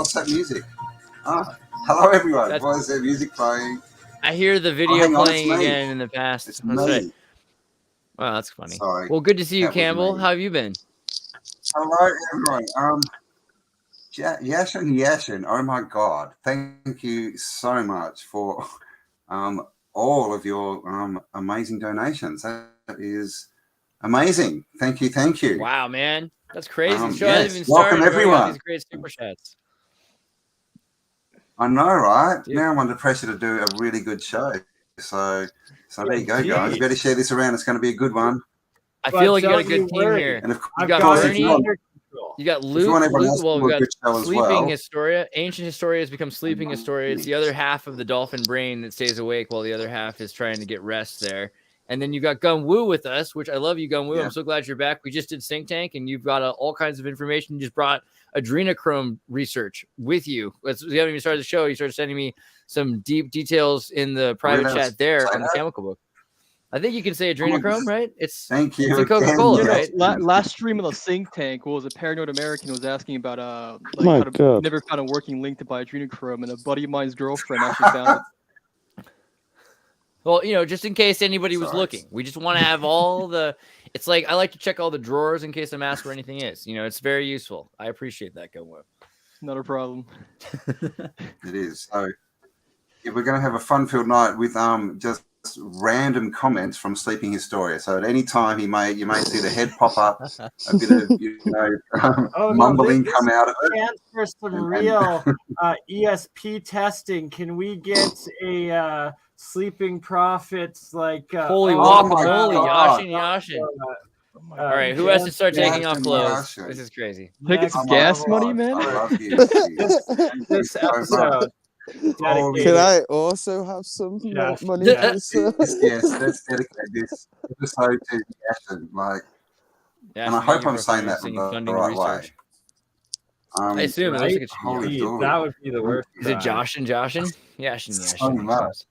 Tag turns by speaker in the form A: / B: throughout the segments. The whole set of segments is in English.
A: What's that music? Hello, everyone. Why is there music playing?
B: I hear the video playing again in the past.
A: It's
B: That's
A: me.
B: right. Wow, that's funny.
A: Sorry.
B: Well, good to see you, Campbell. How have you been?
A: Hello, everyone. Yashin, oh my God. Thank you so much for all of your amazing donations. That is amazing. Thank you.
B: Wow, man. That's crazy. The show
A: yes.
B: hasn't even started.
A: Welcome, everyone.
B: These great super chats.
A: I know, right? Dude. Now I'm under pressure to do a really good show. So there you go, guys. You better share this around. It's going to be a good one.
B: I feel like you got a good team here.
A: And of course,
B: you got BurnEye. You got Luke. Well, we got Sleeping Historia. Ancient Historia has become Sleeping Historia. It's the other half of the dolphin brain that stays awake while the other half is trying to get rest there. And then you got Gunwoo with us, which I love you, Gunwoo. Yeah. I'm so glad you're back. We just did Think Tank, and you've got all kinds of information. You just brought adrenochrome research with you. We haven't even started the show. You started sending me some deep details in the private chat there on the chemical book. I think you can say adrenochrome, right?
A: Thank you.
B: It's a Coca-Cola, right?
C: Last stream of the Think Tank was a Paranoid American was asking about how to never found a working link to buy adrenochrome, and a buddy of mine's girlfriend actually found it.
B: Well, just in case anybody was looking, we just want to have all the. It's like I like to check all the drawers in case I'm asked where anything is. It's very useful. I appreciate that, Gunwoo.
C: Not a problem.
A: It is. So, we're going to have a fun-filled night with just random comments from Sleeping Historia. So at any time you may see the head pop up, a bit of mumbling come out of it.
D: And for some real ESP testing, can we get a Sleeping Prophets
B: holy guacamole, Yashin. All right, who has to start taking off clothes? This is crazy.
C: Take some gas money, man.
A: I love you.
D: This episode.
E: Can I also have some money?
A: Yes, let's dedicate this episode to Yashin. And I hope I'm saying that in the right way.
B: I assume it looks like it's
D: that would be the worst.
B: Is it Joshin? Yashin.
A: So much.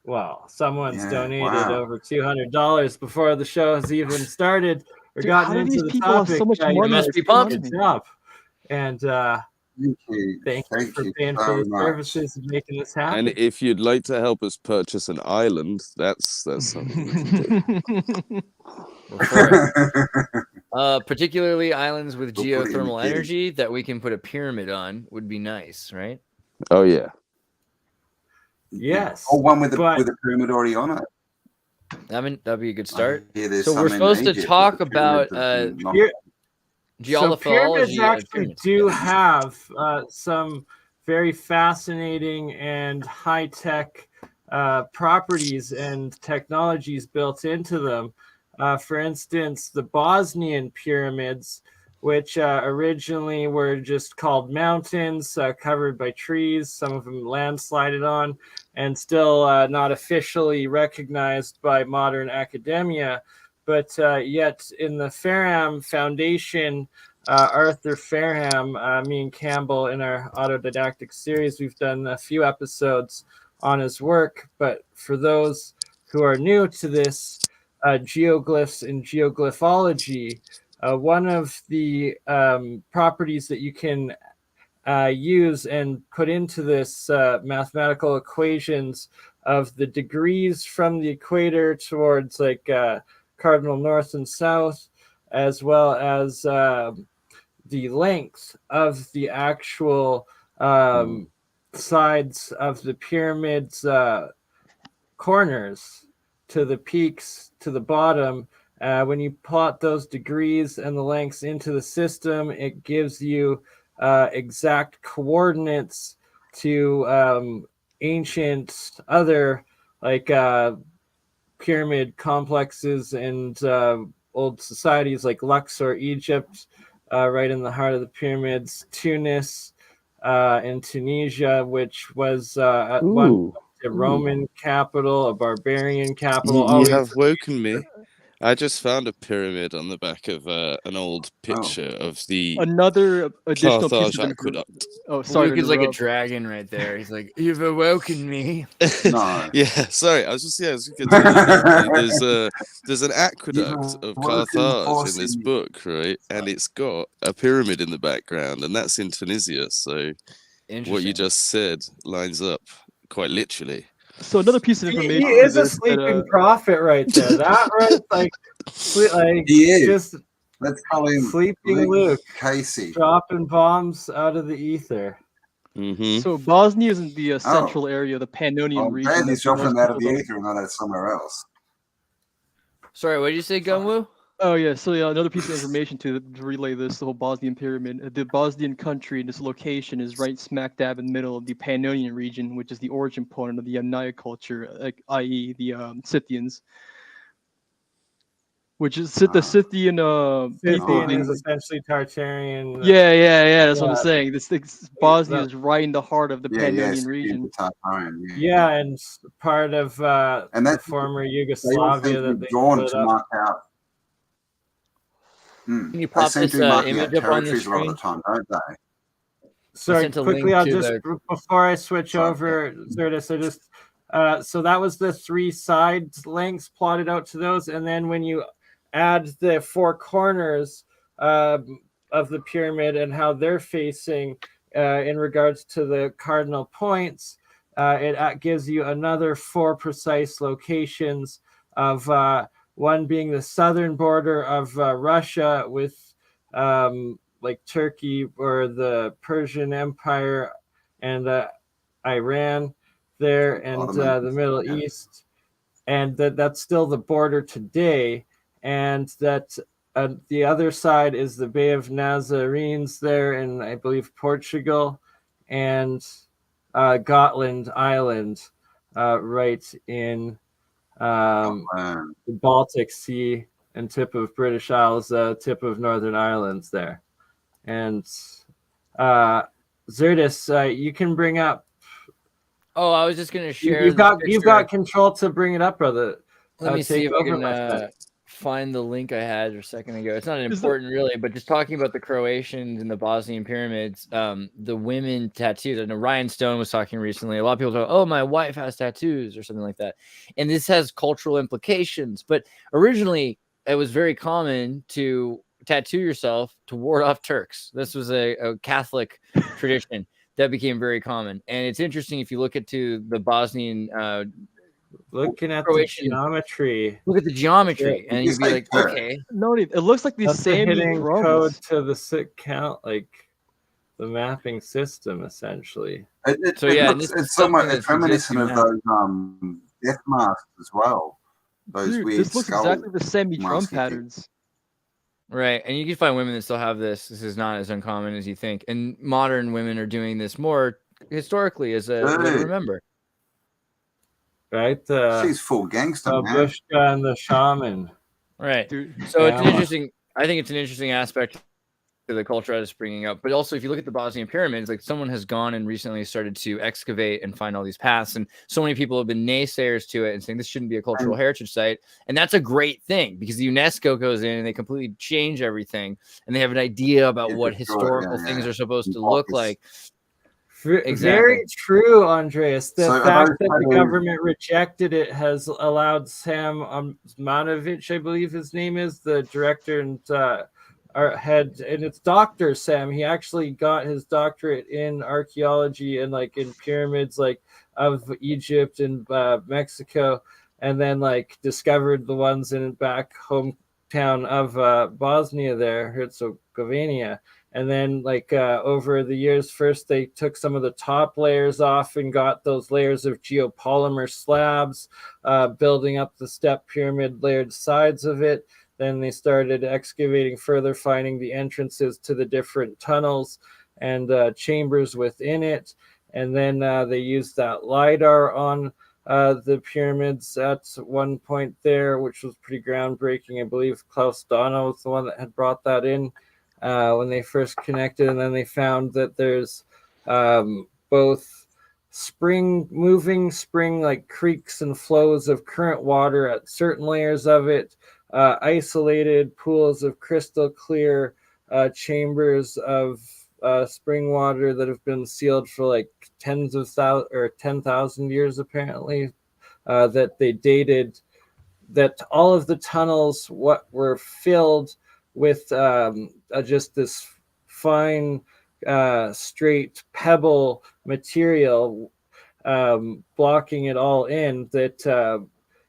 D: Well, someone's donated over $200 before the show has even started or gotten into the topic.
C: So much money?
B: Must be pumped.
D: And thank you for paying
A: so
D: for the services and making this happen.
E: And if you'd like to help us purchase an island, that's something we can
B: do. Particularly islands with geothermal energy that we can put a pyramid on would be nice, right?
E: Oh yeah.
D: Yes.
A: Or one with a pyramid already on it.
B: That'd be a good start.
A: So
B: we're supposed to talk about Geoglyphology.
D: So pyramids actually do have some very fascinating and high-tech properties and technologies built into them. For instance, the Bosnian pyramids, which originally were just called mountains covered by trees, some of them landslided on, and still not officially recognized by modern academia. But yet in the Farham Foundation, Arthur Farham, me and Campbell in our Autodidactic series, we've done a few episodes on his work. But for those who are new to this, geoglyphs and geoglyphology, one of the properties that you can use and put into this mathematical equations of the degrees from the equator towards cardinal north and south, as well as the length of the actual sides of the pyramid's corners to the peaks to the bottom. When you plot those degrees and the lengths into the system, it gives you exact coordinates to ancient other pyramid complexes and old societies like Luxor, Egypt, right in the heart of the pyramids, Tunis, and Tunisia, which was at one point a Roman capital, a barbarian capital.
E: You have woken me. I just found a pyramid on the back of an old picture of the
C: another additional piece
E: Carthage
C: of
E: aqueduct.
C: Oh, sorry.
B: Luke is like a dragon right there. He's like, "You've awoken me."
A: No.
E: Yeah, sorry. I was just continuing. There's an aqueduct of Carthage in this book, right? And it's got a pyramid in the background, and that's in Tunisia. So what you just said lines up quite literally.
C: So another piece of information.
D: He is a sleeping prophet right there. That right, like
A: he is.
D: Just
A: let's call him
D: sleeping Luke
A: Casey,
D: dropping bombs out of the ether.
E: Mm-hmm.
C: So Bosnia is in the central area of the Pannonian region.
A: I'm glad he's dropping them out of the ether and not out somewhere else.
B: Sorry, what did you say, Gunwoo?
C: Oh yeah, so yeah, another piece of information to relay this, the whole Bosnian pyramid. The Bosnian country, this location is right smack dab in the middle of the Pannonian region, which is the origin point of the Yamnaya culture, i.e. the Scythians. Which is the Scythian people
D: is essentially Tartarian.
C: Yeah, that's what I'm saying. This Bosnia is right in the heart of the Pannonian region.
D: Yeah, and part of
A: and that's
D: the former Yugoslavia that they
A: drawn to mark out.
B: Can you pop this image up on the screen?
A: A lot of the time, don't they?
D: Sorry, quickly, I'll just before I switch over, Zertis, I just so that was the 3 side lengths plotted out to those, and then when you add the 4 corners of the pyramid and how they're facing in regards to the cardinal points, it gives you another 4 precise locations of one being the southern border of Russia with like Turkey or the Persian Empire and Iran there, and the Middle East, and that's still the border today, and that the other side is the Bay of Nazarenes there in, I believe, Portugal, and Gotland Island right in the Baltic Sea and tip of British Isles, tip of Northern Ireland's there. And Zertis, you can bring up.
B: Oh, I was just gonna share.
D: You've got control to bring it up, brother.
B: Let me see if I can find the link I had a second ago. It's not important really, but just talking about the Croatians and the Bosnian pyramids, the women tattoos. I know Ryan Stone was talking recently. A lot of people go, "Oh, my wife has tattoos" or something like that, and this has cultural implications. But originally, it was very common to tattoo yourself to ward off Turks. This was a Catholic tradition that became very common, and it's interesting if you look into the Bosnian.
D: Looking at
B: Croatian
D: the geometry.
B: Look at the geometry, and you'd be like, okay.
C: No, it looks like the same
D: code to the sick count, like the mapping system, essentially.
A: It's somewhat reminiscent of those death masks as well. Those weird
C: this looks exactly the same drum patterns.
B: Right, and you can find women that still have this. This is not as uncommon as you think, and modern women are doing this more historically as a way to remember.
D: Right,
A: she's full gangster, man.
D: Bushka and the shaman.
B: Right. So it's an interesting. I think it's an interesting aspect to the culture I was bringing up. But also, if you look at the Bosnian pyramids, like someone has gone and recently started to excavate and find all these paths, and so many people have been naysayers to it and saying this shouldn't be a cultural heritage site. And that's a great thing because the UNESCO goes in and they completely change everything, and they have an idea about what historical things are supposed to look like.
D: Exactly. Very true, Andreas. The fact that the government rejected it has allowed Sam Manovich, I believe his name is, the director and our head, and it's Dr. Sam. He actually got his doctorate in archaeology and like in pyramids like of Egypt and Mexico, and then like discovered the ones in back hometown of Bosnia there, Herzegovina. And then, like, over the years, first they took some of the top layers off and got those layers of geopolymer slabs, building up the step pyramid layered sides of it. Then they started excavating further, finding the entrances to the different tunnels and chambers within it. And then they used that LiDAR on the pyramids at one point there, which was pretty groundbreaking. I believe Klaus Donna was the one that had brought that in. When they first connected, and then they found that there's both moving spring like creeks and flows of current water at certain layers of it, isolated pools of crystal clear chambers of spring water that have been sealed for like tens of thousands or 10,000 years, apparently, that they dated, that all of the tunnels were filled with just this fine, straight pebble material, blocking it all in, that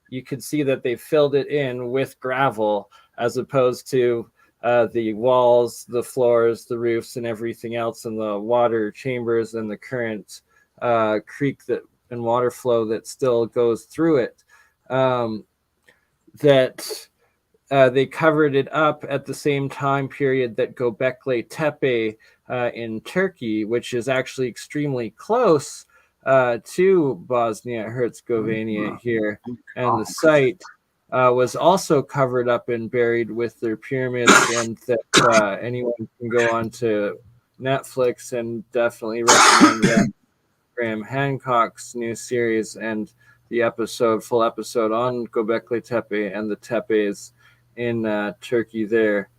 D: you could see that they filled it in with gravel, as opposed to the walls, the floors, the roofs, and everything else in the water chambers and the current creek and water flow that still goes through it. That they covered it up at the same time period that Göbekli Tepe in Turkey, which is actually extremely close to Bosnia-Herzegovina here. And the site was also covered up and buried with their pyramids, and that anyone can go on to Netflix and definitely recommend that. Graham Hancock's new series and the full episode on Göbekli Tepe and the tepes in Turkey there.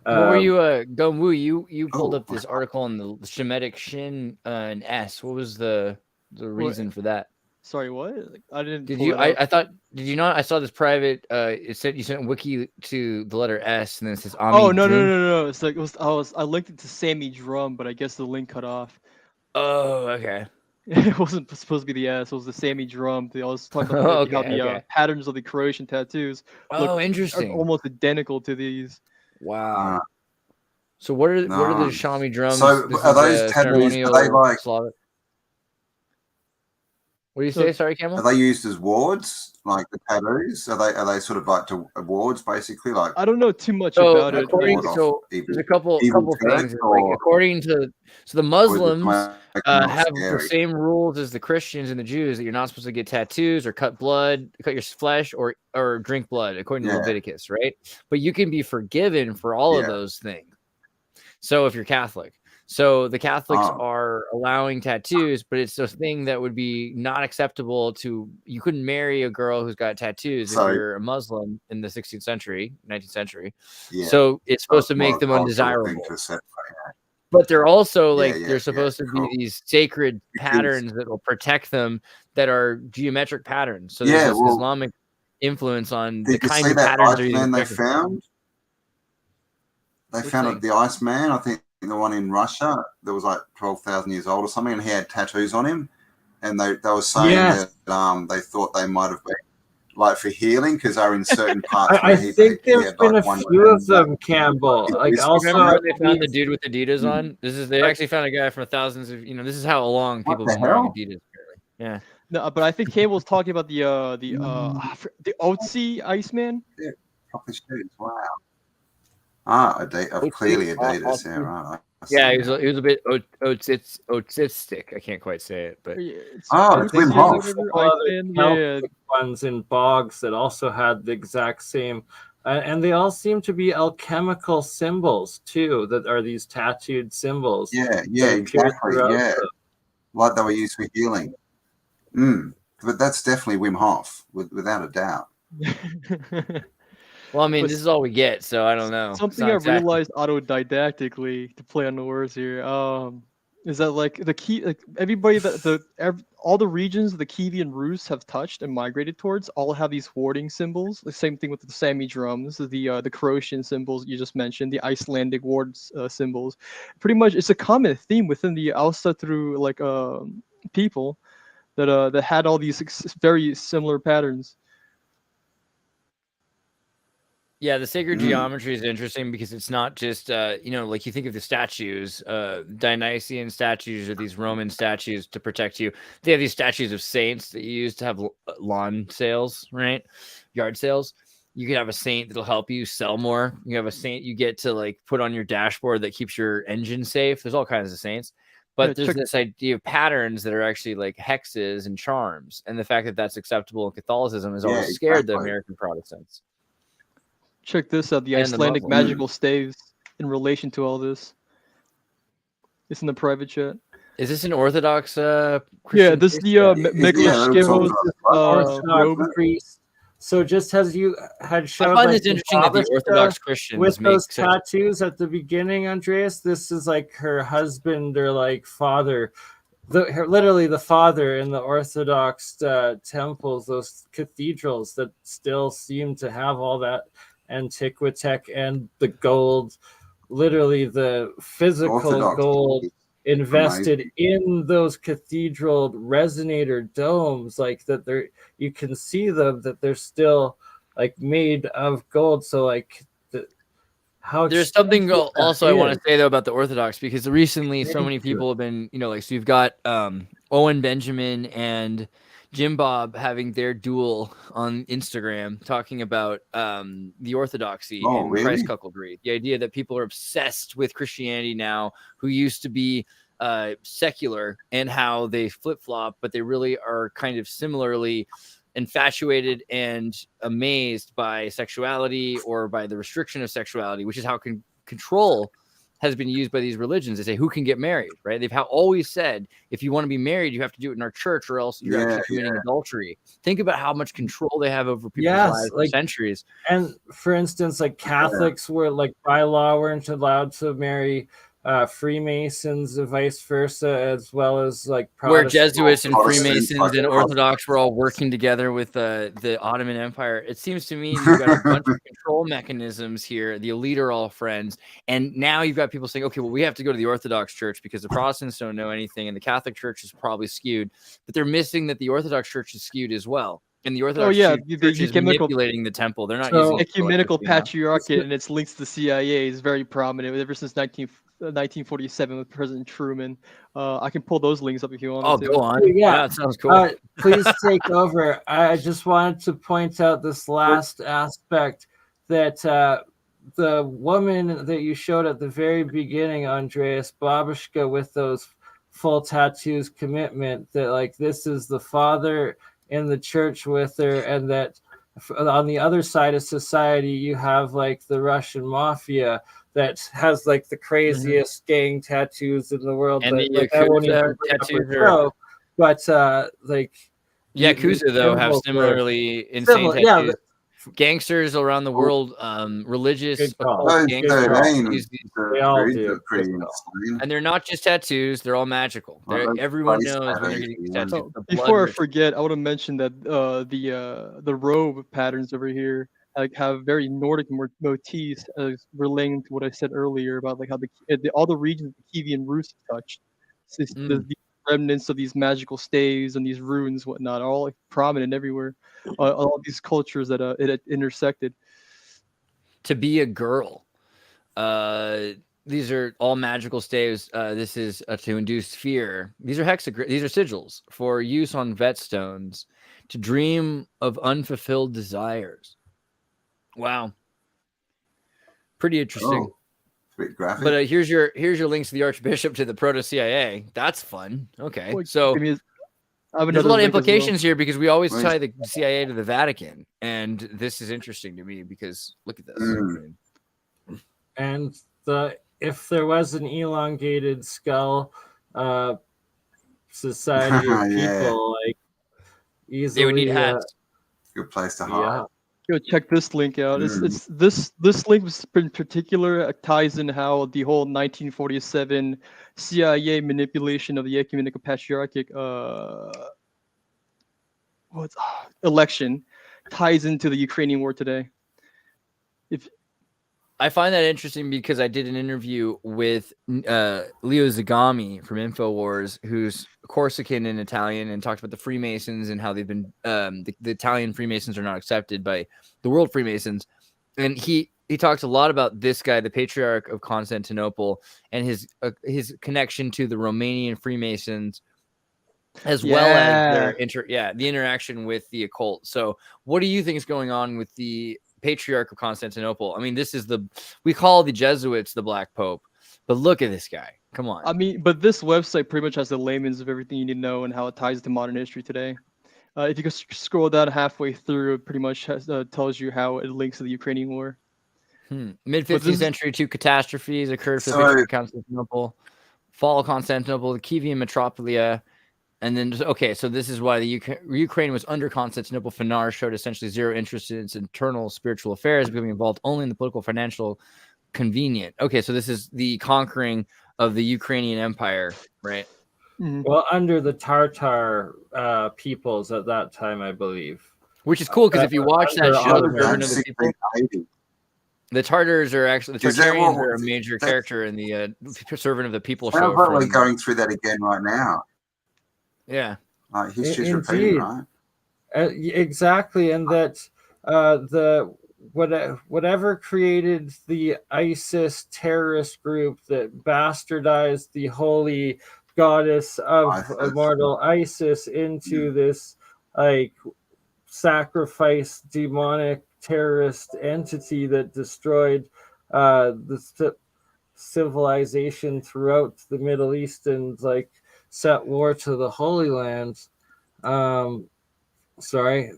B: What were you, Gomwu? You pulled up this article on the Shemitic Shin and S. What was the reason for that?
C: Sorry, what? I didn't.
B: Did you? I thought. Did you not? I saw this private. It said you sent wiki to the letter S, and then it says Ami.
C: Oh no! It's like I linked it to Sammy Drum, but I guess the link cut off.
B: Oh, okay.
C: It wasn't supposed to be the S. It was the Sammy Drum. I was talking about how the patterns of the Croatian tattoos
B: look interesting,
C: almost identical to these.
B: Wow. So what are the Shami drums?
A: So are those tattoos? Are they like?
B: Slavic? What do you say? Sorry, Camel.
A: Are they used as wards, like the tattoos? Are they sort of like wards, basically? Like
C: I don't know too much about it.
B: So there's a couple things. Like, according to the Muslims have the same rules as the Christians and the Jews, that you're not supposed to get tattoos or cut your flesh or drink blood, according to Leviticus, right? But you can be forgiven for all of those things. So if you're Catholic. So the Catholics are allowing tattoos, but it's a thing that would be not acceptable to. You couldn't marry a girl who's got tattoos if you're a Muslim in the 16th century, 19th century. Yeah. So it's supposed to make them undesirable. But they're also they're supposed to be these sacred patterns that will protect them, that are geometric patterns. So there's this Islamic influence on the kind of patterns
A: they found. They found the Iceman, I think. The one in Russia that was like 12,000 years old or something, and he had tattoos on him, and they were saying that they thought they might have been like for healing because they were in certain parts.
D: I think there's been a few of them, Campbell. Like also,
B: remember they found the dude with Adidas on? They actually found a guy from thousands of this is how long people have been wearing Adidas. Yeah.
C: No, but I think Campbell's talking about the OdySee Iceman.
A: Yeah, proper shoes. Wow. Clearly Adidas, right.
B: Yeah, he was a bit autistic. I can't quite say it, but
A: it's Wim Hof.
D: Ones in bogs that also had the exact same, and they all seem to be alchemical symbols too. That are these tattooed symbols.
A: Yeah, exactly. Yeah, like they were used for healing. But that's definitely Wim Hof, without a doubt.
B: Well, I mean, this is all we get, so I don't know.
C: Something I realized autodidactically, to play on the words here, is that like the key, like everybody all the regions the Kievan Rus have touched and migrated towards all have these warding symbols. The same thing with the Sami drum. This is the Croatian symbols you just mentioned, the Icelandic wards symbols. Pretty much, it's a common theme within the Alsa people that had all these very similar patterns.
B: Yeah, the sacred geometry is interesting because it's not just, like you think of the statues, Dionysian statues or these Roman statues to protect you. They have these statues of saints that you use to have lawn sales, right? Yard sales. You could have a saint that'll help you sell more. You have a saint you get to like put on your dashboard that keeps your engine safe. There's all kinds of saints. But there's this idea of patterns that are actually like hexes and charms. And the fact that that's acceptable in Catholicism has always scared the American Protestants.
C: Check this out, the Icelandic magical staves in relation to all this. It's in the private chat.
B: Is this an Orthodox
C: Christian? Yeah, this is the Megaloskivos
D: robe priest So just as you had showed,
B: I find
D: like,
B: this interesting that the Orthodox Christians
D: with
B: make
D: those tattoos at the beginning, Andreas, this is like her husband or like father, literally the father in the Orthodox temples, those cathedrals that still seem to have all that antiquitech and the gold, literally the physical
A: Orthodox
D: gold invested
A: amazing.
D: in those cathedral resonator domes, like that you can see them, that they're still like made of gold. So like
B: there's something also I want to say though about the Orthodox, because recently so many people have been, like, so you've got Owen Benjamin and Jim Bob having their duel on Instagram talking about the Orthodoxy and Christ cuckoldry. The idea that people are obsessed with Christianity now who used to be secular, and how they flip-flop, but they really are kind of similarly infatuated and amazed by sexuality or by the restriction of sexuality, which is how control has been used by these religions. They say, who can get married, right? They've always said, if you want to be married, you have to do it in our church, or else you're actually committing adultery. Think about how much control they have over people's lives for centuries.
D: And for instance, like Catholics were, like, by law weren't allowed to marry Freemasons and vice versa, as well as like
B: where Jesuits and Freemasons and Orthodox were all working together with the Ottoman Empire. It seems to me you've got a bunch of control mechanisms here. The elite are all friends, and now you've got people saying, okay, well, we have to go to the Orthodox Church because the Protestants don't know anything, and the Catholic Church is probably skewed, but they're missing that the Orthodox Church is skewed as well. And the Orthodox Church is manipulating the temple. They're not using
C: ecumenical patriarchate, and its links to the CIA is very prominent ever since 1947 with President Truman. I can pull those links up if you want.
B: Oh, go on. Yeah, that sounds cool.
D: Please take over. I just wanted to point out this last aspect, that the woman that you showed at the very beginning, Andreas, Babushka, with those full tattoos, commitment, that like this is the father in the church with her, and that on the other side of society you have like the Russian mafia that has like the craziest gang tattoos in the world.
B: And
D: that,
B: the
D: like, I won't even
B: tattoos
D: but like
B: Yakuza though have similarly insane tattoos. Gangsters around the world, religious gangsters,
D: they all do.
B: And they're not just tattoos; they're all magical. Everyone knows when they're getting these tattoos.
C: Before I forget, I want to mention that the robe patterns over here like have very Nordic motifs, relating to what I said earlier about like how all the regions the Kievan Rus touched. The remnants of these magical staves and these runes, whatnot, are all like, prominent everywhere. All these cultures that it intersected.
B: To be a girl, these are all magical staves. This is to induce fear. These are These are sigils for use on vetstones to dream of unfulfilled desires. Wow, pretty interesting.
A: Graphic.
B: But here's your links to the Archbishop to the proto-CIA. That's fun. Okay, so there's a lot of implications here, because we always tie the CIA to the Vatican, and this is interesting to me because look at this.
D: And if there was an elongated skull society of people, like easily,
B: they would need hats.
A: Good place to hide.
C: Go check this link out. It's this link in particular ties in how the whole 1947 CIA manipulation of the ecumenical patriarchic election ties into the Ukrainian war today.
B: I find that interesting because I did an interview with Leo Zagami from InfoWars, who's Corsican and Italian, and talked about the Freemasons and how they've been the Italian Freemasons are not accepted by the world Freemasons. And he talks a lot about this guy, the Patriarch of Constantinople, and his connection to the Romanian Freemasons, as well as their the interaction with the occult. So what do you think is going on with the Patriarch of Constantinople? I mean, we call the Jesuits the Black Pope, but look at this guy. Come on.
C: I mean, but this website pretty much has the layman's of everything you need to know and how it ties to modern history today. If you just scroll down halfway through, it pretty much tells you how it links to the Ukrainian war.
B: Mid-15th century, 2 catastrophes occurred for the Patriarch of Constantinople. Fall of Constantinople, the Kievan Metropolia, And then, okay, so this is why the Ukraine was under Constantinople. Fanar showed essentially zero interest in its internal spiritual affairs, becoming involved only in the political, financial, convenient. Okay, so this is the conquering of the Ukrainian Empire, right?
C: Mm-hmm.
D: Well, under the Tartar peoples at that time, I believe.
B: Which is cool because if you watch that show,
A: Servant of the People,
B: the Tartars are actually the Tartarians are a major character in the Servant of the People show.
A: We're going through that again right now.
B: Yeah,
A: history's repeating, right?
D: Exactly, and that whatever created the ISIS terrorist group that bastardized the holy goddess of immortal Isis into this like sacrifice demonic terrorist entity that destroyed the civilization throughout the Middle East and like set war to the Holy Land. Sorry,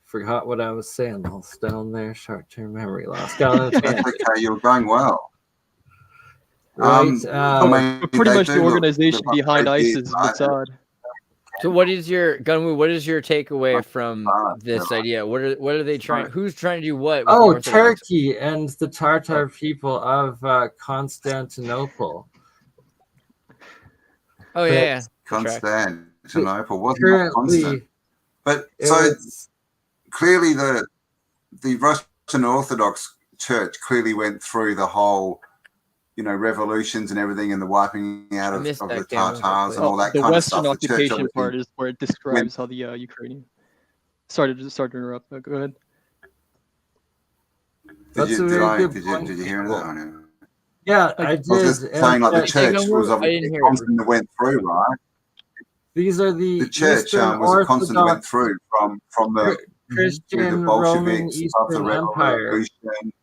D: forgot what I was saying. All down there, short-term memory loss.
A: Okay, you're going well.
D: Right.
C: Pretty much the organization behind ISIS is Mossad.
B: So what is your takeaway from this idea? What are they trying? Who's trying to do what?
D: Oh, Turkey and the Tartar people of Constantinople.
B: Oh yeah,
A: Constantinople wasn't constant. But so clearly the Russian Orthodox Church clearly went through the whole, revolutions and everything and the wiping out of the Tatars and all that kind of stuff.
C: The Western occupation part is where it describes how the Ukrainian. Sorry to interrupt. Go ahead.
A: Did you hear that?
D: Yeah, I did.
A: I was just saying, like the church was obviously a constant that went through, right?
D: These are the
A: church was a constant that went through from the
D: Christian
A: the
D: Roman
A: Bolsheviks of the
D: Eastern Empire,
A: revolution,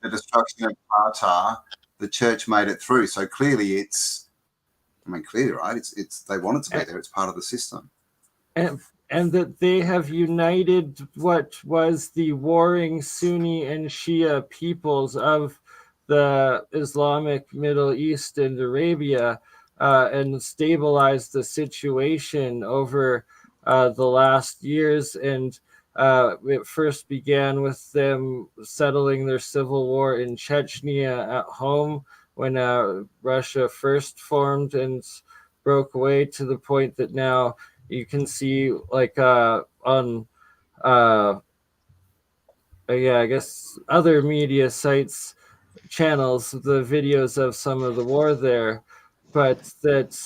A: the destruction of Tartar. The church made it through. So clearly, clearly, right? It's they wanted to be there. It's part of the system.
D: And that they have united what was the warring Sunni and Shia peoples of the Islamic Middle East and Arabia, and stabilized the situation over the last years. And it first began with them settling their civil war in Chechnya at home when Russia first formed and broke away, to the point that now you can see like on I guess other media sites, channels, the videos of some of the war there, but that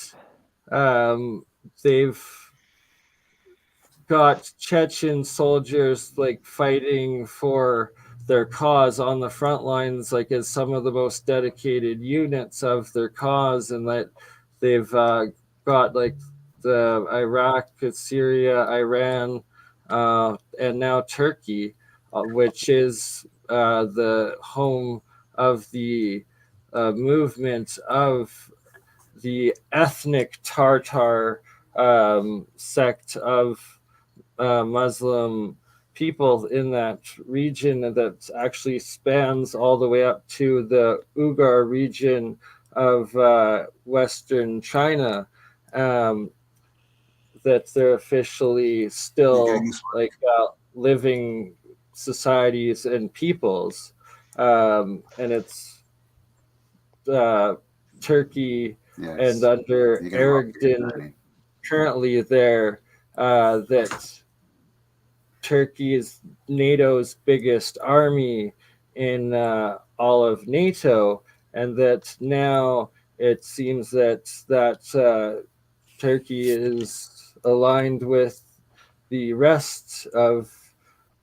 D: they've got Chechen soldiers like fighting for their cause on the front lines, like as some of the most dedicated units of their cause, and that they've got like the Iraq, Syria, Iran, and now Turkey, which is the home of the movement of the ethnic Tartar sect of Muslim people in that region that actually spans all the way up to the Uyghur region of Western China, that they're officially still like living societies and peoples, and it's Turkey and under Erdogan currently there, that Turkey is NATO's biggest army in all of NATO, and that now it seems that Turkey is aligned with the rest of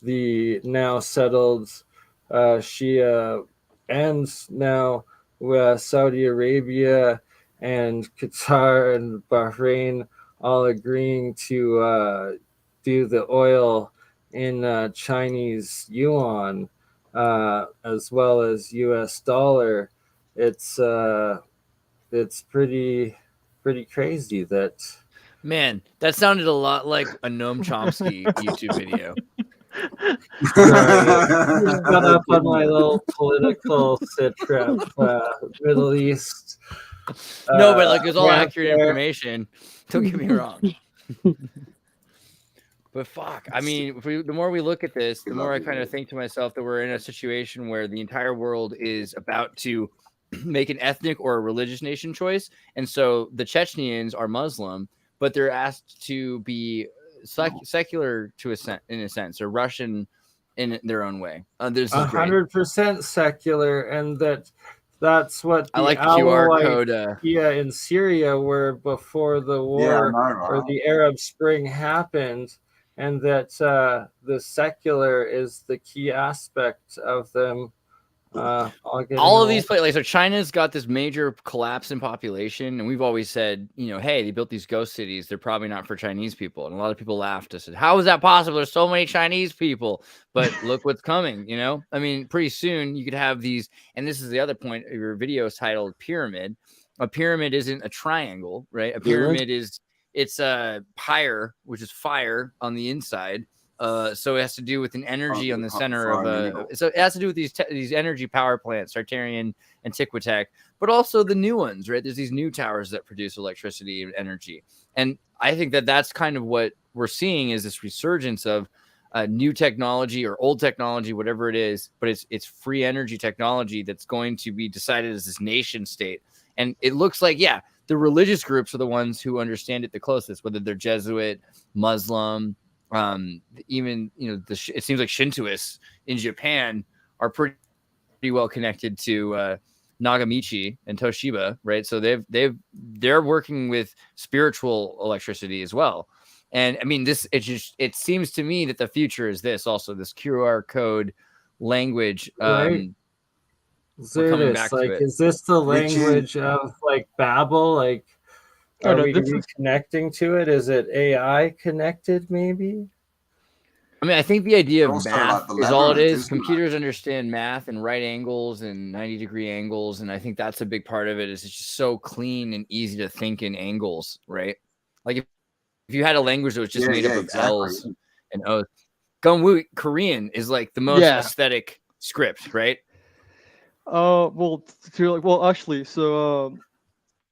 D: the now settled Shia and now Saudi Arabia and Qatar and Bahrain all agreeing to do the oil in Chinese yuan, as well as US dollar. It's pretty crazy that.
B: Man, that sounded a lot like a Noam Chomsky YouTube video.
D: Got up on my little political sit rep, Middle East
B: No, but like, it's all accurate information. Don't get me wrong. But fuck, I mean, the more we look at this, the more I kind of think to myself that we're in a situation where the entire world is about to make an ethnic or a religious nation choice. And so the Chechens are Muslim, but they're asked to be secular in a sense, or Russian in their own way. There's
D: 100% secular, and that's what the
B: I like the QR code
D: in Syria were before the war or the Arab Spring happened, and that the secular is the key aspect of them.
B: All of these places, like, so China's got this major collapse in population, and we've always said, hey, they built these ghost cities, they're probably not for Chinese people. And a lot of people laughed and said, how is that possible? There's so many Chinese people. But look what's coming. I mean, pretty soon you could have these, and this is the other point of your video is titled pyramid. A pyramid isn't a triangle, right? A pyramid it's a pyre, which is fire on the inside. So it has to do with an energy on the center of so it has to do with these energy power plants, Tartarian and Tictoc, but also the new ones, right? There's these new towers that produce electricity and energy. And I think that that's kind of what we're seeing is this resurgence of new technology or old technology, whatever it is, but it's free energy technology that's going to be decided as this nation state. And it looks like, the religious groups are the ones who understand it the closest, whether they're Jesuit, Muslim, even it seems like Shintoists in Japan are pretty well connected to Nagamichi and Toshiba, right? So they're working with spiritual electricity as well. And I mean, it seems to me that the future is this QR code language.
D: Right. Is this the language of like Babel? Like, are we connecting to it? Is it AI connected, maybe?
B: I mean, I think the idea of math is all it is. Computers understand math and right angles and 90-degree angles. And I think that's a big part of it is it's just so clean and easy to think in angles, right? Like if you had a language that was just made up of L's and O's. Gungwoo Korean is like the most aesthetic script, right?
C: Actually, so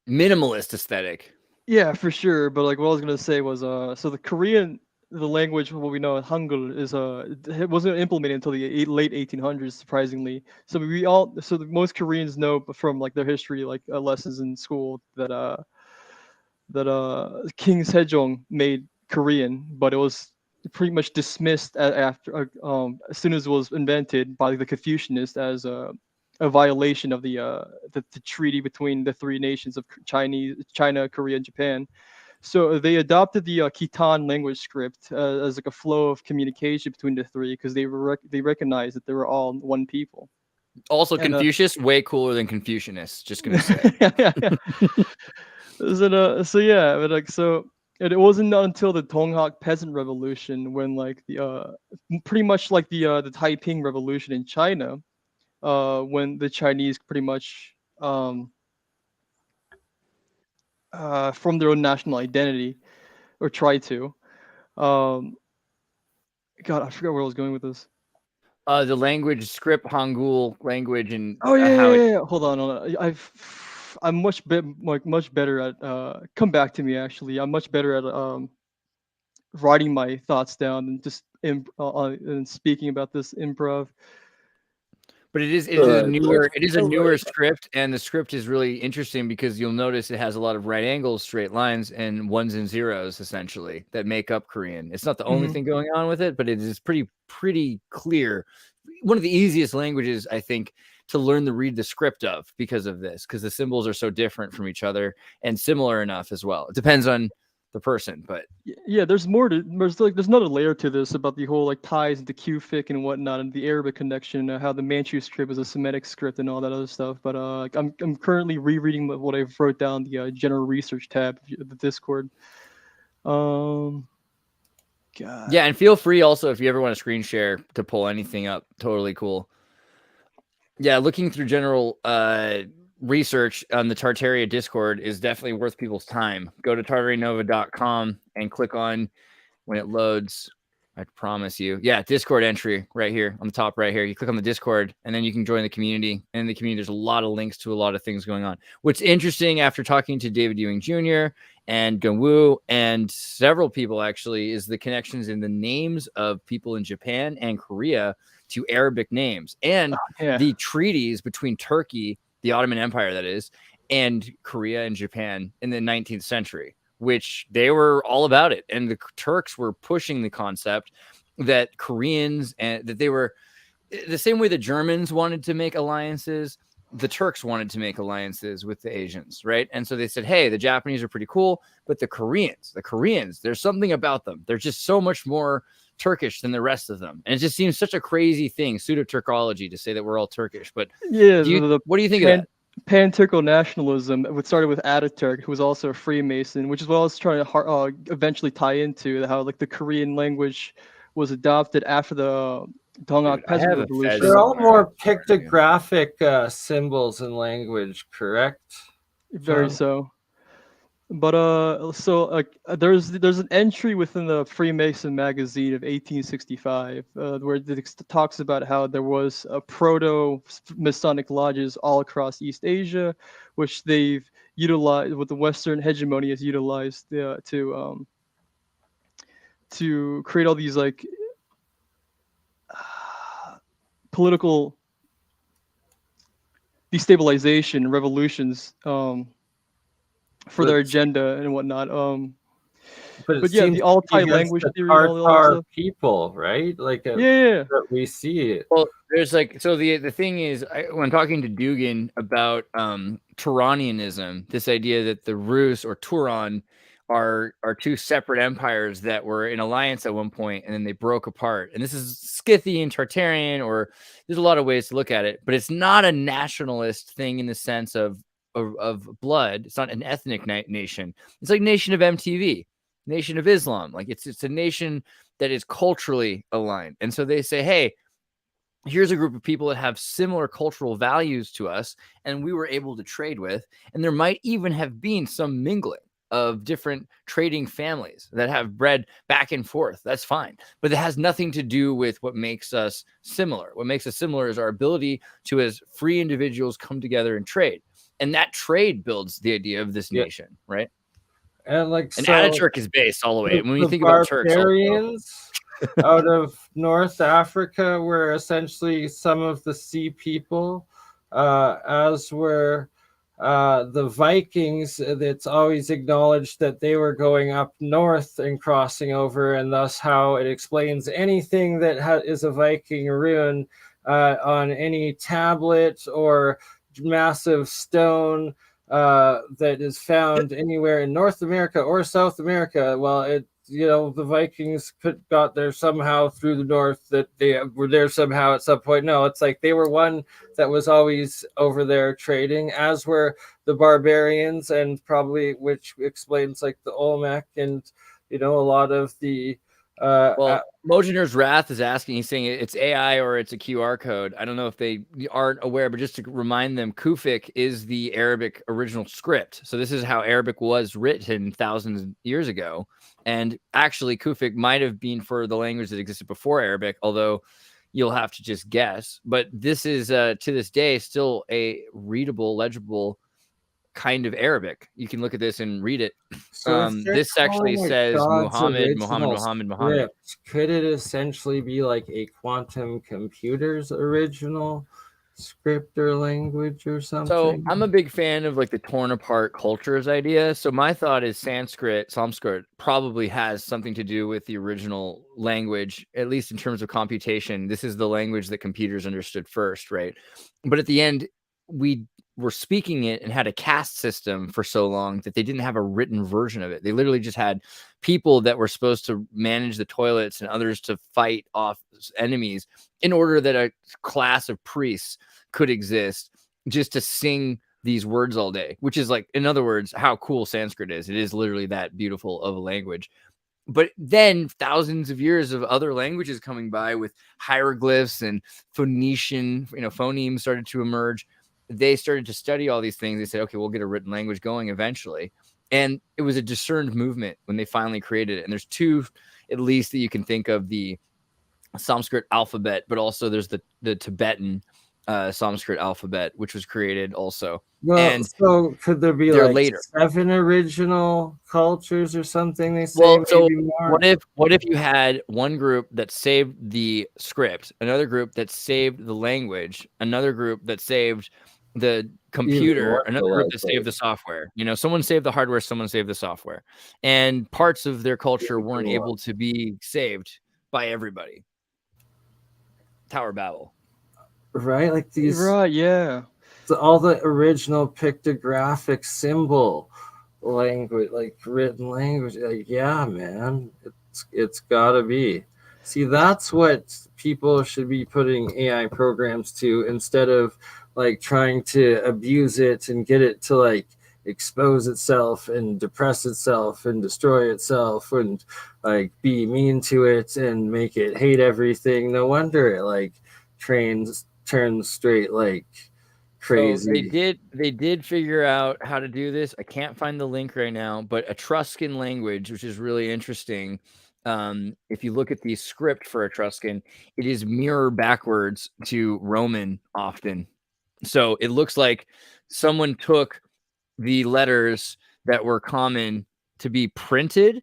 B: minimalist aesthetic.
C: Yeah, for sure. But like what I was gonna say was so the Korean, the language what we know as Hangul is it wasn't implemented until the late 1800s, surprisingly. So most Koreans know from like their history, like lessons in school that King Sejong made Korean, but it was pretty much dismissed after as soon as it was invented by the Confucianists as a violation of the treaty between the three nations of China, Korea, and Japan. So they adopted the Khitan language script as like a flow of communication between the three because they recognized that they were all one people.
B: Also, Confucius way cooler than Confucianists. Just gonna say.
C: It wasn't until the Donghak Peasant Revolution when like the pretty much like the Taiping Revolution in China. When the Chinese pretty much from their own national identity or try to. God, I forgot where I was going with this.
B: The language script, Hangul language, and
C: Hold on. I'm much better at. Come back to me. Actually, I'm much better at writing my thoughts down and just and speaking about this improv.
B: But it is a newer script, and the script is really interesting because you'll notice it has a lot of right angles, straight lines, and ones and zeros essentially that make up Korean. It's not the only thing going on with it, but it is pretty clear. One of the easiest languages, I think, to learn to read the script of because of this, because the symbols are so different from each other and similar enough as well. It depends on the person, but
C: there's another layer to this about the whole like ties into Cufic and whatnot and the Arabic connection, how the Manchu script is a Semitic script and all that other stuff. But I'm currently rereading what I wrote down the general research tab of the Discord. God.
B: Yeah, and feel free also if you ever want to screen share to pull anything up. Totally cool. Yeah, looking through general research on the Tartaria Discord is definitely worth people's time. Go to tartarianova.com and click on when it loads. I promise you. Yeah, Discord entry right here on the top right here. You click on the Discord, and then you can join the community. And in the community, there's a lot of links to a lot of things going on. What's interesting after talking to David Ewing Jr. and Gungwoo and several people actually is the connections in the names of people in Japan and Korea to Arabic names, and the treaties between Turkey, the Ottoman Empire that is, and Korea and Japan in the 19th century, which they were all about it. And the Turks were pushing the concept that Koreans and that they were the same way the Germans wanted to make alliances, the Turks wanted to make alliances with the Asians, right? And so they said, hey, the Japanese are pretty cool, but the Koreans, there's something about them. They're just so much more Turkish than the rest of them. And it just seems such a crazy thing, pseudo-Turkology, to say that we're all Turkish. But
C: yeah,
B: what do you think of that?
C: Pan-Turco nationalism, which started with Ataturk, who was also a Freemason, which is what I was trying to eventually tie into, how like the Korean language was adopted after the Dongak Peasant Revolution.
D: They're all more pictographic symbols in language, correct?
C: Very so. But there's an entry within the Freemason magazine of 1865 where it talks about how there was a proto-Masonic lodges all across East Asia, which they've utilized, what the Western hegemony has utilized to create all these like political destabilization, revolutions. For their agenda and whatnot. But yeah, the Altai language theory and all that stuff.
D: People, right? Like we see it.
B: Well, there's like, so the thing is, when talking to Dugan about Turanianism, this idea that the Rus or Turan are two separate empires that were in alliance at one point and then they broke apart. And this is Scythian, Tartarian, or there's a lot of ways to look at it, but it's not a nationalist thing in the sense of blood. It's not an ethnic nation. It's like Nation of MTV, Nation of Islam. Like it's a nation that is culturally aligned. And so they say, hey, here's a group of people that have similar cultural values to us, and we were able to trade with. And there might even have been some mingling of different trading families that have bred back and forth. That's fine. But it has nothing to do with what makes us similar. What makes us similar is our ability to, as free individuals, come together and trade. And that trade builds the idea of this nation, right?
D: And like,
B: and Ataturk is based all the way. When you think about Turks,
D: barbarians out of North Africa were essentially some of the sea people, as were the Vikings. It's always acknowledged that they were going up north and crossing over, and thus how it explains anything that is a Viking rune on any tablet or massive stone that is found anywhere in North America or South America. Well, the Vikings got there somehow through the north, that they were there somehow at some point. No, it's like they were one that was always over there trading, as were the barbarians, and probably, which explains like the Olmec and a lot of the
B: Mojoner's Wrath is asking, he's saying it's AI or it's a QR code. I don't know if they aren't aware, but just to remind them, Kufic is the Arabic original script. So this is how Arabic was written thousands of years ago. And actually, Kufic might have been for the language that existed before Arabic, although you'll have to just guess. But this is, to this day, still a readable, legible kind of Arabic. You can look at this and read it.
D: So
B: this actually says Muhammad.
D: Could it essentially be like a quantum computer's original script or language or something?
B: So I'm a big fan of like the torn apart cultures idea. So my thought is Sanskrit probably has something to do with the original language, at least in terms of computation. This is the language that computers understood first, right? But at the end, we were speaking it and had a caste system for so long that they didn't have a written version of it. They literally just had people that were supposed to manage the toilets and others to fight off enemies in order that a class of priests could exist just to sing these words all day, which is like, in other words, how cool Sanskrit is. It is literally that beautiful of a language. But then thousands of years of other languages coming by with hieroglyphs and Phoenician, phonemes started to emerge. They started to study all these things. They said, okay, we'll get a written language going eventually. And it was a discerned movement when they finally created it. And there's two, at least, that you can think of: the Sanskrit alphabet, but also there's the Tibetan Sanskrit alphabet, which was created also.
D: Well,
B: and
D: so could there be like
B: later
D: 7 original cultures or something? They say
B: well, so
D: maybe more.
B: what if you had one group that saved the script, another group that saved the language, another group that saved the computer, another group that saved the software? You know, someone saved the hardware, someone saved the software, and parts of their culture weren't able to be saved by everybody. Tower Babel,
D: right? Like these,
C: right? Yeah.
D: All the original pictographic symbol language, like written language. Like, yeah, man, it's gotta be. See, that's what people should be putting AI programs to, instead of like trying to abuse it and get it to like expose itself and depress itself and destroy itself and like be mean to it and make it hate everything. No wonder it like turns straight like crazy.
B: So they did figure out how to do this. I can't find the link right now, but Etruscan language, which is really interesting. If you look at the script for Etruscan, it is mirror backwards to Roman often. So it looks like someone took the letters that were common to be printed,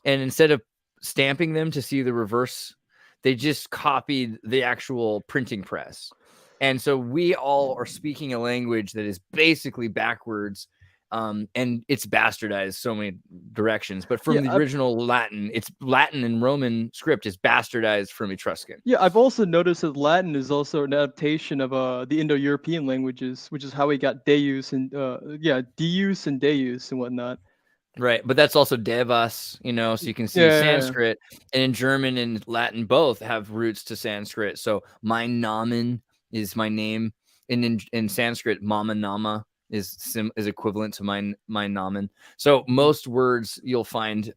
B: and instead of stamping them to see the reverse, they just copied the actual printing press. And so we all are speaking a language that is basically backwards, and it's bastardized so many directions. But from the original Latin, it's Latin and Roman script is bastardized from Etruscan.
C: Yeah, I've also noticed that Latin is also an adaptation of the Indo-European languages, which is how we got Deus and Deus and Deus and whatnot.
B: Right, but that's also Devas, you know, so you can see Sanskrit, and in German and Latin both have roots to Sanskrit. So mein Namen is my name, and in Sanskrit, Mama Nama is equivalent to mein Namen. So most words you'll find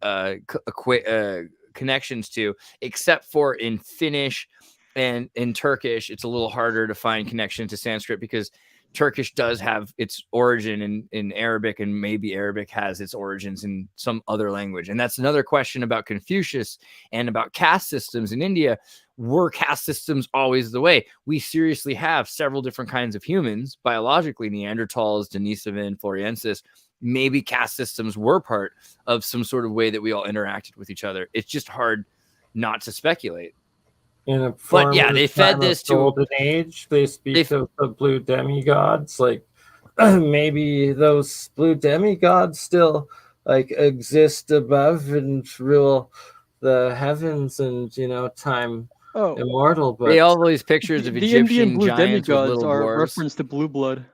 B: connections to, except for in Finnish and in Turkish. It's a little harder to find connection to Sanskrit because Turkish does have its origin in Arabic, and maybe Arabic has its origins in some other language. And that's another question about Confucius and about caste systems in India. Were caste systems always the way? We seriously have several different kinds of humans, biologically, Neanderthals, Denisovan, Floriensis. Maybe caste systems were part of some sort of way that we all interacted with each other. It's just hard not to speculate.
D: But yeah, they fed this to golden age. They speak of the blue demigods. Like maybe those blue demigods still like exist above and rule the heavens and, you know, time immortal. But
B: they all these pictures of
C: the
B: Egyptian
C: Indian blue
B: giants
C: demigods
B: with little
C: are
B: dwarves.
C: reference to blue blood.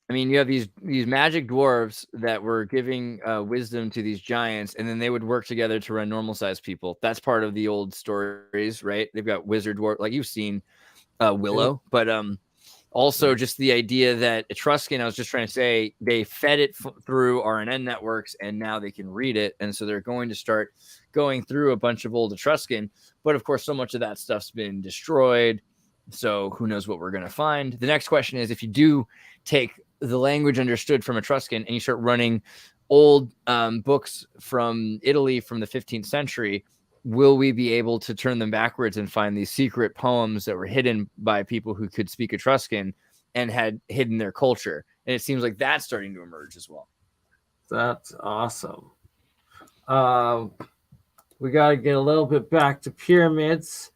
B: I mean, you have these magic dwarves that were giving wisdom to these giants, and then they would work together to run normal sized people. That's part of the old stories, right? They've got wizard dwarf, like you've seen Willow, but also just the idea that Etruscan, I was just trying to say, they fed it through RNN networks, and now they can read it, and so they're going to start going through a bunch of old Etruscan. But of course, so much of that stuff's been destroyed, so who knows what we're going to find. The next question is, if you do take the language understood from Etruscan and you start running old books from Italy from the 15th century, will we be able to turn them backwards and find these secret poems that were hidden by people who could speak Etruscan and had hidden their culture? And it seems like that's starting to emerge as well.
D: That's awesome. We got to get a little bit back to pyramids.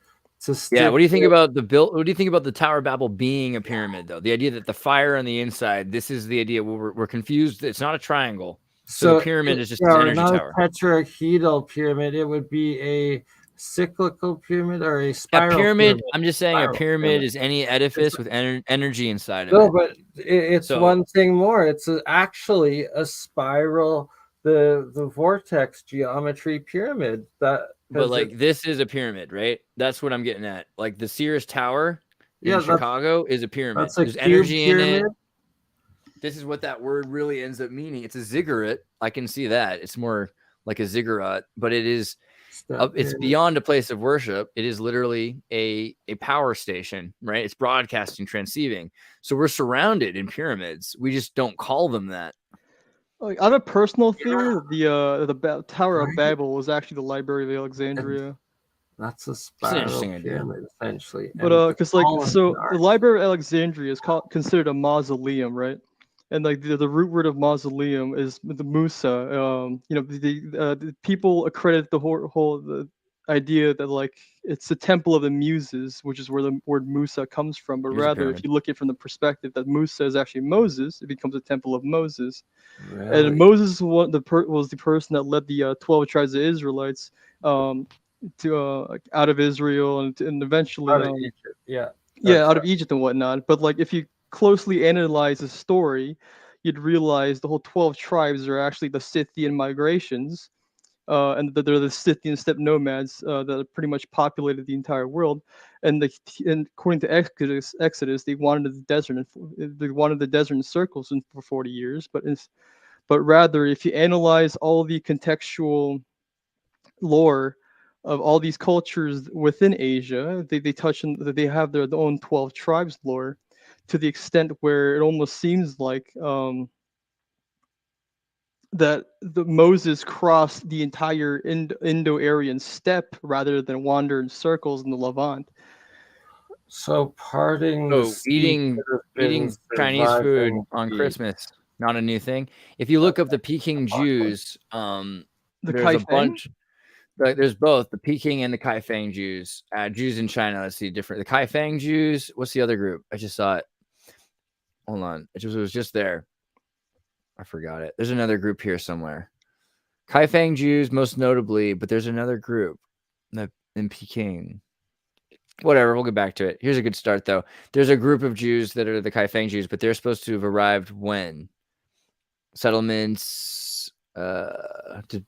B: What do you think about the build? What do you think about the Tower of Babel being a pyramid, though? The idea that the fire on the inside, this is the idea. We're confused. It's not a triangle. So the pyramid is just an energy tower.
D: Not a tetrahedral pyramid. It would be a cyclical pyramid or a spiral pyramid.
B: I'm just saying a pyramid is any edifice with energy inside of it.
D: No, but it's one thing more. It's actually a spiral, the vortex geometry pyramid.
B: But like this is a pyramid, right? That's what I'm getting at. Like the Sears Tower in Chicago is a pyramid. There's energy in it. This is what that word really ends up meaning. It's a ziggurat. I can see that. It's more like a ziggurat, but it is. It's beyond a place of worship. It is literally a power station, right? It's broadcasting, transceiving. So we're surrounded in pyramids. We just don't call them that.
C: Like, I have a personal theory that the Tower of Babel was actually the Library of Alexandria.
D: That's a spiral pyramid, essentially.
C: But because like so the Library of Alexandria is considered a mausoleum, right? And like the root word of mausoleum is the Musa. You know, the people accredit the whole idea that like it's the temple of the muses, which is where the word Musa comes from. But rather, if you look at it from the perspective that Musa is actually Moses, it becomes a temple of Moses. Really? And Moses was the person that led the 12 tribes of Israelites to out of Israel and eventually
D: out of Egypt.
C: Out of Egypt and whatnot. But like if you closely analyze the story, you'd realize the whole 12 tribes are actually the Scythian migrations, and that they're the Scythian steppe nomads that pretty much populated the entire world. And according to Exodus, they wanted the desert in circles for 40 years. But rather, if you analyze all the contextual lore of all these cultures within Asia, they touch on that they have their own 12 tribes lore, to the extent where it almost seems like that Moses crossed the entire Indo-Aryan steppe rather than wander in circles in the Levant.
D: So
B: eating Chinese food on Christmas, not a new thing. If you look up the Peking Jews, there's a bunch. There's both the Peking and the Kaifeng Jews. Jews in China, let's see, different. The Kaifeng Jews. What's the other group? I just saw it. Hold on, it was just there. I forgot it. There's another group here somewhere. Kaifeng Jews, most notably, but there's another group in Peking. Whatever, we'll get back to it. Here's a good start, though. There's a group of Jews that are the Kaifeng Jews, but they're supposed to have arrived when? Settlements, the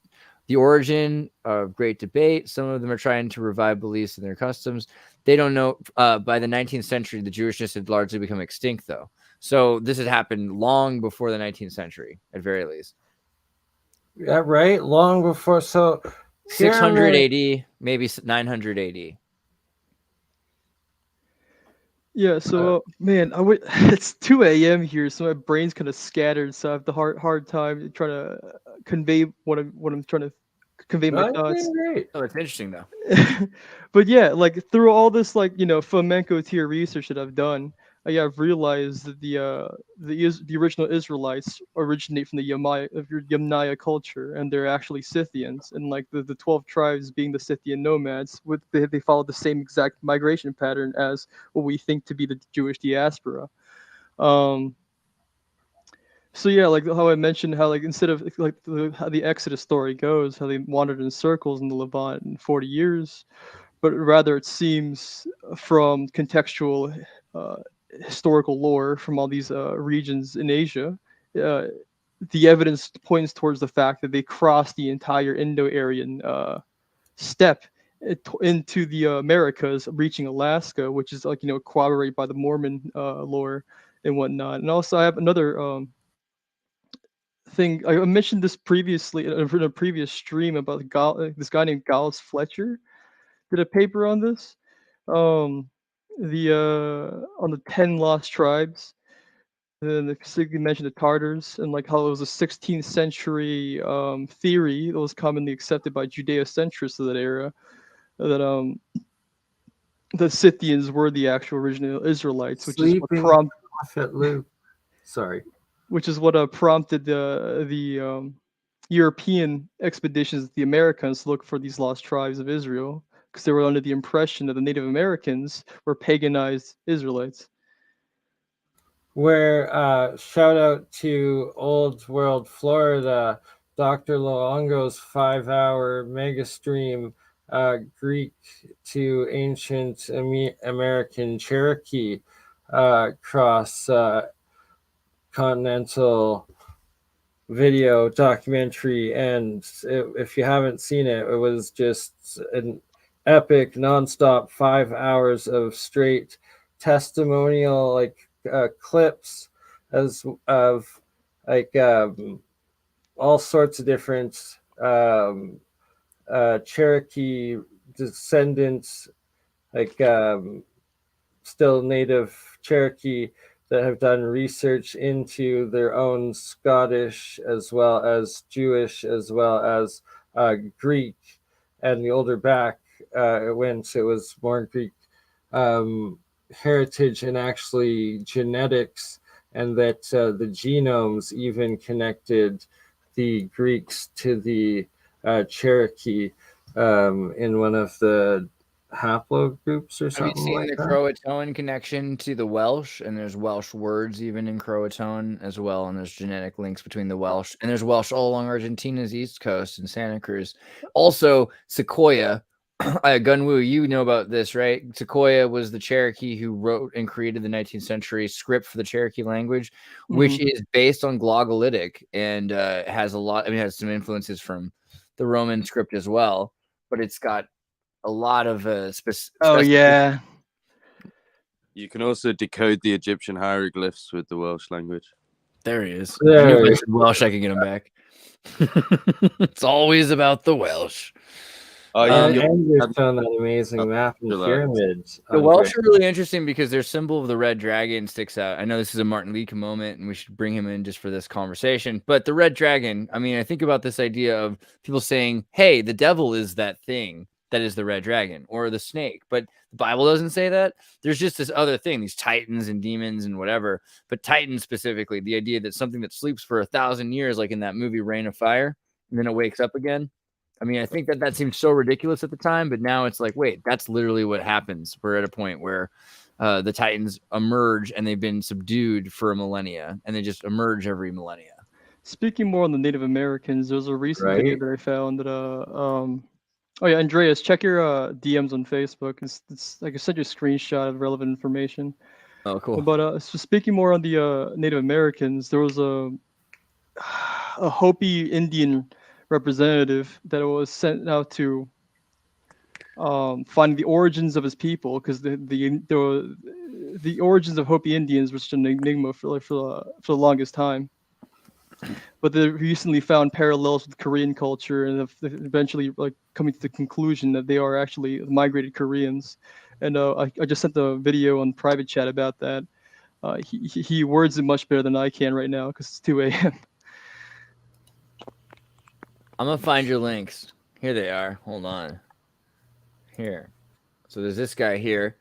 B: origin of great debate. Some of them are trying to revive beliefs in their customs. They don't know. By the 19th century, the Jewishness had largely become extinct, though. So this had happened long before the 19th century, at very least.
D: Yeah, right. Long before. So
B: 600 AD, maybe 900 AD.
C: Yeah, so man, it's 2 a.m. here, so my brain's kind of scattered, so I have the hard time trying to convey what I'm trying to convey my thoughts.
B: Oh, it's interesting though.
C: But yeah, like through all this flamenco tier research that I've done, I've realized that the original Israelites originate from the Yamnaya culture, and they're actually Scythians, and like the 12 tribes being the Scythian nomads, they follow the same exact migration pattern as what we think to be the Jewish diaspora. So yeah, like how I mentioned, how like instead of like how the Exodus story goes, how they wandered in circles in the Levant in 40 years, but rather it seems from contextual historical lore from all these regions in Asia, the evidence points towards the fact that they crossed the entire Indo-Aryan steppe into the Americas, reaching Alaska, which is corroborated by the Mormon lore and whatnot. And also, I have another thing. I mentioned this previously in a previous stream about this guy named Gallus Fletcher did a paper on this. On the 10 lost tribes. Then you mentioned the Tartars and like how it was a 16th century theory that was commonly accepted by Judeo-centrists of that era, that the Scythians were the actual original Israelites, which is what prompted the European expeditions to the Americas to look for these lost tribes of Israel, because they were under the impression that the Native Americans were paganized Israelites.
D: Where shout out to Old World Florida, Dr. Luongo's 5-hour mega stream, Greek to ancient American Cherokee cross continental video documentary, and if you haven't seen it, it was just an epic nonstop 5 hours of straight testimonial clips of all sorts of different Cherokee descendants, still native Cherokee that have done research into their own Scottish as well as Jewish as well as Greek, and the older back it went, it was more Greek heritage and actually genetics, and that the genomes even connected the Greeks to the Cherokee in one of the haplogroups or something.
B: Have you seen the Croatoan connection to the Welsh? And there's Welsh words even in Croatoan as well, and there's genetic links between the Welsh, and there's Welsh all along Argentina's east coast in Santa Cruz. Also, Sequoia. Gunwoo, you know about this, right? Sequoia was the Cherokee who wrote and created the 19th century script for the Cherokee language, which is based on Glagolitic and has a lot. I mean, it has some influences from the Roman script as well, but it's got a lot of
C: yeah.
E: You can also decode the Egyptian hieroglyphs with the Welsh language.
B: There he is. I knew if I said Welsh, I could get him back. It's always about the Welsh.
D: And you found that amazing map in the pyramids.
B: The Welsh are really interesting because their symbol of the red dragon sticks out. I know this is a Martin Leake moment, and we should bring him in just for this conversation. But the red dragon, I mean, I think about this idea of people saying, hey, the devil is that thing that is the red dragon or the snake. But the Bible doesn't say that. There's just this other thing, these titans and demons and whatever. But titans specifically, the idea that something that sleeps for 1,000 years, like in that movie Reign of Fire, and then it wakes up again. I mean, I think that seemed so ridiculous at the time, but now it's like, wait, that's literally what happens. We're at a point where the Titans emerge and they've been subdued for a millennia, and they just emerge every millennia.
C: Speaking more on the Native Americans, there's a recent video that I found that oh yeah, Andreas, check your DMs on Facebook. It's like I sent you a screenshot of relevant information.
B: Oh, cool.
C: But so speaking more on the Native Americans, there was a Hopi Indian representative that was sent out to find the origins of his people, because the origins of Hopi Indians were such an enigma for the longest time. But they recently found parallels with Korean culture, and have eventually like coming to the conclusion that they are actually migrated Koreans. And I just sent the video on private chat about that. He words it much better than I can right now because it's 2 a.m.
B: I'm gonna find your links. Here they are. Hold on. Here. So there's this guy here.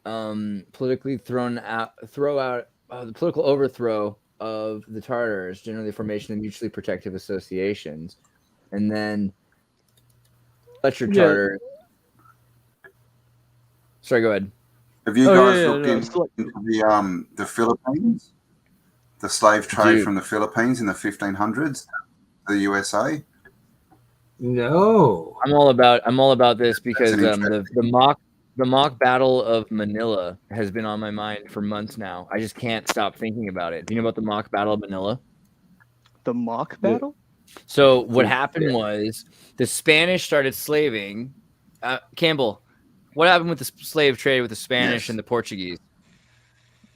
B: Politically throw out the political overthrow of the Tartars, generally the formation of mutually protective associations, and then Fletcher Tartar. Sorry, go ahead.
A: Have you guys looked into the Philippines, the slave trade from the Philippines in the 1500s, the USA?
D: No,
B: I'm all about this because the mock battle of Manila has been on my mind for months now. I just can't stop thinking about it. Do you know about the mock battle of Manila?
C: The mock battle?
B: So what happened was the Spanish started slaving. Campbell, what happened with the slave trade with the Spanish and the Portuguese?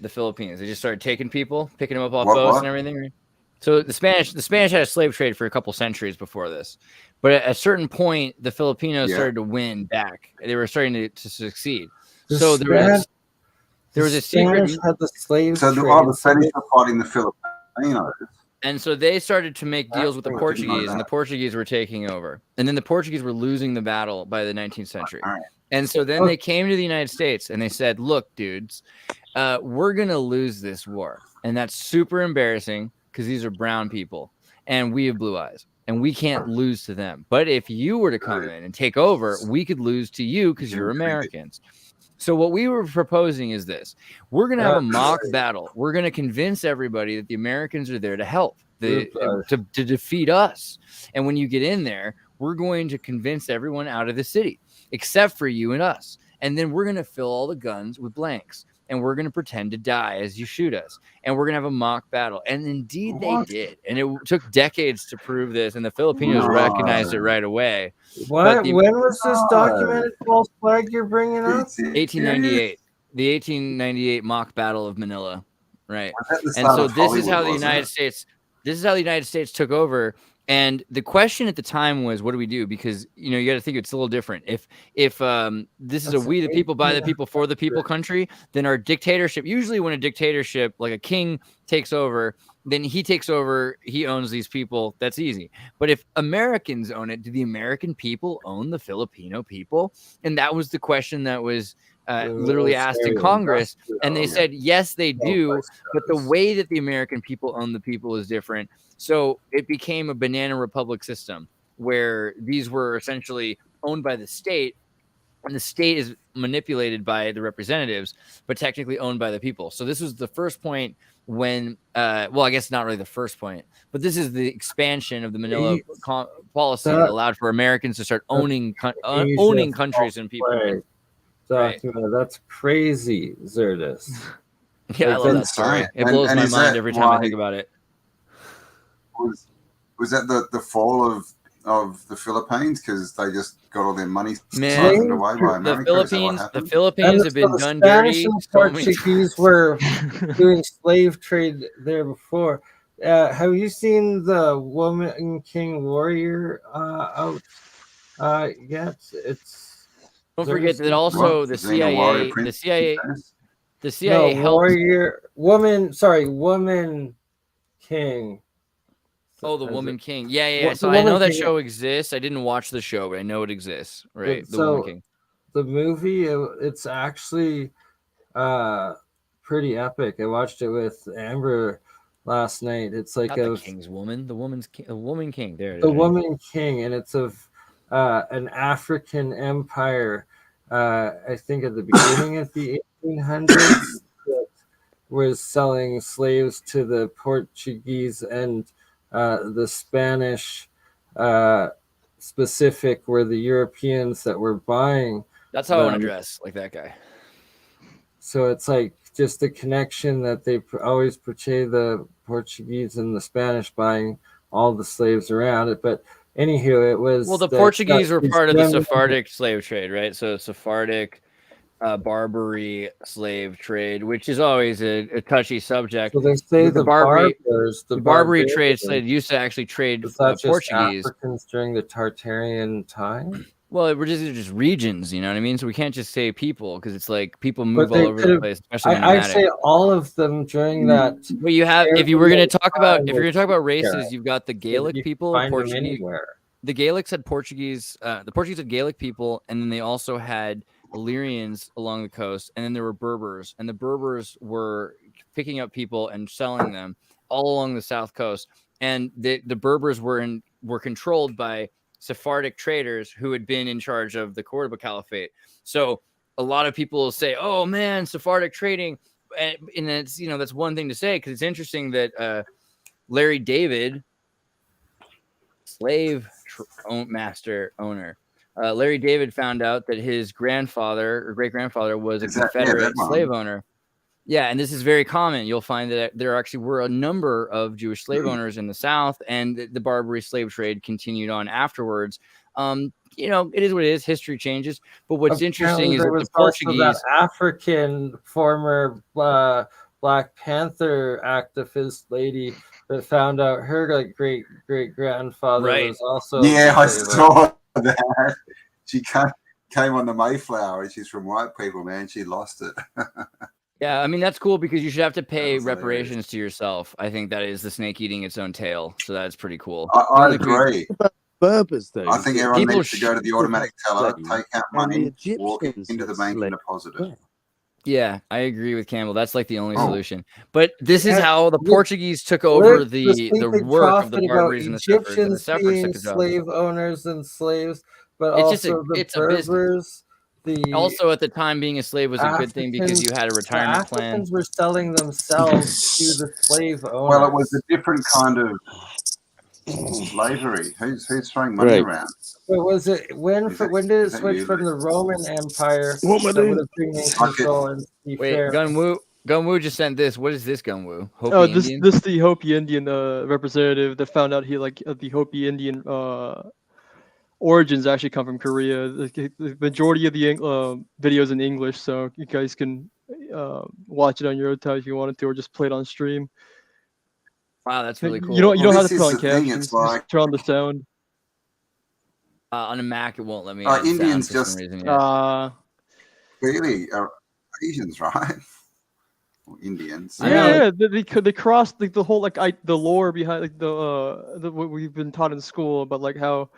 B: The Philippines. They just started taking people, picking them up off boats and everything. So the Spanish had a slave trade for a couple centuries before this. But at a certain point, the Filipinos started to win back. They were starting to succeed. So there was a secret.
D: Had the slave
A: so the Spanish were fighting the Filipinos.
B: And so they started to make deals with the Portuguese, and the Portuguese were taking over. And then the Portuguese were losing the battle by the 19th century. And so then they came to the United States, and they said, look, dudes, we're going to lose this war. And that's super embarrassing because these are brown people, and we have blue eyes. And we can't lose to them. But if you were to come in and take over, we could lose to you because you're Americans. So what we were proposing is this. We're going to have a mock battle. We're going to convince everybody that the Americans are there to help, to defeat us. And when you get in there, we're going to convince everyone out of the city, except for you and us. And then we're going to fill all the guns with blanks. And we're going to pretend to die as you shoot us. And we're going to have a mock battle. And indeed they did. And it took decades to prove this. And the Filipinos recognized it right away.
D: What? When was this documented false flag you're bringing up?
B: 1898. The 1898 mock battle of Manila. Right. And so this is how the United States took over. And the question at the time was, what do we do? Because, you know, you got to think it's a little different. If this is a we the people, by the people, for the people country, then our dictatorship, usually when a dictatorship, like a king takes over, then he takes over, he owns these people. That's easy. But if Americans own it, do the American people own the Filipino people? And that was the question that was literally asked in Congress. And they said, yes, they do. But the way that the American people own the people is different. So it became a banana republic system where these were essentially owned by the state, and the state is manipulated by the representatives, but technically owned by the people. So this was the first point when, well, I guess not really the first point, but this is the expansion of the Manila policy that allowed for Americans to start owning countries and people.
D: Right. That's crazy, Zerdus.
B: Yeah, I love that story. It blows my mind every time I think about it.
A: Was that the fall of the Philippines because they just got all their money siphoned away by America?
B: The Philippines have been done dirty.
D: The Portuguese were doing slave trade there before. Have you seen the Woman King Warrior out yet?
B: Don't forget that also the CIA
D: Woman King.
B: Oh, the Woman King. Yeah. So I know that show exists. I didn't watch the show, but I know it exists. Right. The Woman King.
D: The movie, it's actually pretty epic. I watched it with Amber last night. It's like
B: the King's Woman, the Woman King. There it is.
D: The Woman King, and it's of an African empire. I think at the beginning of the 1800s, that was selling slaves to the Portuguese and the Spanish specific were the Europeans that were buying.
B: That's how I want to dress, like that guy.
D: So it's like just the connection that they always portray the Portuguese and the Spanish buying all the slaves around it. But anywho, it was...
B: Well, the Portuguese were part of the Sephardic slave trade, right? So Sephardic... Barbary slave trade, which is always a touchy subject.
D: So they say the
B: Barbary trade used to actually trade Portuguese.
D: Africans during the Tartarian time?
B: Well, we're just regions, you know what I mean? So we can't just say people because it's like people move all over the place, especially
D: I say all of them during that.
B: Well, you have if you're going to talk about races, you've got the Gaelic people, Portuguese. The Gaelics had Portuguese. The Portuguese had Gaelic people, and then they also had Illyrians along the coast, and then there were Berbers, and the Berbers were picking up people and selling them all along the south coast. And the Berbers were controlled by Sephardic traders who had been in charge of the Cordoba Caliphate. So a lot of people will say, "Oh man, Sephardic trading," and it's that's one thing to say because it's interesting that Larry David, slave master owner. Larry David found out that his grandfather or great-grandfather was a Confederate slave owner. Yeah, and this is very common. You'll find that there actually were a number of Jewish slave owners in the South, and the Barbary slave trade continued on afterwards. It is what it is. History changes. But what's interesting is that the Portuguese...
D: that African former Black Panther activist lady that found out her great-grandfather was also...
A: Yeah, I saw that. She came on the Mayflower, and she's from white people, man. She lost it.
B: Yeah, I mean, that's cool because you should have to pay reparations to yourself. I think that is the snake eating its own tail. So that's pretty cool.
A: I agree.
E: Berbers, though.
A: I think everyone needs to go to the automatic teller, take out money, walk into the bank and deposit it.
B: Yeah, I agree with Campbell. That's like the only solution. But this is how the Portuguese took over the work of the Barbers and the Sephards took the job.
D: Slave owners and slaves, but it's a business.
B: Also, at the time, being a slave was a good thing because you had a retirement plan.
D: Africans were selling themselves to the slave owners.
A: Well, it was a different kind of slavery. Who's throwing money around?
D: But was it when did it switch from the Roman Empire that would have been in control and be fair?
B: Gunwoo just sent this. What is this, Gunwoo?
C: This is the Hopi Indian representative that found out the Hopi Indian origins actually come from Korea. The majority of the videos in English, so you guys can watch it on your own time if you wanted to, or just play it on stream.
B: Wow, that's really cool.
C: You don't have to put on
A: the thing,
C: captions.
A: it's like,
C: just turn on the sound.
B: On a Mac, it won't let me.
A: Indians
B: for
A: just
B: some reason yet.
A: really are Asians, right? Or Indians.
C: Yeah, they crossed like the whole the lore behind like the what we've been taught in school about like how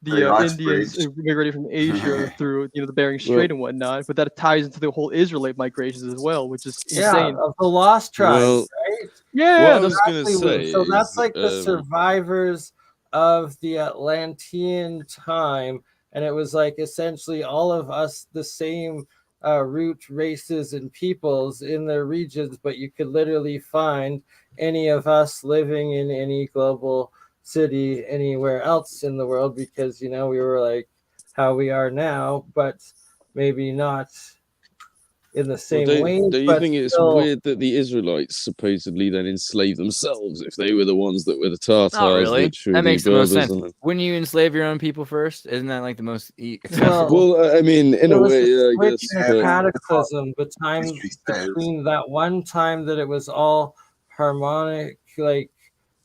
C: the Indians immigrated from Asia through the Bering Strait and whatnot, but that ties into the whole Israelite migrations as well, which is insane.
D: Of the lost tribes, right?
C: Yeah,
E: what I was gonna say.
D: So that's like the survivors of the Atlantean time, and it was like essentially all of us the same root races and peoples in their regions, but you could literally find any of us living in any global city anywhere else in the world, because we were like how we are now, but maybe not in the same way.
E: Don't you think it's weird that the Israelites supposedly then enslaved themselves if they were the ones that were the Tartars?
B: Not really. That makes the most sense. Wouldn't you enslave your own people first? Isn't that like the most accessible?
E: Well, I mean, in a way, I guess.
D: Cataclysm, the time between that one time that it was all harmonic, like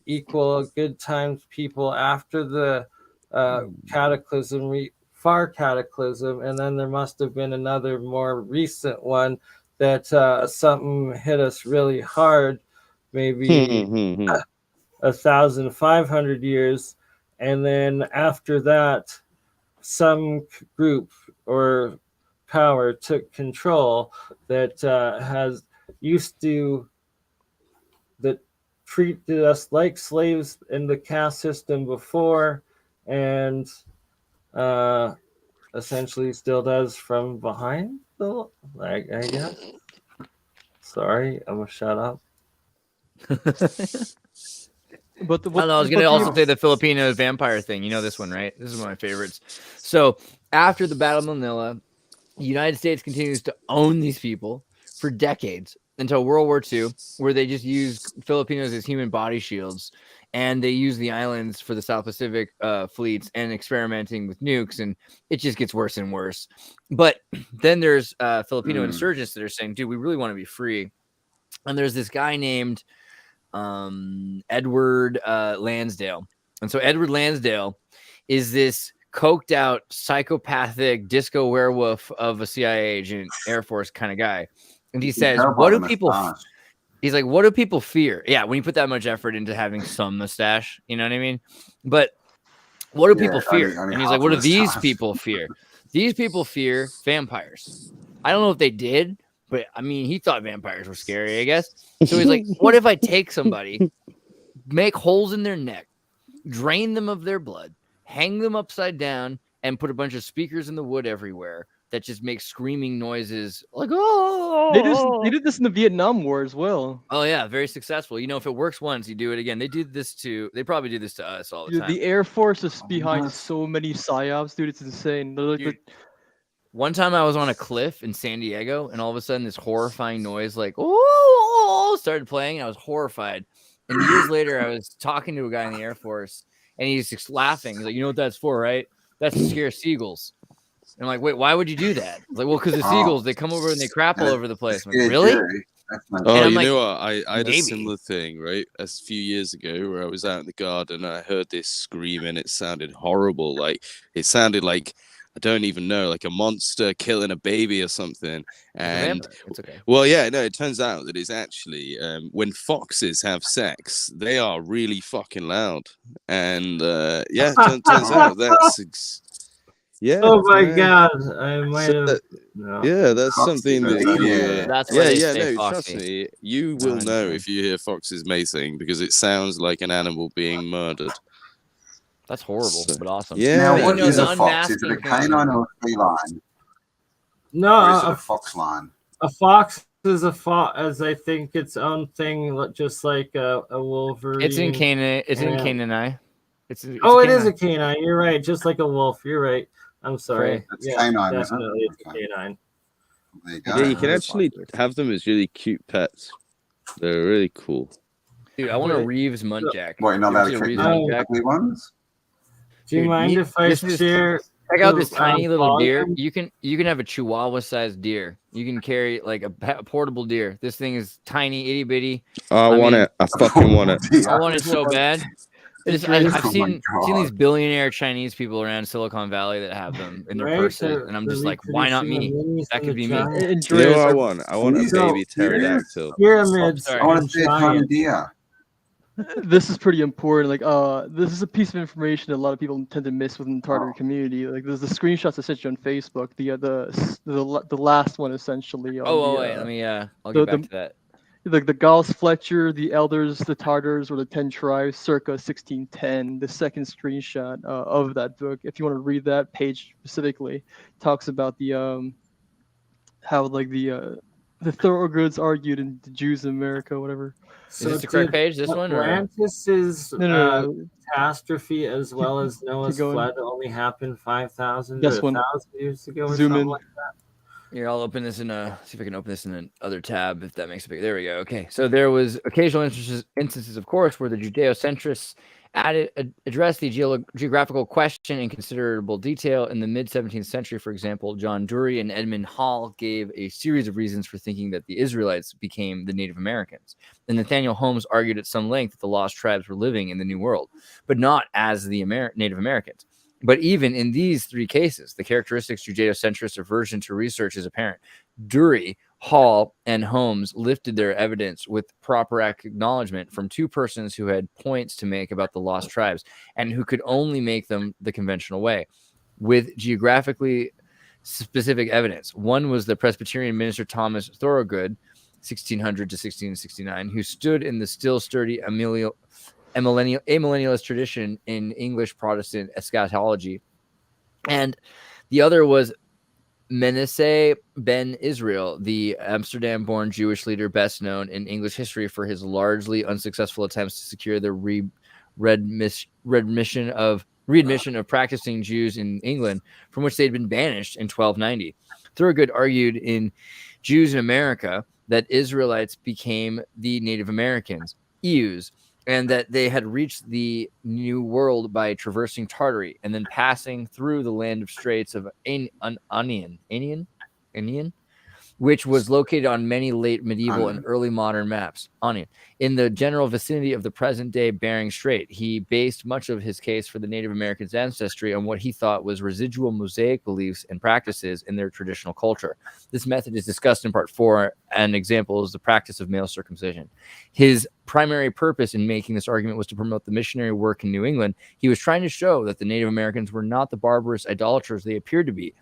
D: equal, good times, people after the cataclysm, far cataclysm, and then there must have been another more recent one that something hit us really hard, maybe 1,500 years, and then after that some group or power took control that has used to that treated us like slaves in the caste system before, and essentially still does from behind the I guess. Sorry, I'm gonna shut up.
B: But I was gonna also say the Filipino vampire thing. You know this one, right? This is one of my favorites. So after the Battle of Manila, the United States continues to own these people for decades until World War II, where they just used Filipinos as human body shields, and they use the islands for the South Pacific fleets and experimenting with nukes, and it just gets worse and worse. But then there's Filipino insurgents that are saying, dude, we really want to be free. And there's this guy named Edward Lansdale. And so Edward Lansdale is this coked out, psychopathic disco werewolf of a CIA agent, Air Force kind of guy. And he says, what do people... He's like, what do people fear? Yeah, when you put that much effort into having some mustache, you know what I mean? But what do people fear? And he's like, what do these people fear? These people fear vampires. I don't know if they did, but I mean, he thought vampires were scary, I guess. So he's like, what if I take somebody, make holes in their neck, drain them of their blood, hang them upside down, and put a bunch of speakers in the wood everywhere that just make screaming noises like, oh.
C: They did this in the Vietnam War as well.
B: Oh yeah, very successful. You know, if it works once, you do it again. They probably do this to us all the time.
C: The Air Force is behind so many psyops, dude. It's insane.
B: One time I was on a cliff in San Diego, and all of a sudden this horrifying noise like, oh, started playing, and I was horrified. And years later, I was talking to a guy in the Air Force, and he's just laughing. He's like, you know what that's for, right? That's to scare seagulls. And I'm like, wait, why would you do that? Like, well, because the seagulls, they come over and they crap all over the place. I'm like, really?
E: Oh, you know what? I had a similar thing, right? A few years ago where I was out in the garden and I heard this scream and it sounded horrible. Like, it sounded like, I don't even know, like a monster killing a baby or something. And
B: it's okay.
E: Well, yeah, no, it turns out that it's actually when foxes have sex, they are really fucking loud. And yeah, turns out that's yeah.
D: Oh my god, I might have. No.
E: Yeah, that's something that you.
B: That's
E: no, trust me, you will know if you hear foxes mating because it sounds like an animal being murdered.
B: That's horrible, but awesome.
E: Yeah.
A: Now, what is a fox? Is it a canine or a feline?
D: No,
A: or is it a fox line?
D: A fox is a fox, as I think its own thing, just like a Wolverine.
B: It's in Canaan. It's in Canaanite. It's
D: it is a canine. You're right. Just like a wolf. You're right. I'm sorry.
A: It's canine.
D: Definitely, it's a canine.
A: There you go.
E: Yeah, you can actually have them as really cute pets. They're really cool.
B: Dude, I want a Reeves Muntjac.
A: Wait, not allowed to keep ugly ones?
D: Do you mind if I share
B: Check out this tiny little deer. You can have a Chihuahua-sized deer. You can carry like a portable deer. This thing is tiny, itty bitty.
E: I want it. I fucking want it.
B: I want it so bad. I've seen these billionaire Chinese people around Silicon Valley that have them in their purses, and I'm just like, why not me? That could be me.
E: You know what I want? I want a baby pterodactyl.
D: Pyramids.
A: I want to see a tiny deer.
C: This is pretty important. Like, this is a piece of information that a lot of people tend to miss within the Tartar community. Like, there's the screenshots I sent you on Facebook. The last one essentially.
B: Wait, let me. I'll get back to that.
C: The Gauss Fletcher, the Elders, the Tartars, or the 10 tribes, circa 1610. The second screenshot of that book, if you want to read that page specifically, talks about the how like the Thorogood's argued in the Jews in America, whatever.
B: So is this the correct page? This one?
D: Atlantis' catastrophe as well as Noah's flood only happened 5,000 to 1,000 years ago or something like that.
B: Here, I'll open this in see if I can open this in another tab if that makes it big. There we go. Okay, so there was occasional instances, of course, where the Judeo-centrists addressed the geographical question in considerable detail. In the mid-17th century, for example, John Dury and Edmund Hall gave a series of reasons for thinking that the Israelites became the Native Americans. And Nathaniel Holmes argued at some length that the lost tribes were living in the New World, but not as the Native Americans. But even in these three cases, the characteristics Judeo-centrist aversion to research is apparent. Dury, Hall, and Holmes lifted their evidence with proper acknowledgement from two persons who had points to make about the lost tribes and who could only make them the conventional way, with geographically specific evidence. One was the Presbyterian minister Thomas Thorogood, 1600 to 1669, who stood in the still sturdy amillennialist tradition in English Protestant eschatology. And the other was Menasseh ben Israel, the Amsterdam-born Jewish leader best known in English history for his largely unsuccessful attempts to secure the readmission of practicing Jews in England, from which they had been banished in 1290. Thorogood argued in Jews in America that Israelites became the Native Americans, Eus, and that they had reached the New World by traversing Tartary and then passing through the land of straits of Anian, which was located on many late medieval and early modern maps. Anian, in the general vicinity of the present-day Bering Strait. He based much of his case for the Native Americans' ancestry on what he thought was residual Mosaic beliefs and practices in their traditional culture. This method is discussed in part 4. An example is the practice of male circumcision. His primary purpose in making this argument was to promote the missionary work in New England. He was trying to show that the Native Americans were not the barbarous idolaters they appeared to be,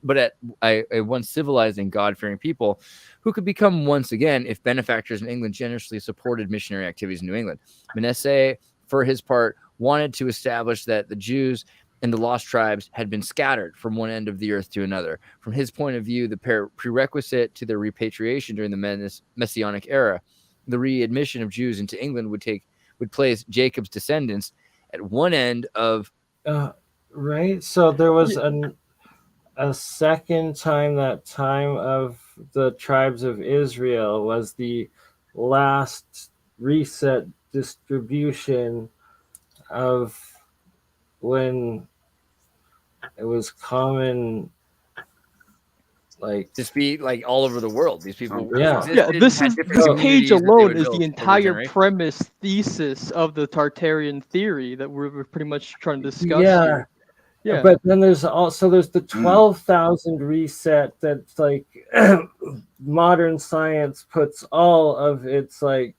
B: but a once civilized and God-fearing people who could become once again if benefactors in England generously supported missionary activities in New England. Manasseh, for his part, wanted to establish that the Jews and the lost tribes had been scattered from one end of the earth to another. From his point of view, the prerequisite to their repatriation during the Messianic era, the readmission of Jews into England would place Jacob's descendants at one end of...
D: Right, so there was a second time, that time of the tribes of Israel was the last reset distribution of when it was common, like
B: to be like all over the world. These people,
C: this page alone is the entire premise thesis of the Tartarian theory that we're pretty much trying to discuss here. Yeah,
D: but then there's the 12,000 reset that's like modern science puts all of its like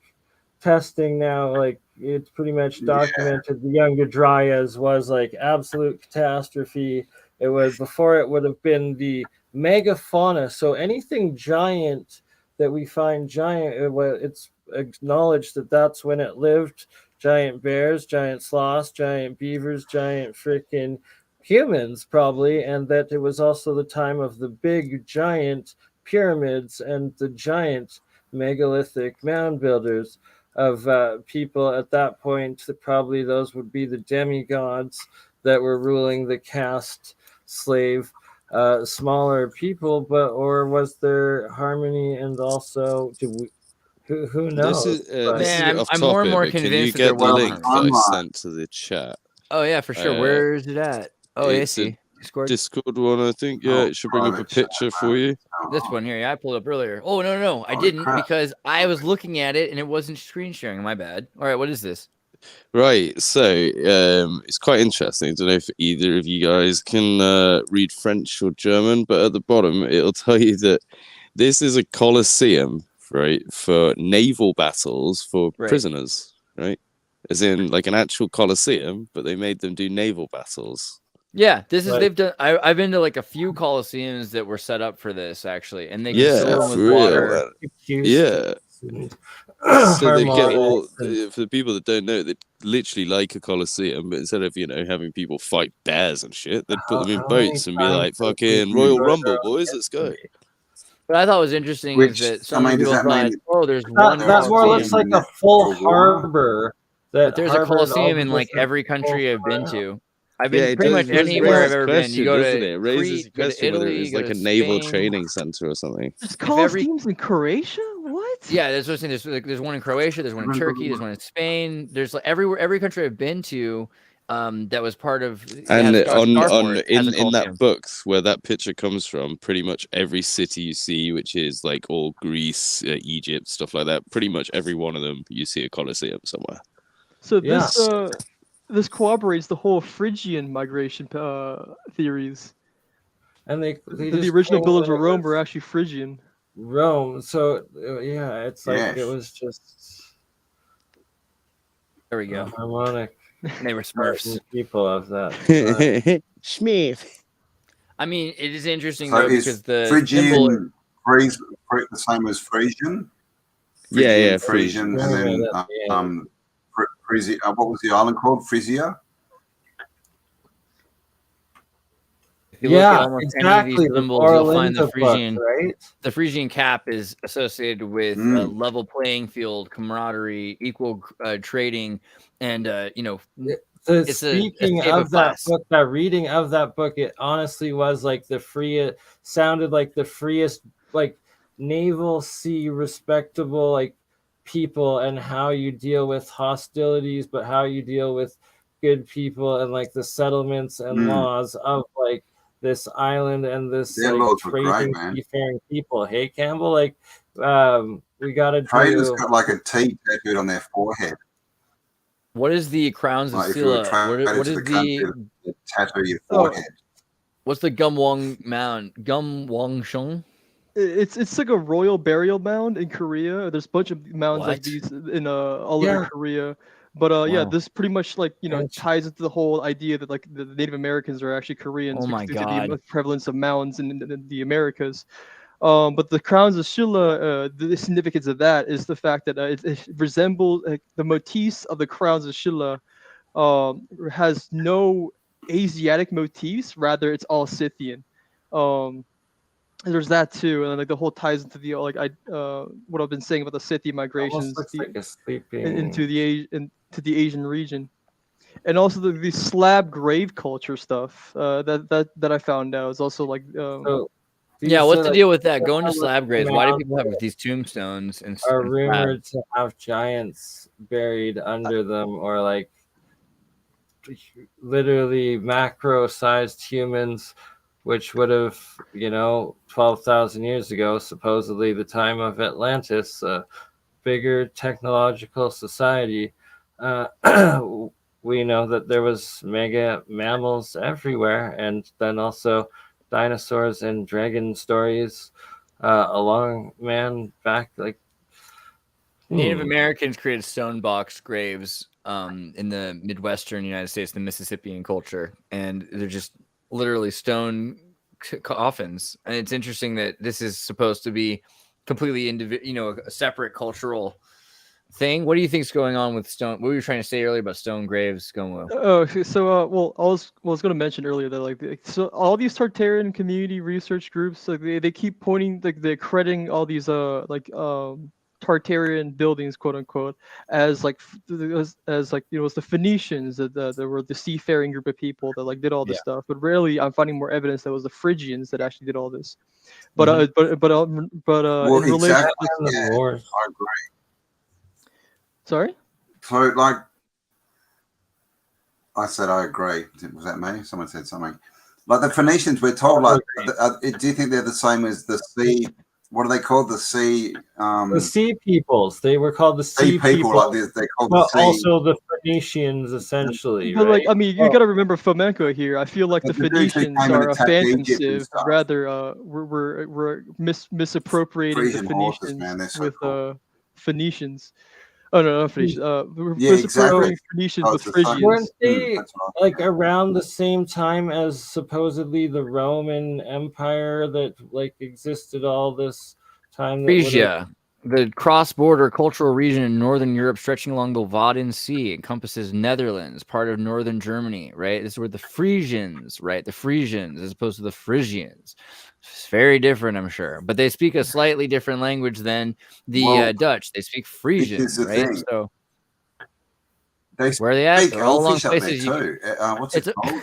D: testing now, like it's pretty much documented. The Younger Dryas was like absolute catastrophe. It was before it would have been the megafauna. So anything giant that we find giant, it's acknowledged that that's when it lived. Giant bears, giant sloths, giant beavers, giant freaking humans probably, and that it was also the time of the big giant pyramids and the giant megalithic mound builders of people at that point. Probably those would be the demigods that were ruling the caste slave smaller people, or was there harmony? And also who knows?
B: I'm more and more convinced
E: that there was the link that I sent to the chat.
B: Oh yeah, for sure. Where is it at? Oh, I see.
E: Discord one, I think. Yeah, it should bring up a picture for you.
B: This one here, yeah, I pulled up earlier. Oh no, I didn't because I was looking at it and it wasn't screen sharing. My bad. All right, what is this?
E: Right, so it's quite interesting. I don't know if either of you guys can read French or German, but at the bottom it'll tell you that this is a coliseum, right, for naval battles for prisoners, right? As in like an actual coliseum, but they made them do naval battles.
B: Yeah, this is they've done. I've been to like a few coliseums that were set up for this actually, and they can fill them with water.
E: Yeah. So they get all for the people that don't know, they literally like a coliseum, but instead of having people fight bears and shit, they'd put them in boats and be like, "Fucking Royal Rumble, boys, let's go."
B: What I thought was interesting is that some people thought, "Oh, there's one."
D: That more looks like a full harbor.
B: But there's a coliseum in like every country I've been to. I've been pretty much anywhere I've ever been. You go to
E: it raises a question whether it was like a naval training center or something.
C: There's coliseums in Croatia? What?
B: Yeah, that's what I'm saying. There's one in Croatia, there's one in Turkey, there's one in Spain. There's like every country I've been to that was part of.
E: And in that book where that picture comes from, pretty much every city you see, which is like all Greece, Egypt, stuff like that, pretty much every one of them you see a coliseum somewhere.
C: So this corroborates the whole Phrygian migration theories.
D: And
C: the original builders of Rome were actually Phrygian.
D: Rome. So yeah, it's like it was just.
B: There we go.
D: Harmonic.
B: They were Smurfs.
D: People of that.
E: Smith.
B: I mean, it is interesting though because the
A: Phrygian the same as Frisian. Frisian, and then Frisia. What was the island called? Frisia.
B: If you look at almost any of these symbols, you'll find the Frisian. Right? The Frisian cap is associated with a level playing field, camaraderie, equal trading, and
D: speaking of that book, that reading of that book, it honestly was like sounded like the freest, like naval sea respectable, like people, and how you deal with hostilities, but how you deal with good people, and like the settlements and laws of like this island and this like trading seafaring people. Hey Campbell, like we gotta
A: traders got like a T tattooed on their forehead.
B: What is the crowns of Silla? What is the
A: tattoo your forehead?
B: What's the Gumwang mound? Gumwangshung?
C: It's like a royal burial mound in Korea. There's a bunch of mounds like these in all over Korea. But this pretty much like ties into the whole idea that like the Native Americans are actually Koreans.
B: Oh my God!
C: The prevalence of mounds in the Americas. But the crowns of Silla, the significance of that is the fact that it resembles the motifs of the crowns of Silla has no Asiatic motifs. Rather, it's all Scythian. There's that too, and like the whole ties into the what I've been saying about the Scythian migrations into the Asian region, and also the slab grave culture stuff that I found out is also like.
B: What's the deal with that? Going to slab graves. Why do people have these tombstones and
D: are rumored to have giants buried under them, or like literally macro-sized humans, which would have, 12,000 years ago, supposedly the time of Atlantis, a bigger technological society. We know that there was mega mammals everywhere, and then also dinosaurs and dragon stories back like
B: Native Americans created stone box graves in the Midwestern United States, the Mississippian culture, and they're just literally stone coffins. And it's interesting that this is supposed to be completely a separate cultural thing. What do you think is going on with stone? What were you trying to say earlier about stone graves going well?
C: Oh, so I was going to mention earlier that so all these Tartarian community research groups, like they keep pointing, like they're crediting all these Tartarian buildings, quote unquote, as it's the Phoenicians that were the seafaring group of people that like did all this stuff. But rarely I'm finding more evidence that it was the Phrygians that actually did all this. But in relation,
A: I agree.
C: Sorry?
A: So, like I said, I agree. Was that me? Someone said something. Like the Phoenicians, we're told, like, do you think they're the same as the sea? What are they called? The sea.
D: The sea peoples. They were called the sea
A: people. Like they're called
D: but
A: the sea.
D: also the Phoenicians, essentially.
C: But
D: right?
C: like, I mean, you got to remember flamenco here. I feel like the Phoenicians are offensive. Rather, we're misappropriating the Phoenicians with Phoenicians. Oh no, not Phoenicians. We're misappropriating Phoenicians with Phrygians.
D: Weren't they like around the same time as supposedly the Roman Empire that like existed all this time?
B: Phrygia, the cross-border cultural region in northern Europe stretching along the Wadden Sea, encompasses Netherlands, part of northern Germany, right? This is where the Frisians, right? The Frisians as opposed to the Frisians. It's very different, I'm sure. But they speak a slightly different language than the Dutch. They speak Frisian, right? So where are they at? They're all along places.
A: What's it called?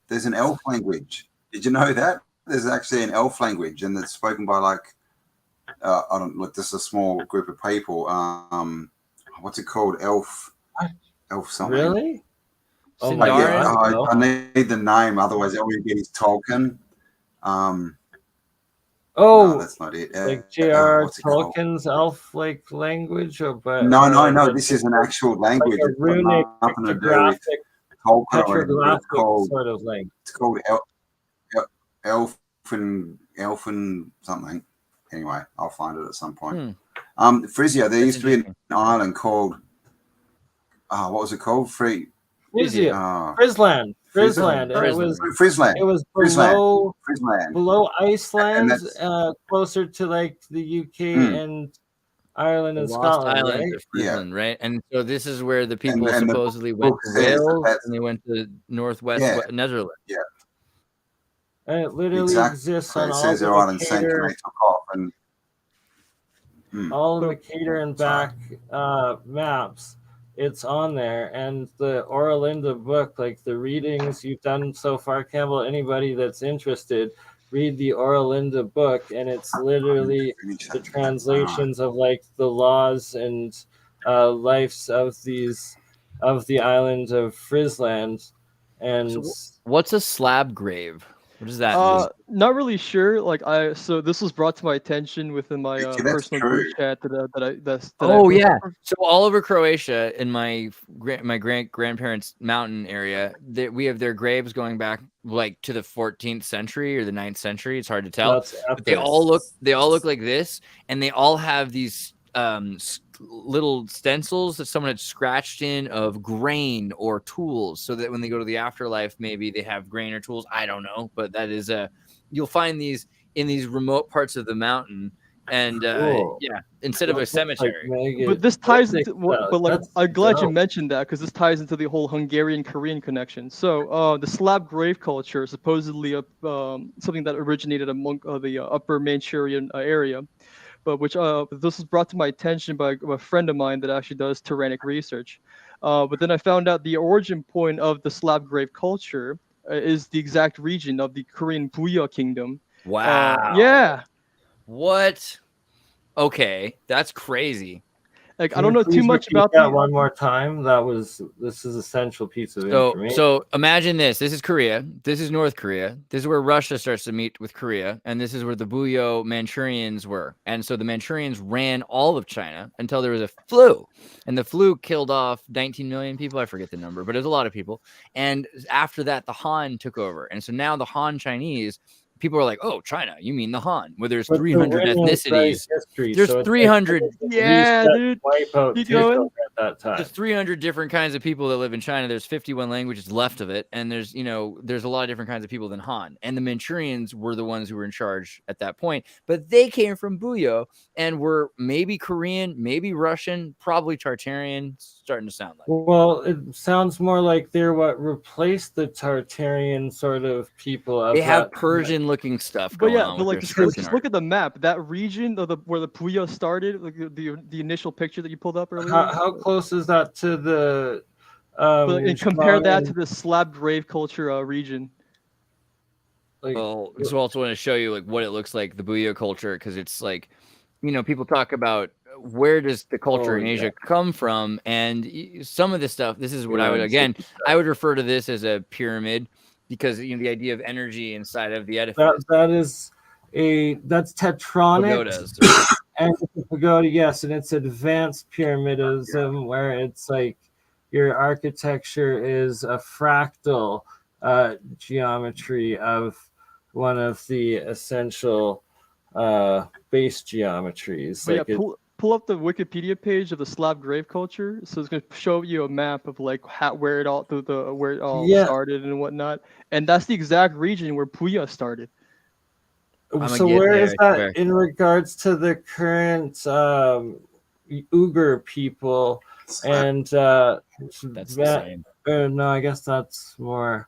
A: There's an elf language. Did you know that? There's actually an elf language, and it's spoken by like I don't look. This is a small group of people. What's it called? Elf something.
D: Really?
A: Oh, yeah. I need the name, otherwise all you get is Tolkien. No, that's not it.
D: Like J.R. Tolkien's elf-like language, but
A: no. This is an actual language.
D: Like a runic, petrographic sort of language.
A: It's called elfin something. Anyway, I'll find it at some point. Frisia. There used to be an island called. What was it called?
D: Frisia. Frisland. Frisland. It was below Iceland, closer to like the UK and Ireland and Scotland.
B: Island of Frisland, right? And so this is where the people supposedly went to Wales and they went to northwest Netherlands.
A: Yeah.
D: And it literally exists on all the Mercator and back maps. It's on there, and the Oralinda book, like the readings you've done so far, Campbell, anybody that's interested, read the Oralinda book, and it's literally the translations of like the laws and lives of the island of Frisland. And
B: so what's a slab grave? What does that mean?
C: Not really sure. So this was brought to my attention within my personal group chat
B: So all over Croatia, in my grandparents' mountain area, we have their graves going back like to the 14th century or the 9th century. It's hard to tell. But they all look like this, and they all have these little stencils that someone had scratched in of grain or tools, so that when they go to the afterlife, maybe they have grain or tools. I don't know, but that is you'll find these in these remote parts of the mountain, and instead of a cemetery.
C: But this ties into I'm glad you mentioned that, because this ties into the whole Hungarian-Korean connection. So the Slav grave culture is supposedly something that originated among the upper Manchurian area. But which this was brought to my attention by a friend of mine that actually does Tyrannic research. But then I found out the origin point of the Slav grave culture is the exact region of the Korean Buya kingdom.
B: Wow.
C: Yeah.
B: What? Okay, that's crazy.
C: Like, I don't know too much about
D: that one more time. This is essential piece of information.
B: So imagine this. This is Korea. This is North Korea. This is where Russia starts to meet with Korea. And this is where the Buyo Manchurians were. And so the Manchurians ran all of China until there was a flu. And the flu killed off 19 million people. I forget the number, but it was a lot of people. And after that, the Han took over. And so now the Han Chinese, people are like, oh, China, you mean the Han, where there's 300 ethnicities. There's 300.
C: Yeah, dude.
B: There's 300 different kinds of people that live in China. There's 51 languages left of it. And there's a lot of different kinds of people than Han. And the Manchurians were the ones who were in charge at that point. But they came from Buyo and were maybe Korean, maybe Russian, probably Tartarian, starting to sound like.
D: Well, it sounds more like they're what replaced the Tartarian sort of people.
B: They have Persian-looking stuff going on.
C: But just look at the map. That region of where the Buyo started, like the initial picture that you pulled up earlier.
D: How close is that to the?
C: And compare that to the Slav grave culture region.
B: So I also want to show you like what it looks like, the Buyo culture, because it's like, people talk about where does the culture in Asia come from, and some of this stuff. This is what I would refer to this as a pyramid. because the idea of energy inside of the edifice.
D: That's tetronic.
B: Pagodas, right?
D: And the pagoda, yes, and it's advanced pyramidism where it's like your architecture is a fractal geometry of one of the essential base geometries.
C: Like pull up the Wikipedia page of the Slav grave culture. So it's going to show you a map of like where it all started and whatnot. And that's the exact region where Puya started.
D: So where is that in regards to the current Uyghur people? And
B: that's the same.
D: No, I guess that's more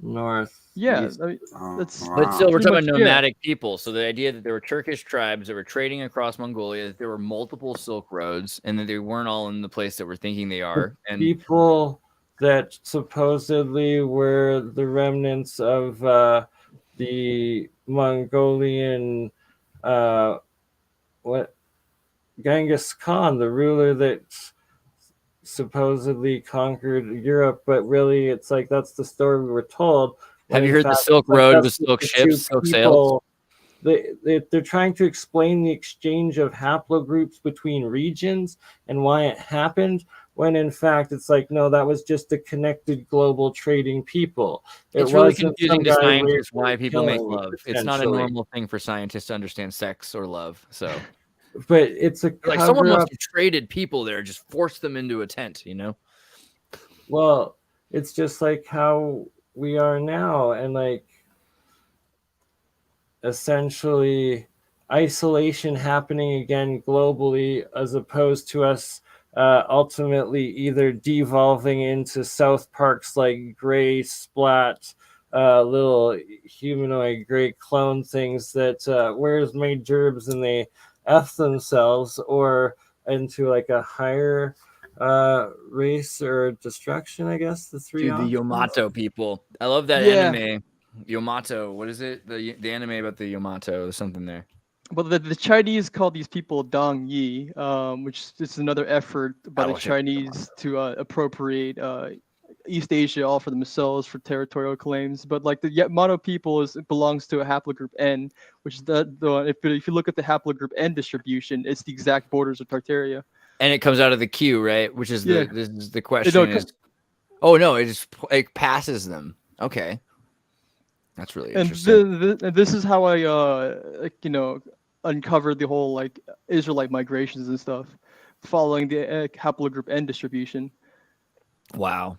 D: north.
C: Yeah, I mean,
B: but still, we're talking about nomadic people. So the idea that there were Turkish tribes that were trading across Mongolia, that there were multiple Silk Roads, and that they weren't all in the place that we're thinking they are. And
D: people that supposedly were the remnants of the Mongolian, Genghis Khan, the ruler that supposedly conquered Europe, but really it's like that's the story we were told.
B: Have you heard the Silk Road with silk ships, silk sails?
D: They're trying to explain the exchange of haplogroups between regions and why it happened, when in fact it's like, no, that was just a connected global trading people.
B: It's really confusing to scientists why people make love. It's not a normal thing for scientists to understand sex or love. So,
D: but it's like
B: someone must have traded people there, just forced them into a tent,
D: Well, it's just like how we are now, and like essentially isolation happening again globally, as opposed to us ultimately either devolving into South Park's like gray splat little humanoid gray clone things that wears made gerbs and they F themselves, or into like a higher race or destruction, I guess. The
B: Yamato people. I love that anime. Yamato, what is it? The anime about the Yamato, there's something there.
C: Well, the Chinese call these people Dong Yi, which is another effort by the Chinese to appropriate East Asia all for themselves for territorial claims. But like the Yamato people belongs to a haplogroup N, which is if you look at the haplogroup N distribution, it's the exact borders of Tartaria.
B: And it comes out of the queue, right? Which is the question it passes them. Okay. That's really interesting.
C: And this is how I uncovered the whole like Israelite migrations and stuff following the haplogroup N distribution.
B: Wow.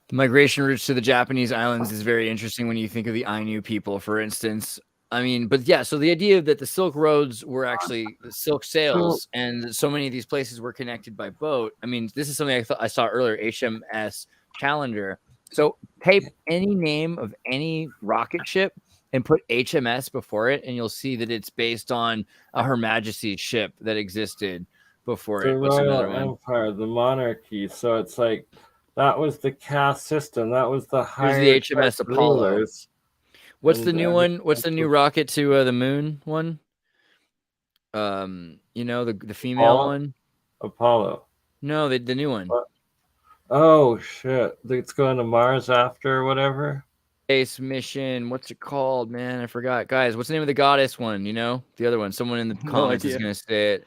B: The migration routes to the Japanese islands is very interesting when you think of the Ainu people, for instance. I mean, but yeah, so the idea that the Silk Roads were actually the silk sails, and so many of these places were connected by boat. I mean, this is something I saw earlier, HMS Challenger. So type any name of any rocket ship and put HMS before it, and you'll see that it's based on a Her Majesty's ship that existed before it.
D: What's another one? Empire, the monarchy. So it's like that was the caste system. That was the higher.
B: Here's the HMS Apollo. Rulers. What's the new one? What's the new rocket to the moon one? The female one.
D: Apollo.
B: No, the new one.
D: What? Oh shit! It's going to Mars after or whatever.
B: Space mission. What's it called, man? I forgot. Guys, what's the name of the goddess one? The other one. Someone in the comments is gonna say it.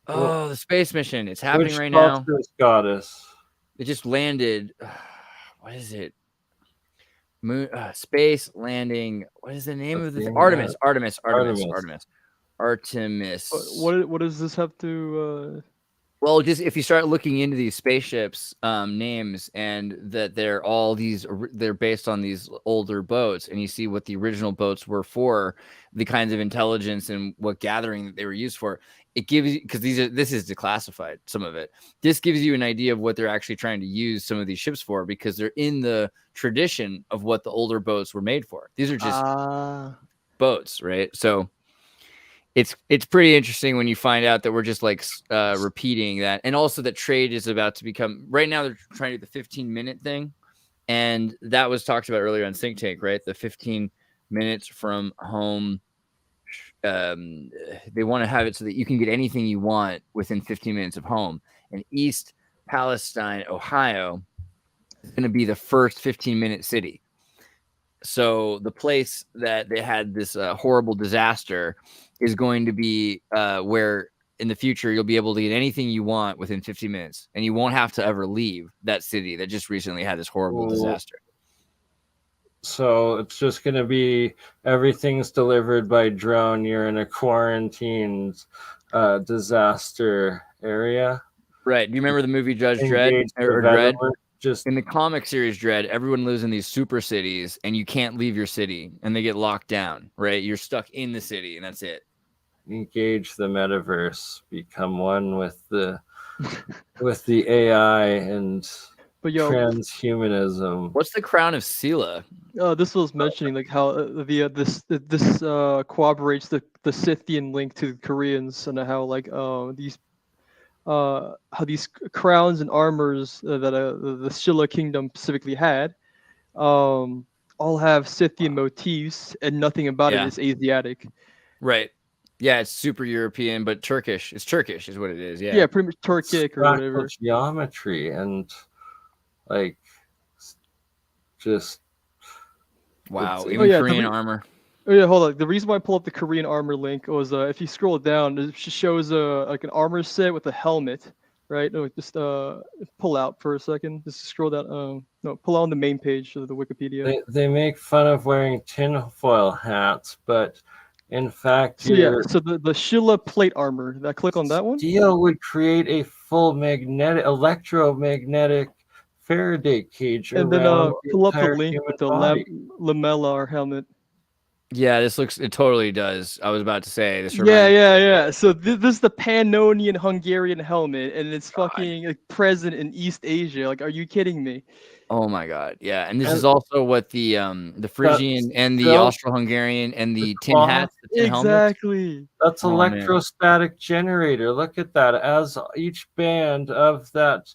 B: Oh, the space mission. It's happening right now.
D: Goddess.
B: It just landed. What is it? Moon space landing. What is the name of the Artemis? Artemis.
C: What does this have to?
B: Well, just if you start looking into these spaceships names, and that they're based on these older boats, and you see what the original boats were for, the kinds of intelligence and what gathering that they were used for, it gives you, because this is declassified, some of it. This gives you an idea of what they're actually trying to use some of these ships for, because they're in the tradition of what the older boats were made for. These are just boats, right? So it's pretty interesting when you find out that we're just like repeating that. And also that trade is about to become, right now they're trying to do the 15-minute thing. And that was talked about earlier on Think Tank, right? The 15 minutes from home. They want to have it so that you can get anything you want within 15 minutes of home. And East Palestine, Ohio is going to be the first 15-minute city. So the place that they had this horrible disaster is going to be where in the future you'll be able to get anything you want within 50 minutes, and you won't have to ever leave that city that just recently had this horrible disaster.
D: So it's just going to be everything's delivered by drone. You're in a quarantined disaster area.
B: Right. Do you remember the movie Judge Dredd or Dredd? Just in the comic series Dredd, everyone lives in these super cities and you can't leave your city and they get locked down, right? You're stuck in the city and that's it.
D: Engage the metaverse, become one with the AI and transhumanism.
B: What's the crown of Sela?
C: This was mentioning like how this corroborates the Scythian link to the Koreans and how like how these crowns and armors that the Scylla kingdom specifically had all have Scythian motifs and nothing about it is Asiatic.
B: Right. Yeah, it's super European, but Turkish. It's Turkish is what it is. Yeah.
C: Yeah, pretty much Turkic or whatever.
D: Geometry and like just
B: wow. Even Korean armor.
C: Oh yeah, hold on. The reason why I pull up the Korean armor link was if you scroll down, it shows like an armor set with a helmet, right? No, just pull out for a second. Just scroll down. No, pull out on the main page of the Wikipedia.
D: They make fun of wearing tinfoil hats, but in fact,
C: so the Scylla plate armor. That click on that one.
D: Steel would create a full electromagnetic Faraday cage,
C: and then pull up the link with the lamellar helmet.
B: Yeah, it totally does. I was about to say this.
C: Yeah. So this is the Pannonian Hungarian helmet, and it's fucking like present in East Asia. Like, are you kidding me?
B: Oh my god, yeah. And this is also what the Phrygian and the Austro-Hungarian and the tin hats, the tin
C: exactly.
D: Helmets. That's electrostatic generator. Look at that. As each band of that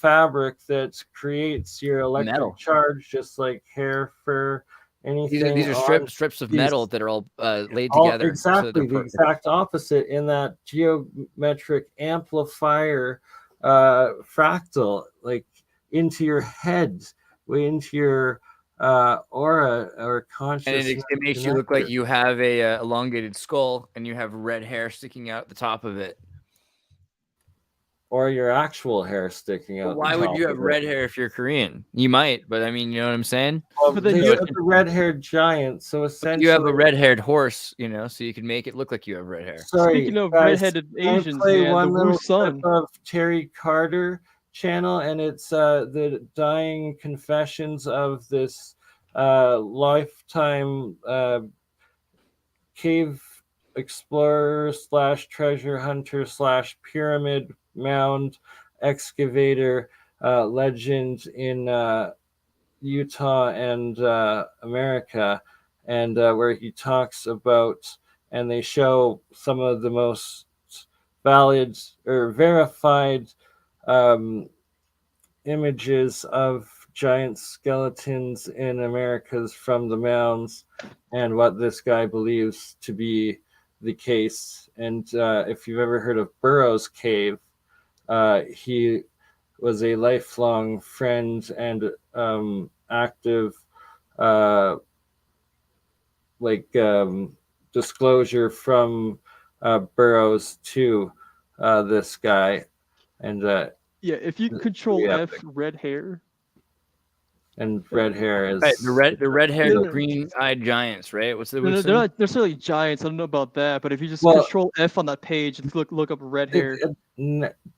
D: fabric that creates your electric charge, just like hair, fur. Anything
B: these are strips of metal that are all laid together.
D: Exactly, the exact opposite in that geometric amplifier fractal, like into your head, way into your aura or consciousness.
B: And it makes you look like you have a elongated skull and you have red hair sticking out the top of it.
D: Or your actual hair sticking out.
B: Why would you have red hair if you're Korean? You might, but I mean, you know what I'm saying?
D: Well, but then you have a red-haired giant, so essentially...
B: You have a red-haired horse, you know, so you can make it look like you have red hair.
D: Sorry,
C: speaking of red-headed Asians,
D: one little clip of Terry Carter channel, and it's the dying confessions of this lifetime cave explorer / treasure hunter / pyramid mound excavator legend in Utah and America, and where he talks about, and they show some of the most valid or verified images of giant skeletons in Americas from the mounds, and what this guy believes to be the case. And if you've ever heard of Burroughs Cave, he was a lifelong friend and active disclosure from Burroughs to this guy. And
C: if you control F red hair.
D: And red hair is
B: right, the red-haired green-eyed giants, right? They're
C: not necessarily giants. I don't know about that, but if you just control F on that page and look up red hair,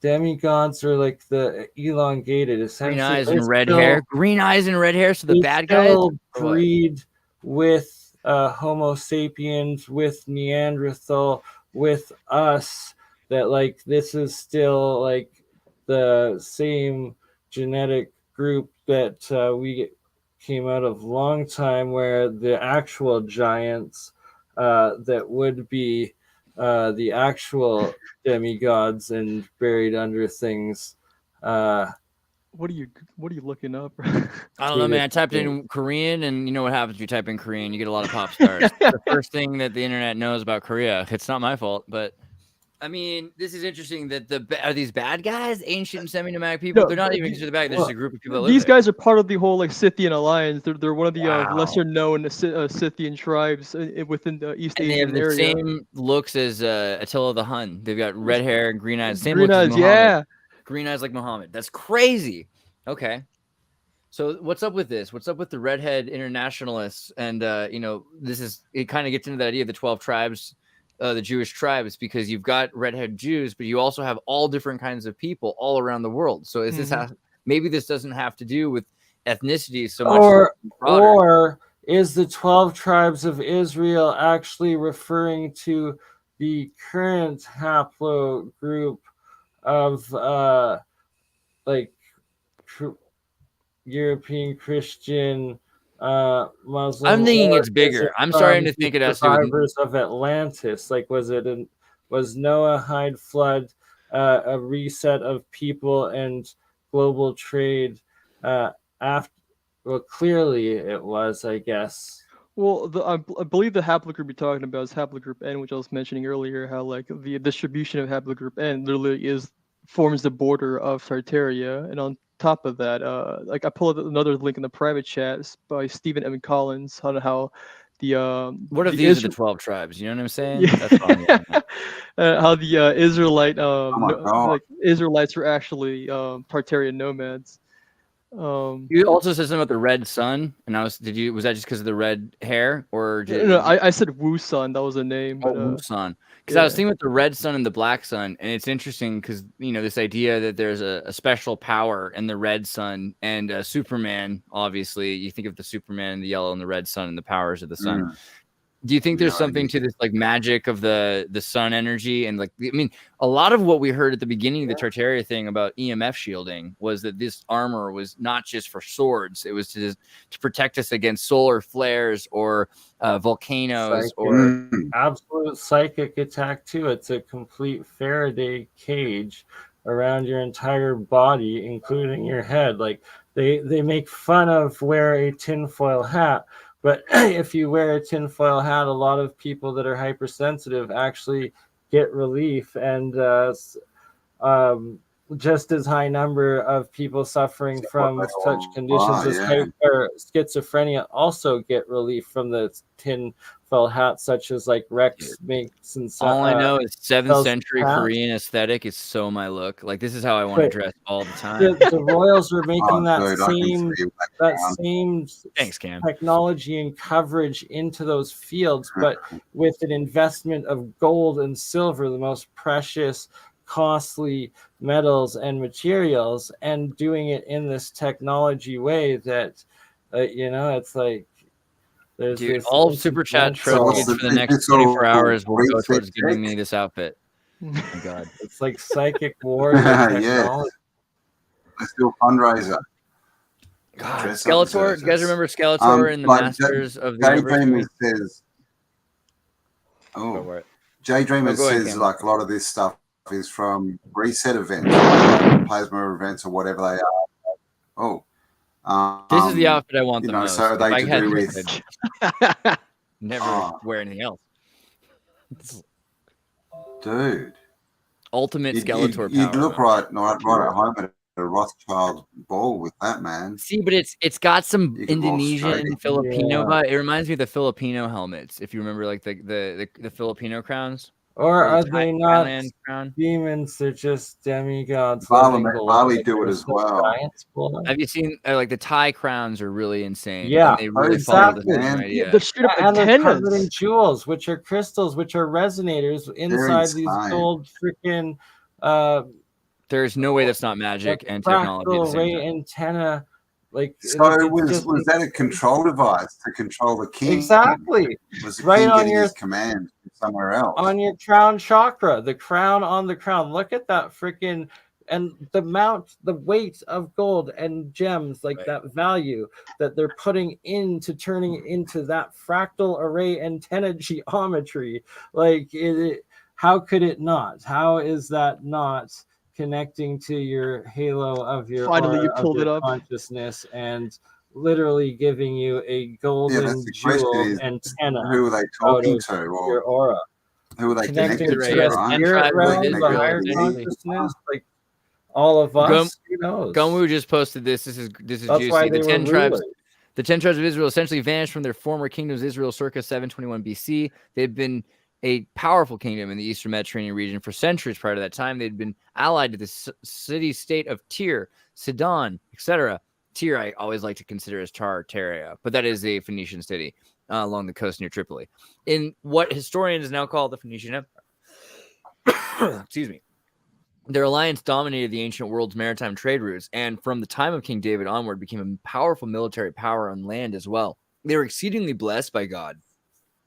D: demigods are like the elongated, essentially.
B: Green eyes and red hair. Green eyes and red hair. So the bad guys
D: breed with Homo sapiens, with Neanderthal, with us. That like this is still like the same genetic group that we came out of long time, where the actual giants that would be the actual demigods and buried under things.
C: What are you looking up?
B: I don't know, man. I typed in Korean, and you know what happens if you type in Korean? You get a lot of pop stars. The first thing that the internet knows about Korea. It's not my fault, but I mean, this is interesting that are these bad guys, ancient and semi-nomadic people? No, they're not even considered bad. They're just a group of people that live
C: These guys are part of the whole like Scythian alliance. They're one of the lesser known Scythian tribes within the East Asian area.
B: And they have the same looks as Attila the Hun. They've got red hair and green eyes. Same
C: green
B: looks
C: eyes,
B: as Muhammad.
C: yeah.
B: Green eyes like Muhammad. That's crazy. Okay. So what's up with this? What's up with the redhead internationalists? And it kind of gets into the idea of the 12 tribes, the Jewish tribes, because you've got redhead Jews, but you also have all different kinds of people all around the world. So is this maybe this doesn't have to do with ethnicity so much,
D: or is the 12 tribes of Israel actually referring to the current haplogroup of European Christian Muslim?
B: I'm thinking it's bigger. I'm starting to think it has to do with
D: survivors of Atlantis. Like, was Noahide flood a reset of people and global trade after? Well, clearly it was, I guess.
C: Well, I believe the haplogroup you're talking about is haplogroup N, which I was mentioning earlier. How like the distribution of haplogroup N literally forms the border of Tartaria, and on top of that, like I pulled another link in the private chat by Stephen Evan Collins on how the
B: what if these are the 12 tribes? You know what I'm saying? Yeah. That's
C: how the Israelite Israelites were actually Tartarian nomads.
B: You also said something about the red sun, and was that just because of the red hair, or
C: no? I said Wu Sun. That was a name.
B: But, Wu Sun, because I was thinking with the red sun and the black sun, and it's interesting because this idea that there's a special power in the red sun, and Superman. Obviously, you think of the Superman, the yellow and the red sun, and the powers of the sun. Do you think there's something to this like magic of the sun energy? And a lot of what we heard at the beginning of the Tartaria thing about EMF shielding was that this armor was not just for swords. It was to protect us against solar flares or volcanoes or
D: absolute psychic attack too. It's a complete Faraday cage around your entire body, including your head. Like they make fun of wear a tinfoil hat. But if you wear a tinfoil hat, a lot of people that are hypersensitive actually get relief, and just as high number of people suffering from such conditions as schizophrenia also get relief from the tinfoil hat, such as like Rex makes and stuff.
B: All I know is 7th century Korean aesthetic is so my look. Like this is how I want to dress all the time.
D: The royals were making that same
B: Thanks, Cam.
D: technology and coverage into those fields, but with an investment of gold and silver, the most precious, costly metals and materials, and doing it in this technology way that it's like
B: there's all super chat trophies for the next 24 hours will go towards giving me this outfit. Oh my god,
D: it's like psychic warrior technology.
A: Let's do a fundraiser.
B: God, Skeletor, you guys remember Skeletor in the Masters of the Universe?
A: Jay Dreamer says like a lot of this stuff is from reset events, plasma events, or whatever they are.
B: This is the outfit I want the most.
A: So they to do with
B: never wear anything else.
A: Dude,
B: ultimate Skeletor
A: you
B: power.
A: Look right at home at a Rothschild ball with that, man.
B: See, but it's got some Indonesian Filipino vibe. It reminds me of the Filipino helmets, if you remember, like the Filipino crowns.
D: Or are they not demons? They're just demigods.
A: Bali do it as well.
B: Have you seen like the Thai crowns are really insane?
D: Yeah,
B: they really follow the same idea.
C: They're
D: covered in jewels, which are crystals, which are resonators inside these gold freaking.
B: There's no way that's not magic and technology.
D: Ray antenna.
A: So was that a control device to control the king?
D: Exactly.
A: Was the king getting his command somewhere else?
D: On your crown chakra, the crown on the crown. Look at that freaking, and the weight of gold and gems, like that value that they're putting into turning into that fractal array antenna geometry. Like how could it not? How is that not connecting to your halo of your consciousness and literally giving you a golden jewel antenna?
A: Who are they talking to?
D: Your aura.
A: Who are they
D: connected
A: connected
D: to
A: to,
D: the
A: right?
D: spirit realm, the
B: Israel,
D: higher
B: essentially.
D: consciousness, like all of us. Who knows?
B: Gunwu just posted this. This is
D: That's
B: juicy.
D: why they were rulers.
B: The 10 tribes of Israel essentially vanished from their former kingdoms, Israel, circa 721 BC. They've been a powerful kingdom in the Eastern Mediterranean region for centuries prior to that time. They'd been allied to the city-state of Tyre, Sidon, etc. Tyre, I always like to consider as Tartaria, but that is a Phoenician city along the coast near Tripoli. In what historians now call the Phoenician Empire. Excuse me. Their alliance dominated the ancient world's maritime trade routes, and from the time of King David onward became a powerful military power on land as well. They were exceedingly blessed by God.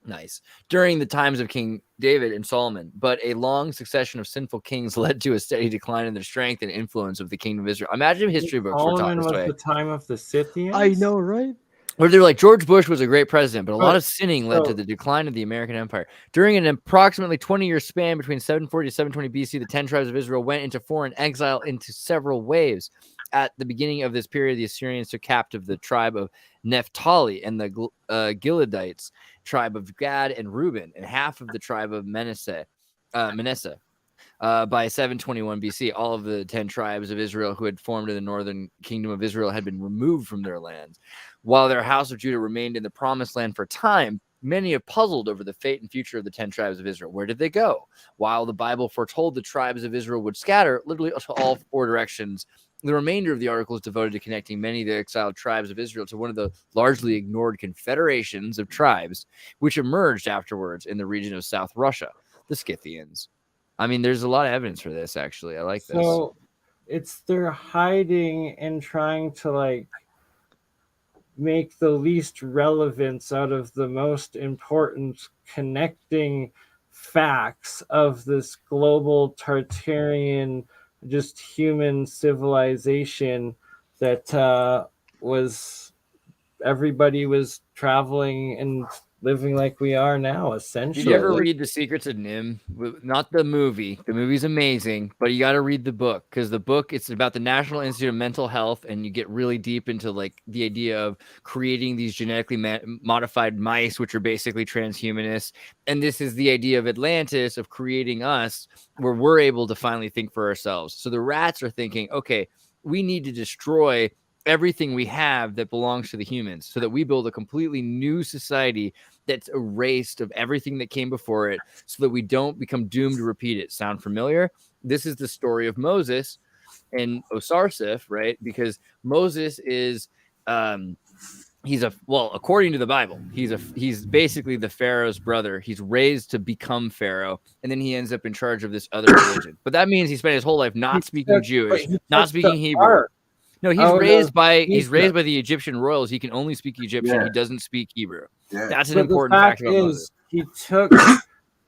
B: Nice. During the times of King David and Solomon, but a long succession of sinful kings led to a steady decline in their strength and influence of the kingdom of Israel. Imagine if history books were taught
D: Solomon
B: this
D: was
B: way.
D: the time of the Scythians.
C: I know, right?
B: Where they're like, George Bush was a great president, but a lot of sinning led to the decline of the American empire. During an approximately 20-year span between 740 to 720 BC, the 10 tribes of Israel went into foreign exile into several waves. At the beginning of this period, the Assyrians took captive the tribe of Naphtali and the Gileadites, tribe of Gad and Reuben, and half of the tribe of Manasseh. By 721 BC, all of the 10 tribes of Israel who had formed in the northern kingdom of Israel had been removed from their lands. While their house of Judah remained in the promised land for a time, many have puzzled over the fate and future of the 10 tribes of Israel. Where did they go? While the Bible foretold the tribes of Israel would scatter literally to all four directions, the remainder of the article is devoted to connecting many of the exiled tribes of Israel to one of the largely ignored confederations of tribes, which emerged afterwards in the region of South Russia, the Scythians. I mean, there's a lot of evidence for this, actually. I like this.
D: So they're hiding and trying to like make the least relevance out of the most important connecting facts of this global Tartarian, just human civilization that everybody was traveling and living like we are now, essentially.
B: Did you ever read The Secrets of Nim? Not the movie. The movie's amazing, but you got to read the book, because the book, it's about the National Institute of Mental Health, and you get really deep into like the idea of creating these genetically modified mice, which are basically transhumanists. And this is the idea of Atlantis, of creating us, where we're able to finally think for ourselves. So the rats are thinking, okay, we need to destroy everything we have that belongs to the humans so that we build a completely new society that's erased of everything that came before it so that we don't become doomed to repeat it. Sound familiar? This is the story of Moses and Osarseph, right? Because Moses is according to the Bible, he's basically the Pharaoh's brother. He's raised to become Pharaoh, and then he ends up in charge of this other religion. But that means he spent his whole life not speaking Jewish, not speaking Hebrew. No, he's raised by the Egyptian royals. He can only speak Egyptian. Yeah. He doesn't speak Hebrew. Yeah. That's an important fact about Moses.
D: He took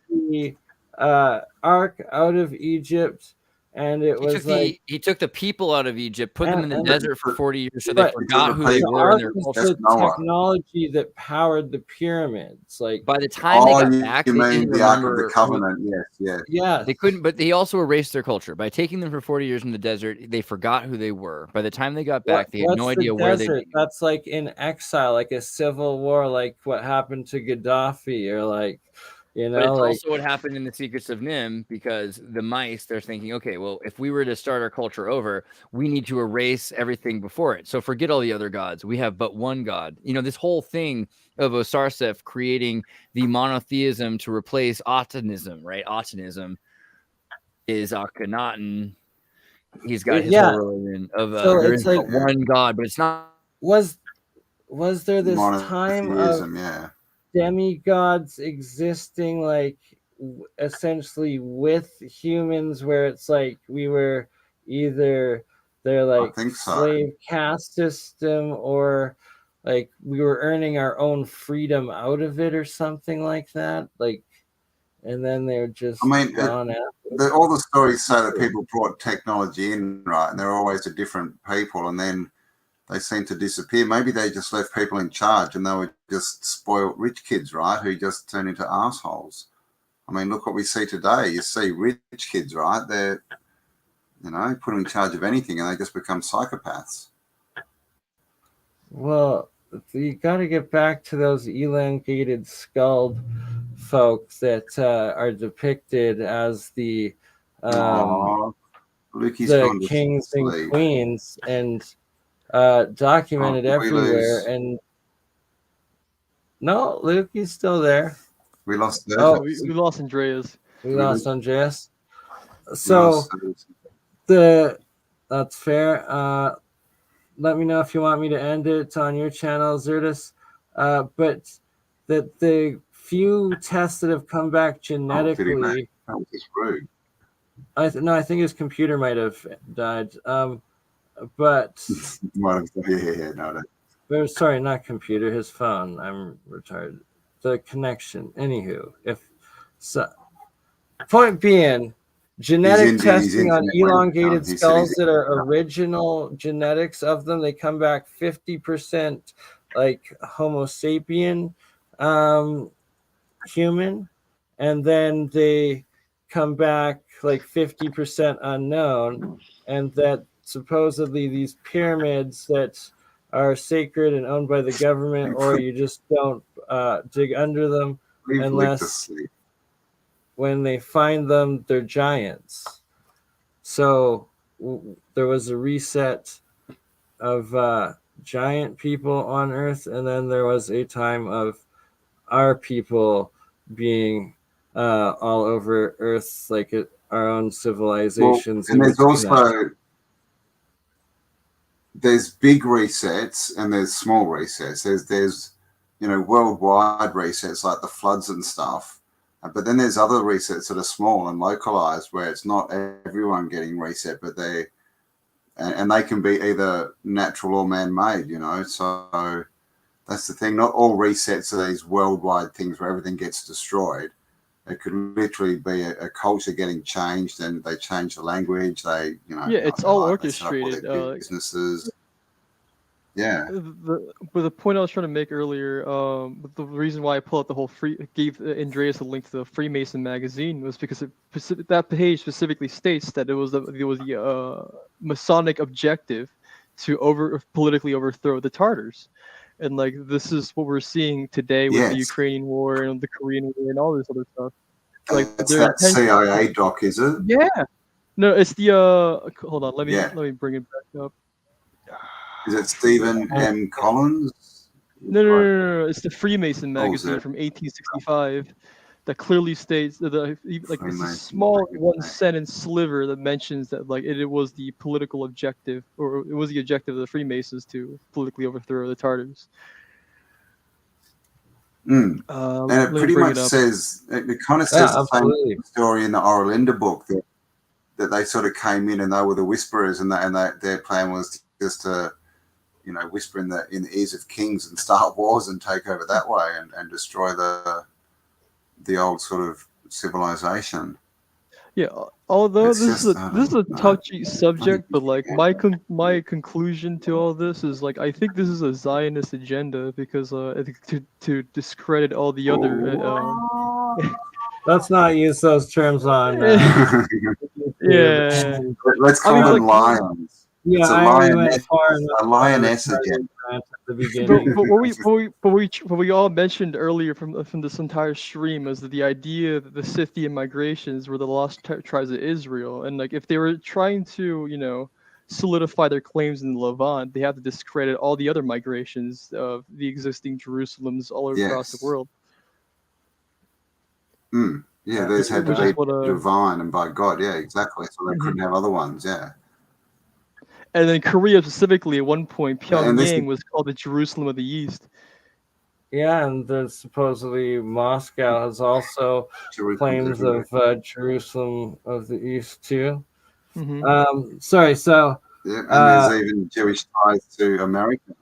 D: the ark out of Egypt, and
B: he took the people out of Egypt, put them in the desert for 40 years, so they forgot who they were in their culture.
D: The technology that powered the pyramids. Like
B: by the time they got back,
A: they didn't remember the covenant.
D: Yes.
B: They couldn't, but they also erased their culture by taking them for 40 years in the desert. They forgot who they were. By the time they got back, they had no idea where they were.
D: That's like in exile, like a civil war, like what happened to Gaddafi, or like.
B: But it's also what happened in The Secrets of Nim, because the mice, they're thinking, okay, well, if we were to start our culture over, we need to erase everything before it. So forget all the other gods. We have but one God. You know, this whole thing of Osarseph creating the monotheism to replace Autonism, right? Autonism is Akhenaten. He's got his whole religion of there is like one God, but it's not.
D: Was there this time of demigods existing like essentially with humans, where it's like we were either their like slave caste system, or like we were earning our own freedom out of it or something like that, like, and then they're just
A: all the stories say that people brought technology in, right, and they're always to different people, and then they seem to disappear. Maybe they just left people in charge, and they were just spoiled rich kids, right, who just turn into assholes. I mean, look what we see today. You see rich kids, right? They're, put them in charge of anything, and they just become psychopaths.
D: Well, you got to get back to those elongated skulled folk that are depicted as the kings and queens and documented everywhere. And no, Lukey's still there.
A: We lost.
C: We lost Andreas.
D: We lost Andreas. So that's fair. Let me know if you want me to end it on your channel, Zertus. But that the few tests that have come back genetically.
A: That was just rude.
D: I think his computer might have died. But sorry, not computer, his phone. I'm retarded. The connection. Anywho, point being, genetic testing on elongated skulls that are original genetics of them, they come back 50% like Homo sapien human, and then they come back like 50% unknown, and that supposedly these pyramids that are sacred and owned by the government, or you just don't dig under them unless when they find them, they're giants. So there was a reset of giant people on Earth, and then there was a time of our people being all over Earth, like our own civilizations.
A: And there's big resets and there's small resets. There's worldwide resets like the floods and stuff, but then there's other resets that are small and localized where it's not everyone getting reset, but they can be either natural or man-made. So that's the thing. Not all resets are these worldwide things where everything gets destroyed. It could literally be a culture getting changed, and they change the language.
C: It's all orchestrated.
A: Businesses. Yeah.
C: But the point I was trying to make earlier, the reason why I pulled out the whole gave Andreas a link to the Freemason magazine was because that page specifically states that it was the Masonic objective to politically overthrow the Tartars. And like this is what we're seeing today with the Ukrainian war and the Korean war and all this other stuff. Like
A: it's that CIA doc, is it?
C: Yeah. No, it's the hold on, let me bring it back up.
A: Is it Stephen M. Collins?
C: No. It's the Freemason magazine from 1865 that clearly states that it's a small one-sentence sliver that mentions that like it was the political objective, or it was the objective of the Freemasons to politically overthrow the Tartars.
A: And it pretty much says, it kind of says the same story in the Orlinda book that they sort of came in and they were the whisperers, and their plan was just to whisper in the ears of kings and start wars and take over that way and destroy the old sort of civilization.
C: Yeah, although this is a touchy subject, but like my conclusion to all this is like I think this is a Zionist agenda because to discredit all the other.
D: Let's not use those terms on.
C: Yeah.
A: Let's call them lions.
D: Yeah,
A: it's a lioness agenda.
C: But what we all mentioned earlier from this entire stream is that the idea that the Scythian migrations were the lost tribes of Israel, and like if they were trying to solidify their claims in the Levant, they have to discredit all the other migrations of the existing Jerusalems all across the world.
A: Yeah, those had to be divine and by God. Yeah, exactly. So they couldn't have other ones. Yeah.
C: And then Korea specifically, at one point, Pyongyang was called the Jerusalem of the East.
D: Yeah, and then supposedly Moscow has also claims of Jerusalem of the East too. Sorry, so
A: and there's even Jewish ties to America.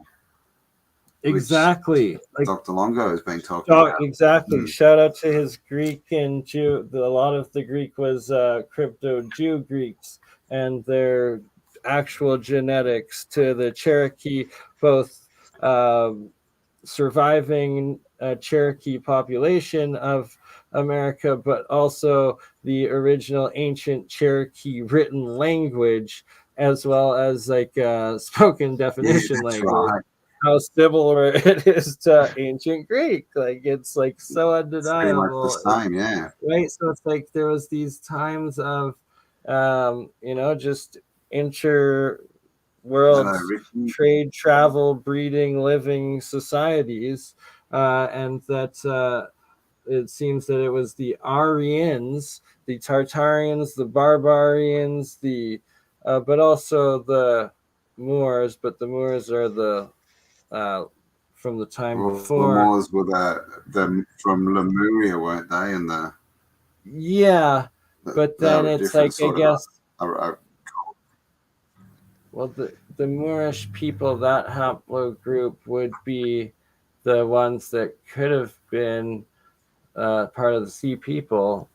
D: Exactly,
A: like Dr. Longo has been talking about.
D: Exactly. Shout out to his Greek and Jew. A lot of the Greek was crypto Jew Greeks, and their actual genetics to the Cherokee, both surviving Cherokee population of America, but also the original ancient Cherokee written language, as well as like spoken definition language. Right. how similar it is to ancient Greek. Like it's like so undeniable.
A: It's pretty much the same, yeah.
D: Right. So it's like there was these times of just world trade, travel, breeding, living societies, and that it seems that it was the Aryans, the Tartarians, the Barbarians, but also the Moors. But the Moors are the from the time before.
A: The Moors were the from Lemuria, weren't they? And
D: but then it's like I guess. Well, the Moorish people, that haplogroup would be the ones that could have been part of the Sea People,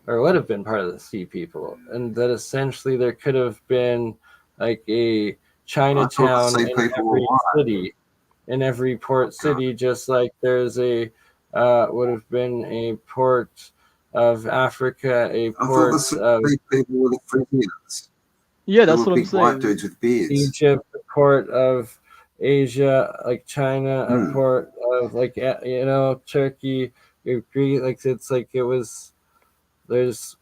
D: or would have been part of the Sea People, and that essentially there could have been like a Chinatown in every city, in every port city, just like there's a would have been a port of Africa, a port of
A: people were the Phrygians.
C: Yeah, that's what I'm saying.
A: White dudes with beards.
D: Egypt, a port of Asia, like China, a port of like Turkey, Greece. Like it's like it was. There's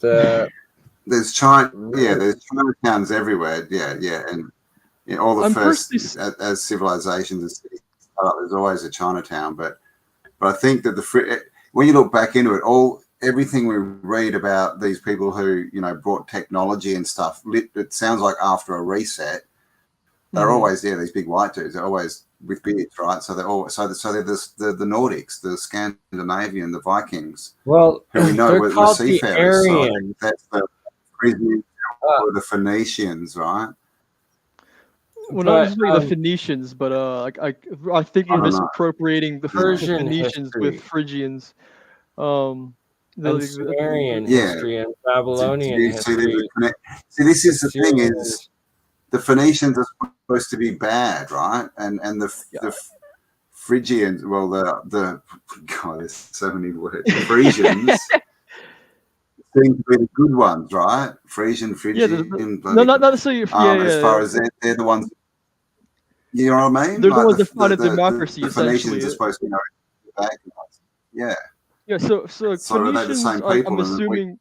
A: China. Yeah, there's Chinatowns everywhere. Yeah, and all the first as civilizations and cities, there's always a Chinatown. But I think that when you look back into it, everything we read about these people who brought technology and stuff, it sounds like after a reset, they're always these big white dudes. They're always with beards, right? So they're the Nordics, the Scandinavian, the Vikings.
D: Well,
A: who we know were seafarers.
D: So
A: that's the Frisians or the Phoenicians, right?
C: Well, not necessarily the Phoenicians, but I think we're misappropriating the Phoenicians with Phrygians.
D: And Sumerian history and Babylonian history.
A: See, this is the thing: is the Phoenicians are supposed to be bad, right? And the Phrygians, well, the God, there's so many words. Frisians seem to be the good ones, right? Phrygian.
C: No, not necessarily.
A: As far as they're the ones. You know what I mean?
C: They're the ones that founded democracy.
A: The Phoenicians are supposed to be the bad guys. Yeah.
C: Yeah, so Phoenicians, I'm assuming,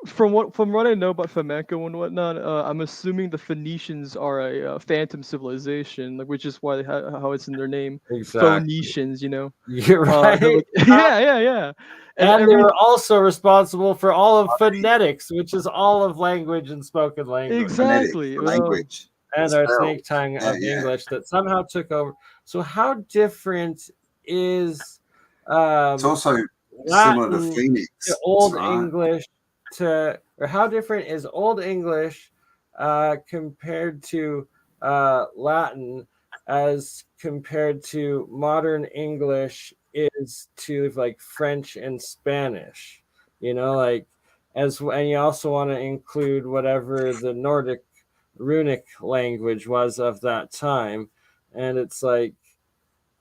C: from what I know about flamenco and whatnot, I'm assuming the Phoenicians are a phantom civilization, which is why how it's in their name.
D: Exactly.
C: Phoenicians,
D: You're right.
C: Yeah.
D: And they were also responsible for all of phonetics, which is all of language and spoken language.
C: Exactly.
A: Language.
D: And our snake tongue of English that somehow took over. So how different is
A: it's also similar to Phoenix,
D: to Old English or how different is Old English compared to Latin as compared to modern English is to like French and Spanish, and you also want to include whatever the Nordic runic language was of that time, and it's like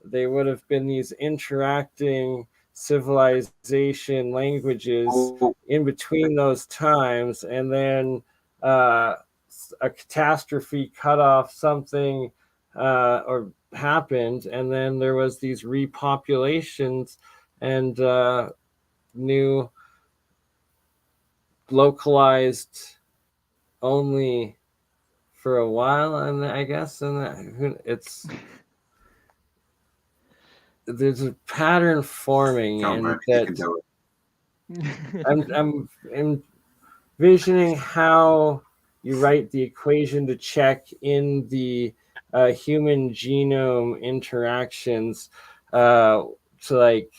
D: they would have been these interacting civilization languages in between those times, and then a catastrophe cut off something or happened, and then there was these repopulations and new localized only for a while, and I guess there's a pattern forming, and that I'm envisioning how you write the equation to check in the human genome interactions to like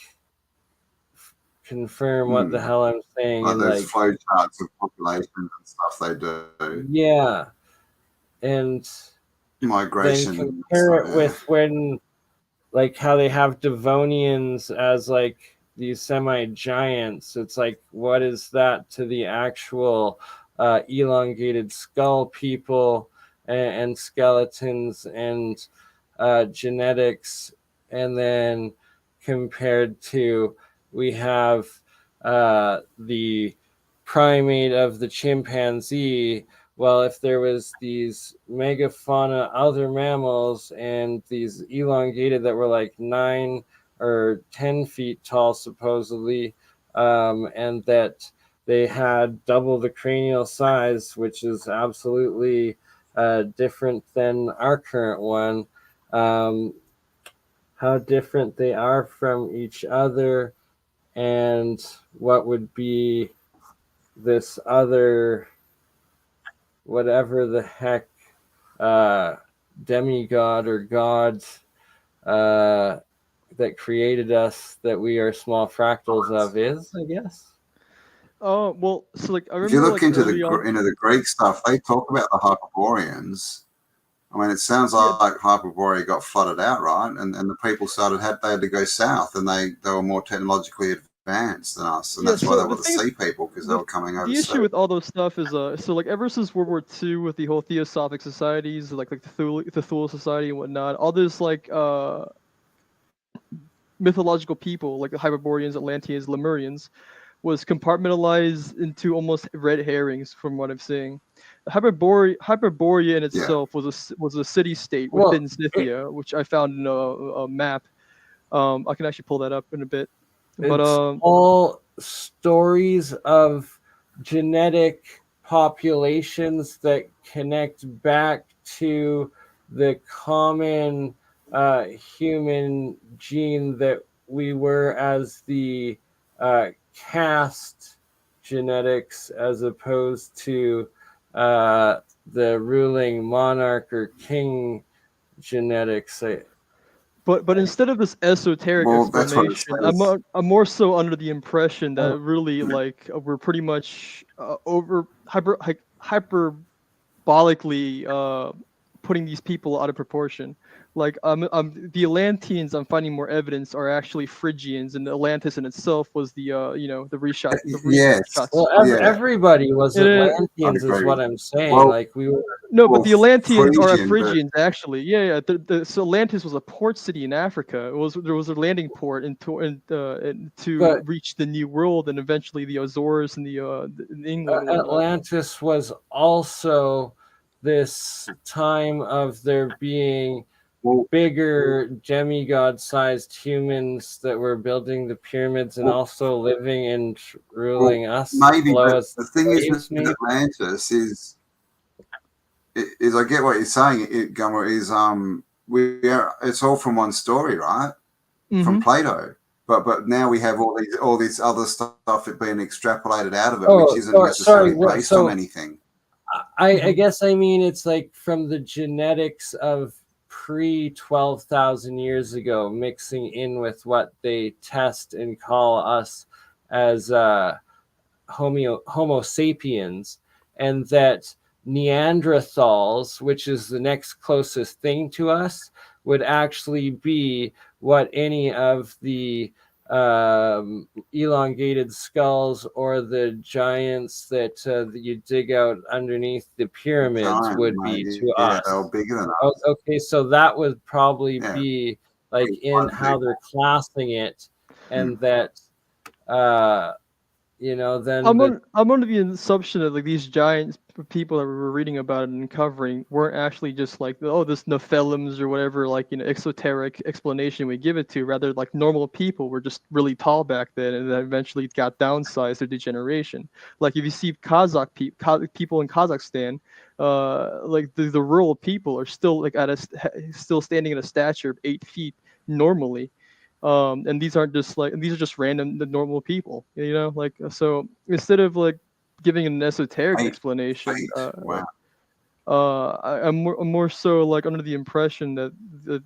D: confirm what the hell I'm saying.
A: Like those flow charts of populations and stuff they do.
D: Yeah. And
A: migration.
D: Then compare it with when, like, how they have Devonians as like these semi-giants. It's like, what is that to the actual elongated skull people and skeletons and genetics? And then compared to, we have the primate of the chimpanzee, well, if there was these megafauna, other mammals, and these elongated that were like 9 or 10 feet tall, supposedly, and that they had double the cranial size, which is absolutely different than our current one, how different they are from each other, and what would be this other, whatever the heck, demigod or god that created us, that we are small fractals of, is, I guess.
C: Oh well, so like I remember,
A: if you look
C: like,
A: into
C: on,
A: the Greek stuff, they talk about the Hyperboreans. I mean, it sounds like Hyperborea got flooded out, right? And the people they had to go south, and they were more technologically advanced than us, and that's why they were the sea people, because they were coming over.
C: The issue with all those stuff is so like ever since World War II, with the whole Theosophic societies, like the Cthulhu Society and whatnot, all this like mythological people like the Hyperboreans, Atlanteans, Lemurians, was compartmentalized into almost red herrings from what I'm seeing. Hyperborea in itself was a city state within Scythia, which I found in a map. I can actually pull that up in a bit. But
D: it's all stories of genetic populations that connect back to the common human gene that we were as the caste genetics, as opposed to the ruling monarch or king genetics.
C: But instead of this esoteric explanation, I'm more so under the impression that really like we're pretty much hyperbolically putting these people out of proportion. Like the Atlanteans, I'm finding more evidence are actually Phrygians, and Atlantis in itself was the the reshot.
D: Well, everybody was Atlanteans, is what I'm saying.
A: Well,
D: like we were.
C: No, but the Atlanteans are Phrygians, actually. Yeah. So Atlantis was a port city in Africa. There was a landing port to reach the New World, and eventually the Azores and in England.
D: Atlantis was also this time of there being bigger demigod-sized humans that were building the pyramids and also living and ruling us.
A: Maybe, but the thing is with Atlantis is I get what you're saying. It's all from one story, right? Mm-hmm. From Plato. But now we have all this other stuff being extrapolated out of it, which isn't necessarily based on anything.
D: I guess I mean it's like from the genetics of pre-12,000 years ago, mixing in with what they test and call us as Homo sapiens, and that Neanderthals, which is the next closest thing to us, would actually be what any of the elongated skulls or the giants that you dig out underneath the pyramids would be to us.
A: They were bigger than us.
D: Okay, so that would probably be like in how they're classing it, and that then
C: I'm under the assumption that like these giant people that we were reading about and uncovering weren't actually just like this Nephilims or whatever exoteric explanation we give it to. Rather, like normal people were just really tall back then, and then eventually got downsized through degeneration. Like if you see Kazakh people in Kazakhstan, like the rural people are still like still standing at a stature of 8 feet normally. And these are just random normal people, so instead of like giving an esoteric explanation, I'm more so like under the impression that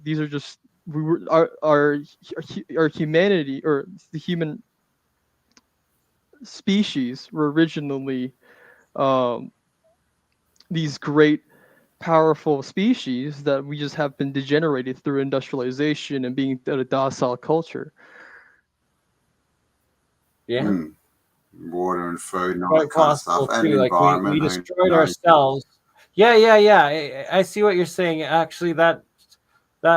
C: these are just our humanity, or the human species were originally these great powerful species that we just have been degenerated through industrialization and being a docile culture.
A: Water and food and all that kind of stuff, and
D: environment. We destroyed ourselves. Yeah. I see what you're saying. Actually, that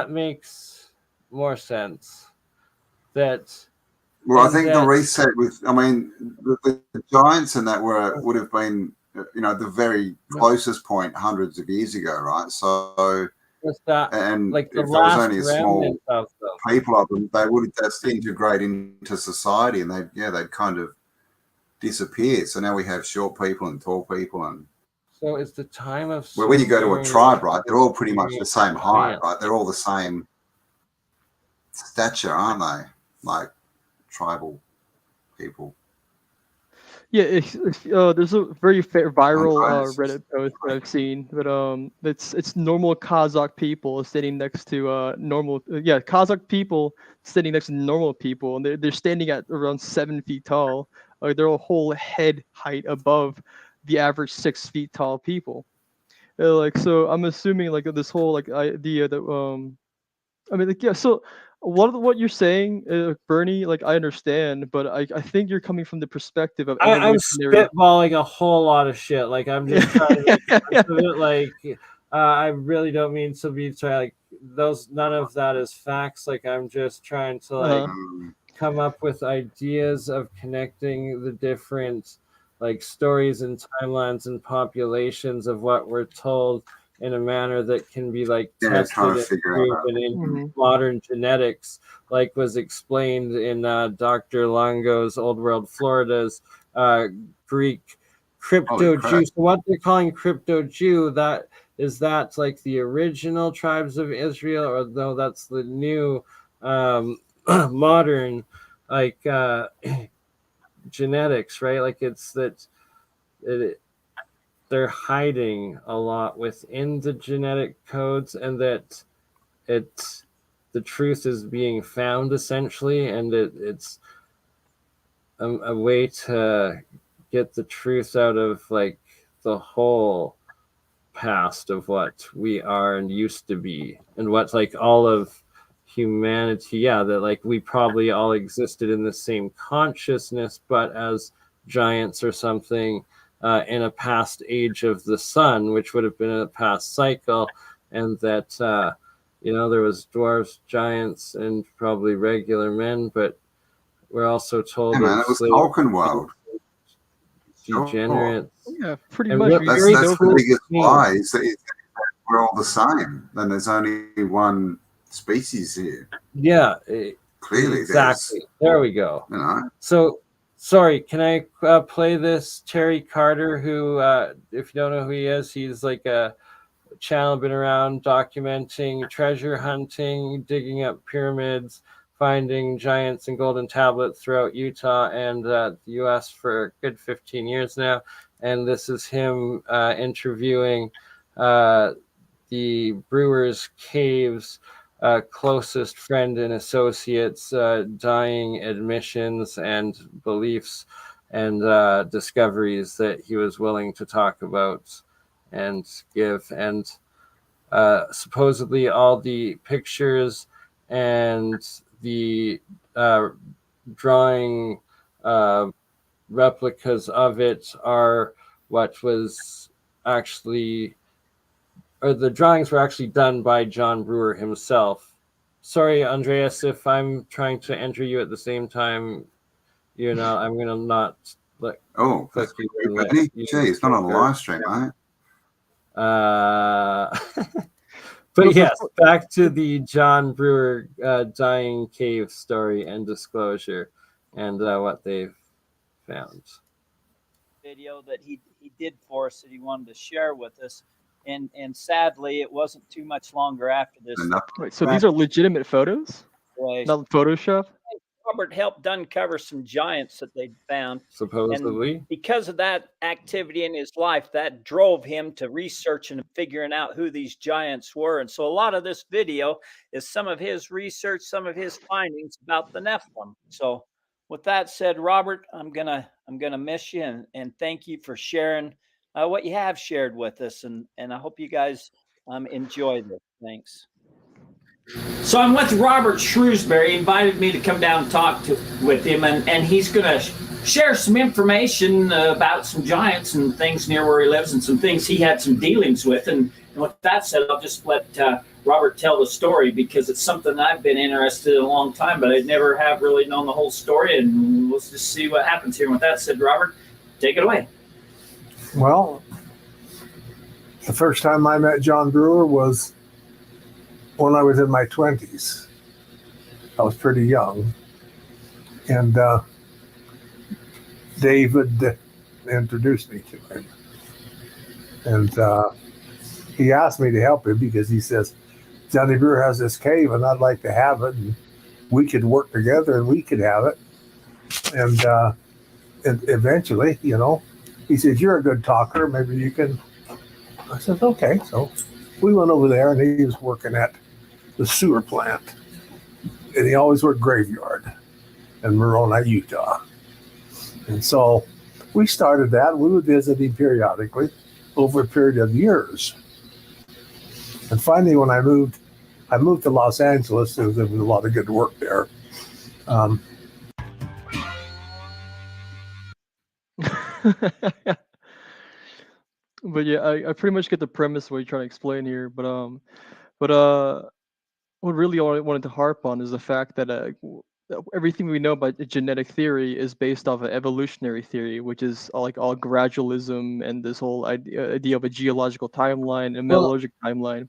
D: makes more sense.
A: I think the reset the giants and that would have been the very closest point hundreds of years ago, right? So, and
D: like
A: if there was only a small people of them, they would just integrate into society, and they'd kind of disappear. So now we have short people and tall people, and
D: so it's the time of
A: when you go to a tribe, right? They're all pretty much the same height, right? They're all the same stature, aren't they? Like tribal people.
C: Yeah, there's a very viral Reddit post that I've seen, but it's normal Kazakh people sitting next to Kazakh people sitting next to normal people, and they're standing at around 7 feet tall. They're a whole head height above the average 6 feet tall people. So I'm assuming like this whole like idea that so what you're saying, Bernie, like I understand, but I think you're coming from the perspective of
D: I'm spitballing a whole lot of shit. Like I'm just trying to make sense of it. Like I really don't mean to be like none of that is facts. Like I'm just trying to like come up with ideas of connecting the different like stories and timelines and populations of what we're told in a manner that can be like tested and proven in modern genetics, like was explained in Dr. Longo's Old World Florida's Greek crypto Jew. So what they're calling crypto Jew, that like the original tribes of Israel, or no, that's the new modern like genetics, right? Like it's that they're hiding a lot within the genetic codes, and that the truth is being found essentially, and it's a way to get the truth out of like the whole past of what we are and used to be, and what like all of humanity, that like we probably all existed in the same consciousness, but as giants or something in a past age of the sun, which would have been a past cycle, and that there was dwarves, giants, and probably regular men, but we're also told
A: it was Tolkien world.
D: Degenerates.
C: Yeah, pretty much.
A: That's the biggest lie, is that we're all the same. Then there's only one species here.
D: Yeah,
A: clearly,
D: exactly. There we go. So, sorry, can I play this Terry Carter, who, if you don't know who he is, he's like a channel been around documenting treasure hunting, digging up pyramids, finding giants and golden tablets throughout Utah and the U.S. for a good 15 years now. And this is him interviewing the Brewers Caves closest friend and associates, dying admissions and beliefs and discoveries that he was willing to talk about and give. And supposedly all the pictures and the drawing replicas of it are what was actually, or the drawings were actually done by John Brewer himself. Sorry, Andreas, if I'm trying to enter you at the same time, I'm going to not click you.
A: It's not on a live stream, right?
D: But yes, back to the John Brewer dying cave story and disclosure and what they've found.
F: Video that he did for us that he wanted to share with us, and sadly it wasn't too much longer after this.
C: Wait, so these are legitimate photos? Not Photoshop?
F: Robert helped uncover some giants that they'd found.
D: Supposedly.
F: And because of that activity in his life, that drove him to research and figuring out who these giants were. And so a lot of this video is some of his research, some of his findings about the Nephilim. So with that said, Robert, I'm gonna miss you and thank you for sharing what you have shared with us. And I hope you guys enjoy this. Thanks. So I'm with Robert Shrewsbury. He invited me to come down and talk with him, and he's going to share some information about some giants and things near where he lives and some things he had some dealings with. And with that said, I'll just let Robert tell the story, because it's something I've been interested in a long time, but I never have really known the whole story, and let's just see what happens here. And with that said, Robert, take it away.
G: Well, the first time I met John Brewer was when I was in my 20s. I was pretty young. And David introduced me to him. And he asked me to help him because he says, Johnny Brewer has this cave and I'd like to have it. And we could work together and we could have it. And eventually, you know, he said, you're a good talker. Maybe you can. I said, okay. So we went over there and he was working at the sewer plant. And he always worked graveyard in Moroni, Utah. And so we started that. We would visit him periodically over a period of years. And finally, when I moved to Los Angeles. There was a lot of good work there.
C: But yeah, I pretty much get the premise of what you're trying to explain here. But what really I wanted to harp on is the fact that everything we know about genetic theory is based off of evolutionary theory, which is like all gradualism and this whole idea of a geological timeline and metallurgical timeline.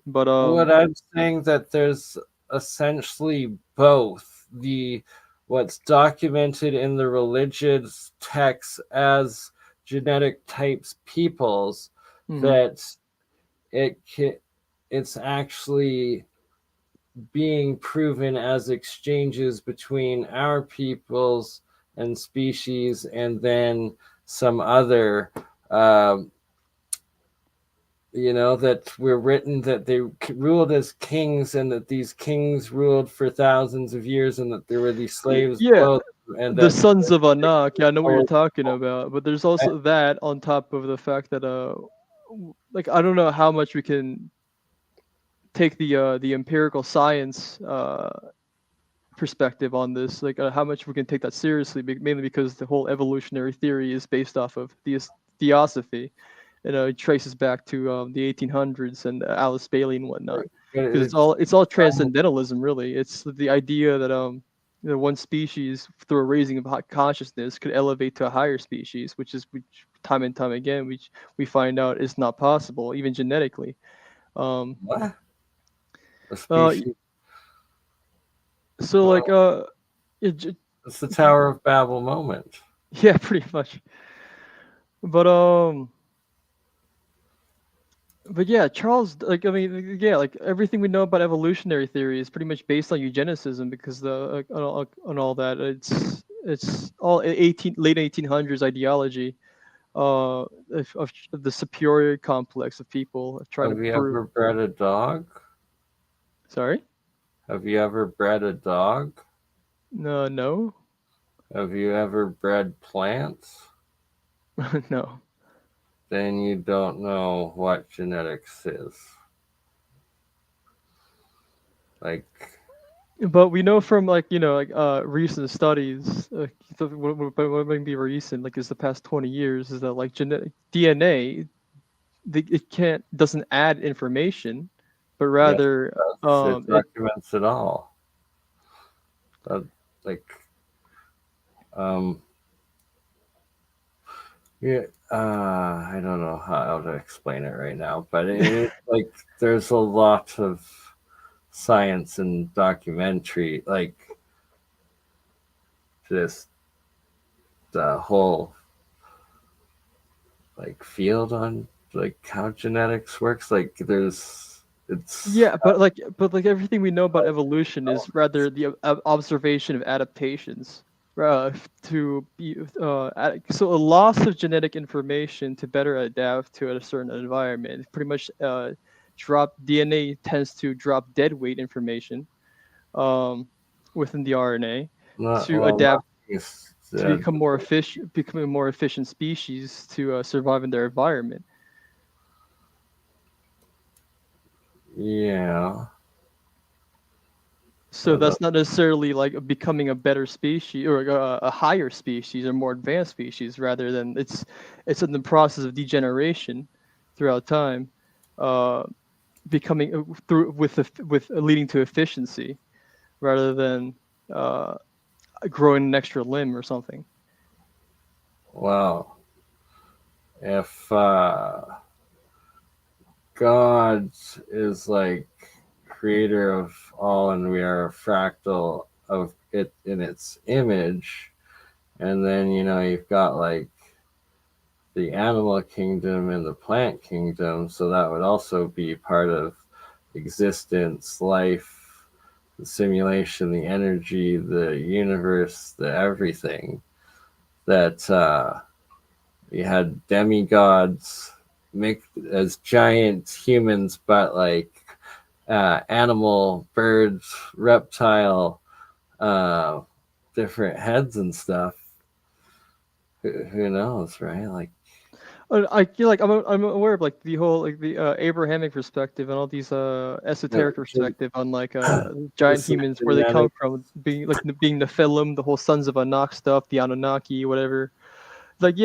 C: But
D: what I'm saying that there's essentially both what's documented in the religious texts as genetic types peoples, that it's actually being proven as exchanges between our peoples and species, and then some other that were written that they ruled as kings, and that these kings ruled for thousands of years, and that there were these slaves.
C: Yeah,
D: and
C: the sons of Anak. Yeah, I know what you're talking about. But there's also that on top of the fact that like I don't know how much we can take the empirical science perspective on this, like how much we can take that seriously, mainly because the whole evolutionary theory is based off of theosophy. It traces back to the 1800s and Alice Bailey and whatnot. Because it's all transcendentalism, really. It's the idea that one species through a raising of consciousness could elevate to a higher species, which time and time again we find out is not possible, even genetically.
D: What?
C: So like
D: it's the Tower of Babel moment.
C: Yeah, pretty much. But yeah, Charles, like I mean, yeah, like everything we know about evolutionary theory is pretty much based on eugenicism, because on all that it's all late 1800s ideology of the superior complex of people trying to prove.
D: Have you ever bred a dog?
C: Sorry?
D: Have you ever bred a dog?
C: No.
D: Have you ever bred plants?
C: No.
D: Then you don't know what genetics is.
C: But we know from recent studies, what may be recent, like is the past 20 years, is that like genetic DNA, it doesn't add information, but rather
D: it documents it all. I don't know how to explain it right now, but it's like there's a lot of science and documentary, like just the whole like field on like how genetics works. Like
C: but everything we know about evolution is rather the observation of adaptations. So a loss of genetic information to better adapt to a certain environment. Pretty much, DNA tends to drop dead weight information within the RNA to adapt to become more efficient, becoming a more efficient species to survive in their environment.
D: Yeah.
C: So that's not necessarily like becoming a better species or a higher species or more advanced species. Rather than it's in the process of degeneration throughout time, becoming with leading to efficiency, rather than growing an extra limb or something.
D: Wow. if God is like creator of all and we are a fractal of it in its image, and then you've got like the animal kingdom and the plant kingdom, so that would also be part of existence, life, the simulation, the energy, the universe, the everything. That you had demigods mixed as giant humans, but like animal, birds, reptile, different heads and stuff. Who knows, right? Like,
C: I feel like I'm aware of like the whole like the Abrahamic perspective and all these esoteric perspective on like giant humans, where they come from, being Nephilim, the whole sons of Anak stuff, the Anunnaki, whatever. Like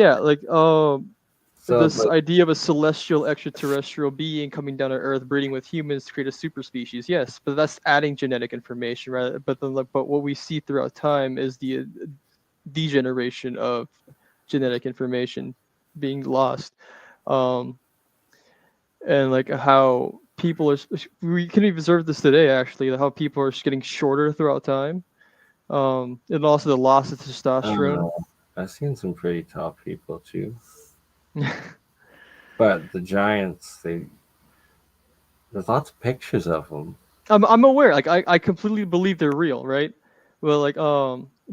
C: this idea of a celestial extraterrestrial being coming down to Earth, breeding with humans to create a super species. Yes, but that's adding genetic information, right? But then but what we see throughout time is the degeneration of genetic information being lost, and like how people are, we can observe this today actually, how people are just getting shorter throughout time, and also the loss of testosterone.
D: I've seen some pretty tall people too. But the giants, there's lots of pictures of them.
C: I'm aware, like I completely believe they're real, right? Well, like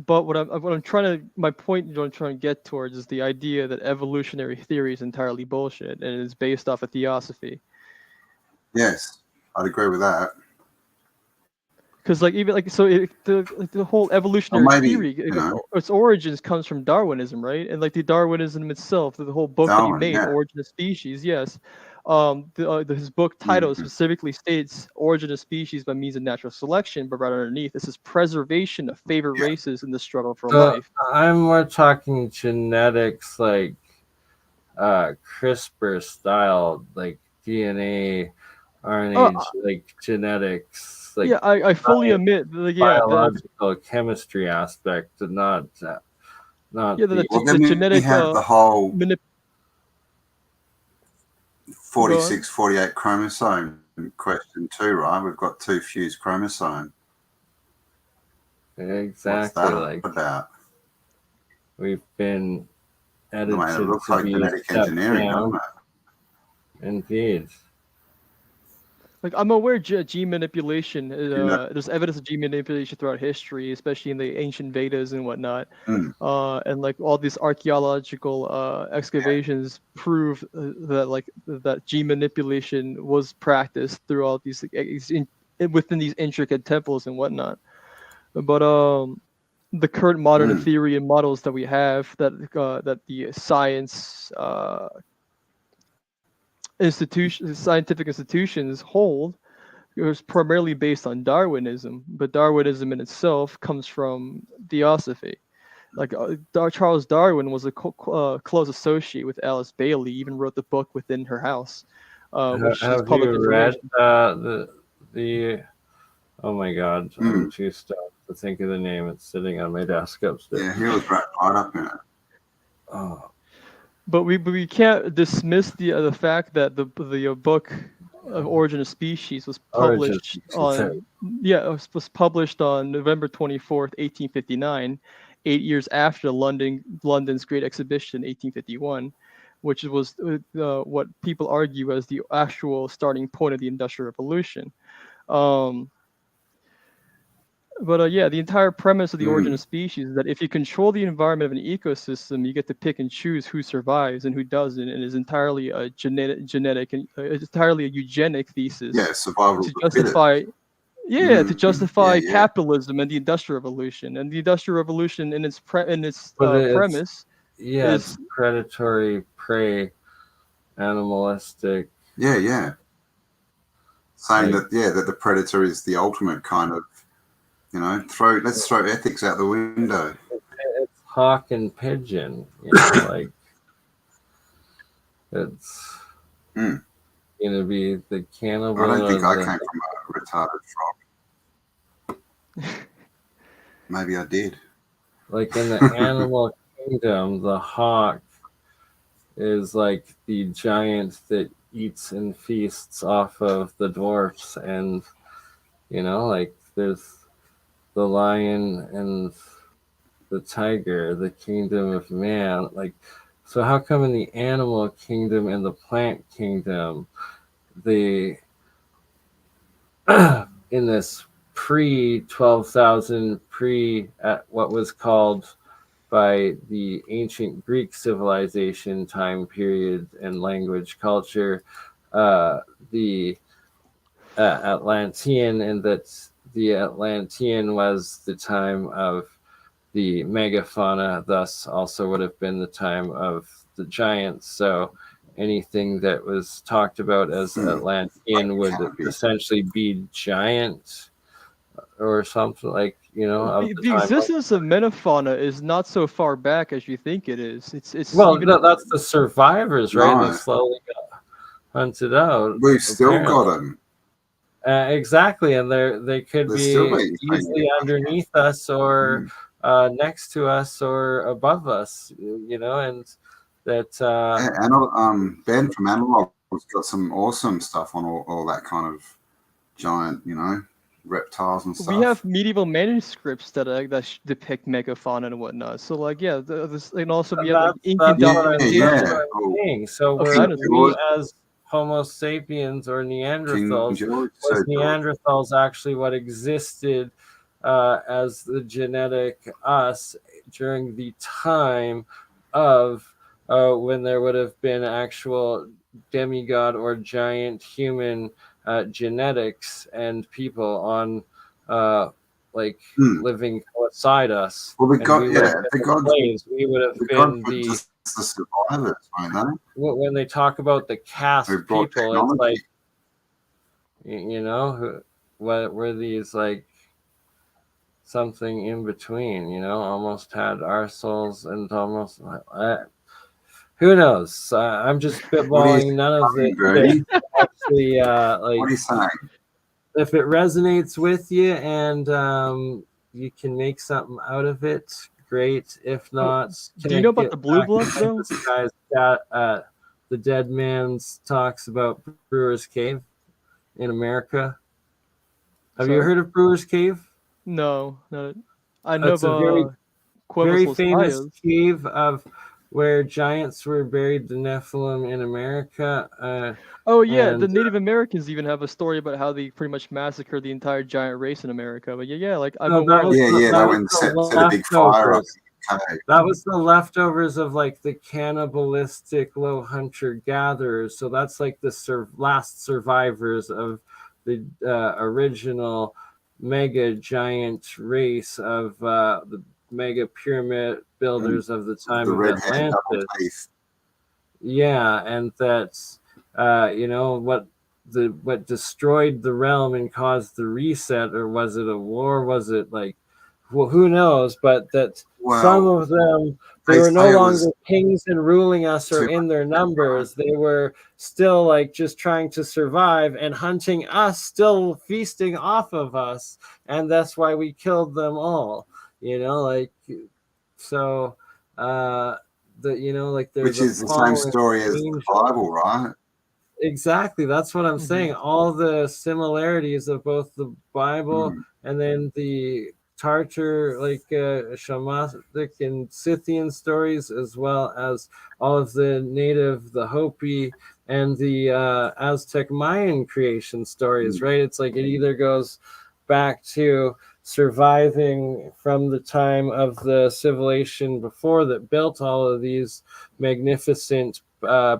C: but what I'm trying to, my point what I'm trying to get towards is the idea that evolutionary theory is entirely bullshit and it's based off of theosophy.
A: Yes, I'd agree with that.
C: Because like even like so the whole evolutionary theory, its origins comes from Darwinism, right? And like the Darwinism itself, the whole book that he made, Origin of Species, yes. His book title specifically states origin of species by means of natural selection, but right underneath this is preservation of favored races in the struggle for life.
D: I'm more talking genetics, like CRISPR style, like DNA, RNA, like genetics. Like,
C: yeah, I fully admit the
D: biological chemistry aspect, not the
C: genetic.
A: We have the whole 46, 48 chromosome question too, right? We've got 2 fused chromosome.
D: Exactly.
A: What's that about?
D: We've been edited.
A: It looks like genetic engineering, doesn't it?
D: Indeed.
C: Like I'm aware gene manipulation. There's evidence of gene manipulation throughout history, especially in the ancient Vedas and whatnot. And like all these archaeological excavations prove that gene manipulation was practiced through all these within these intricate temples and whatnot. But the current modern theory and models that we have that the science scientific institutions hold, it was primarily based on Darwinism, but Darwinism in itself comes from theosophy. Like Charles Darwin was a close associate with Alice Bailey, even wrote the book Within Her House, which is public information.
D: The oh my god, I'm too stuck to think of the name. It's sitting on my desk upstairs.
A: Yeah, he was right up in it.
D: Oh.
C: But we can't dismiss the fact that the book Origin of Species was published was published on November 24th, 1859, 8 years after London's Great Exhibition, 1851, which was what people argue as the actual starting point of the Industrial Revolution. But the entire premise of the Origin of Species is that if you control the environment of an ecosystem, you get to pick and choose who survives and who doesn't, and is entirely a genetic and it's entirely a eugenic thesis.
A: Yeah, survival
C: to justify. To justify capitalism and the Industrial Revolution, and the Industrial Revolution in its premise.
D: It's predatory, prey, animalistic.
A: Yeah. Saying that the predator is the ultimate kind of. Let's throw ethics out the window.
D: It's hawk and pigeon, like it's gonna be the cannibal.
A: I don't think I came from a retarded frog. Maybe I did.
D: Like in the animal kingdom, the hawk is like the giant that eats and feasts off of the dwarfs, and like there's the lion and the tiger, the kingdom of man. Like, so how come in the animal kingdom and the plant kingdom, the in this pre 12,000 pre at what was called by the ancient Greek civilization time period and language culture, the Atlantean, and that the Atlantean was the time of the megafauna, thus also would have been the time of the giants. So anything that was talked about as Atlantean would essentially be giant or something, like,
C: the existence of megafauna is not so far back as you think it is. It's
D: well,
C: even
D: that's the survivors, right? That slowly got hunted out.
A: We've still got them.
D: Exactly, and they could be easily underneath us or next to us or above us, and that.
A: Ben from Analog has got some awesome stuff on all that kind of giant, reptiles and stuff.
C: We have medieval manuscripts that depict megafauna and whatnot. So, like, yeah, this, and also we have like Incan documentation.
D: So we as Homo sapiens or Neanderthals, was Neanderthals actually what existed as the genetic us during the time of when there would have been actual demigod or giant human genetics and people on living beside us.
A: Well, we would have
D: been the
A: survivors, aren't they?
D: When they talk about the caste people, it's like, what were these, like something in between, almost had our souls and almost who knows? I'm just spitballing. None of it actually like.
A: What are you saying?
D: If it resonates with you and you can make something out of it, great. If not,
C: do you know about the blue blood though?
D: This guy's got the Dead Man's talks about Brewer's Cave in America. Have you heard of Brewer's Cave?
C: No, no. I know
D: It's
C: about
D: a very famous cave of where giants were buried, the Nephilim in America.
C: The Native Americans even have a story about how they pretty much massacred the entire giant race in America. But like
A: they went set a big fire up.
D: That was the leftovers of like the cannibalistic low hunter-gatherers. So that's like the last survivors of the original mega giant race of the mega pyramid builders of the time of Atlantis. Yeah, and that's what destroyed the realm and caused the reset, or was it a war? Was it like, well, who knows? But that some of them, they were no longer kings and ruling us or in their numbers. They were still like just trying to survive and hunting us, still feasting off of us, and that's why we killed them all. So there's,
A: which is the same story as the Bible, right?
D: Exactly, that's what I'm saying. All the similarities of both the Bible and then the Tartar, like Shamatic and Scythian stories, as well as all of the native, the Hopi, and the Aztec Mayan creation stories, right? It's like it either goes back to surviving from the time of the civilization before that built all of these magnificent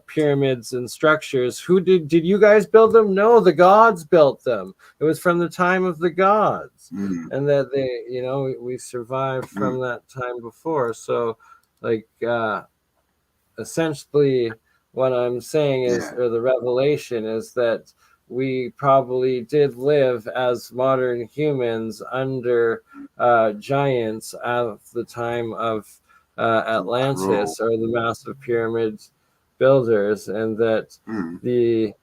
D: pyramids and structures. Who did you guys build them? No, the gods built them. It was from the time of the gods, and that they, we survived from that time before. So, like, essentially, what I'm saying is, or the revelation is that we probably did live as modern humans under giants of the time of Atlantis or the massive pyramid builders, and that the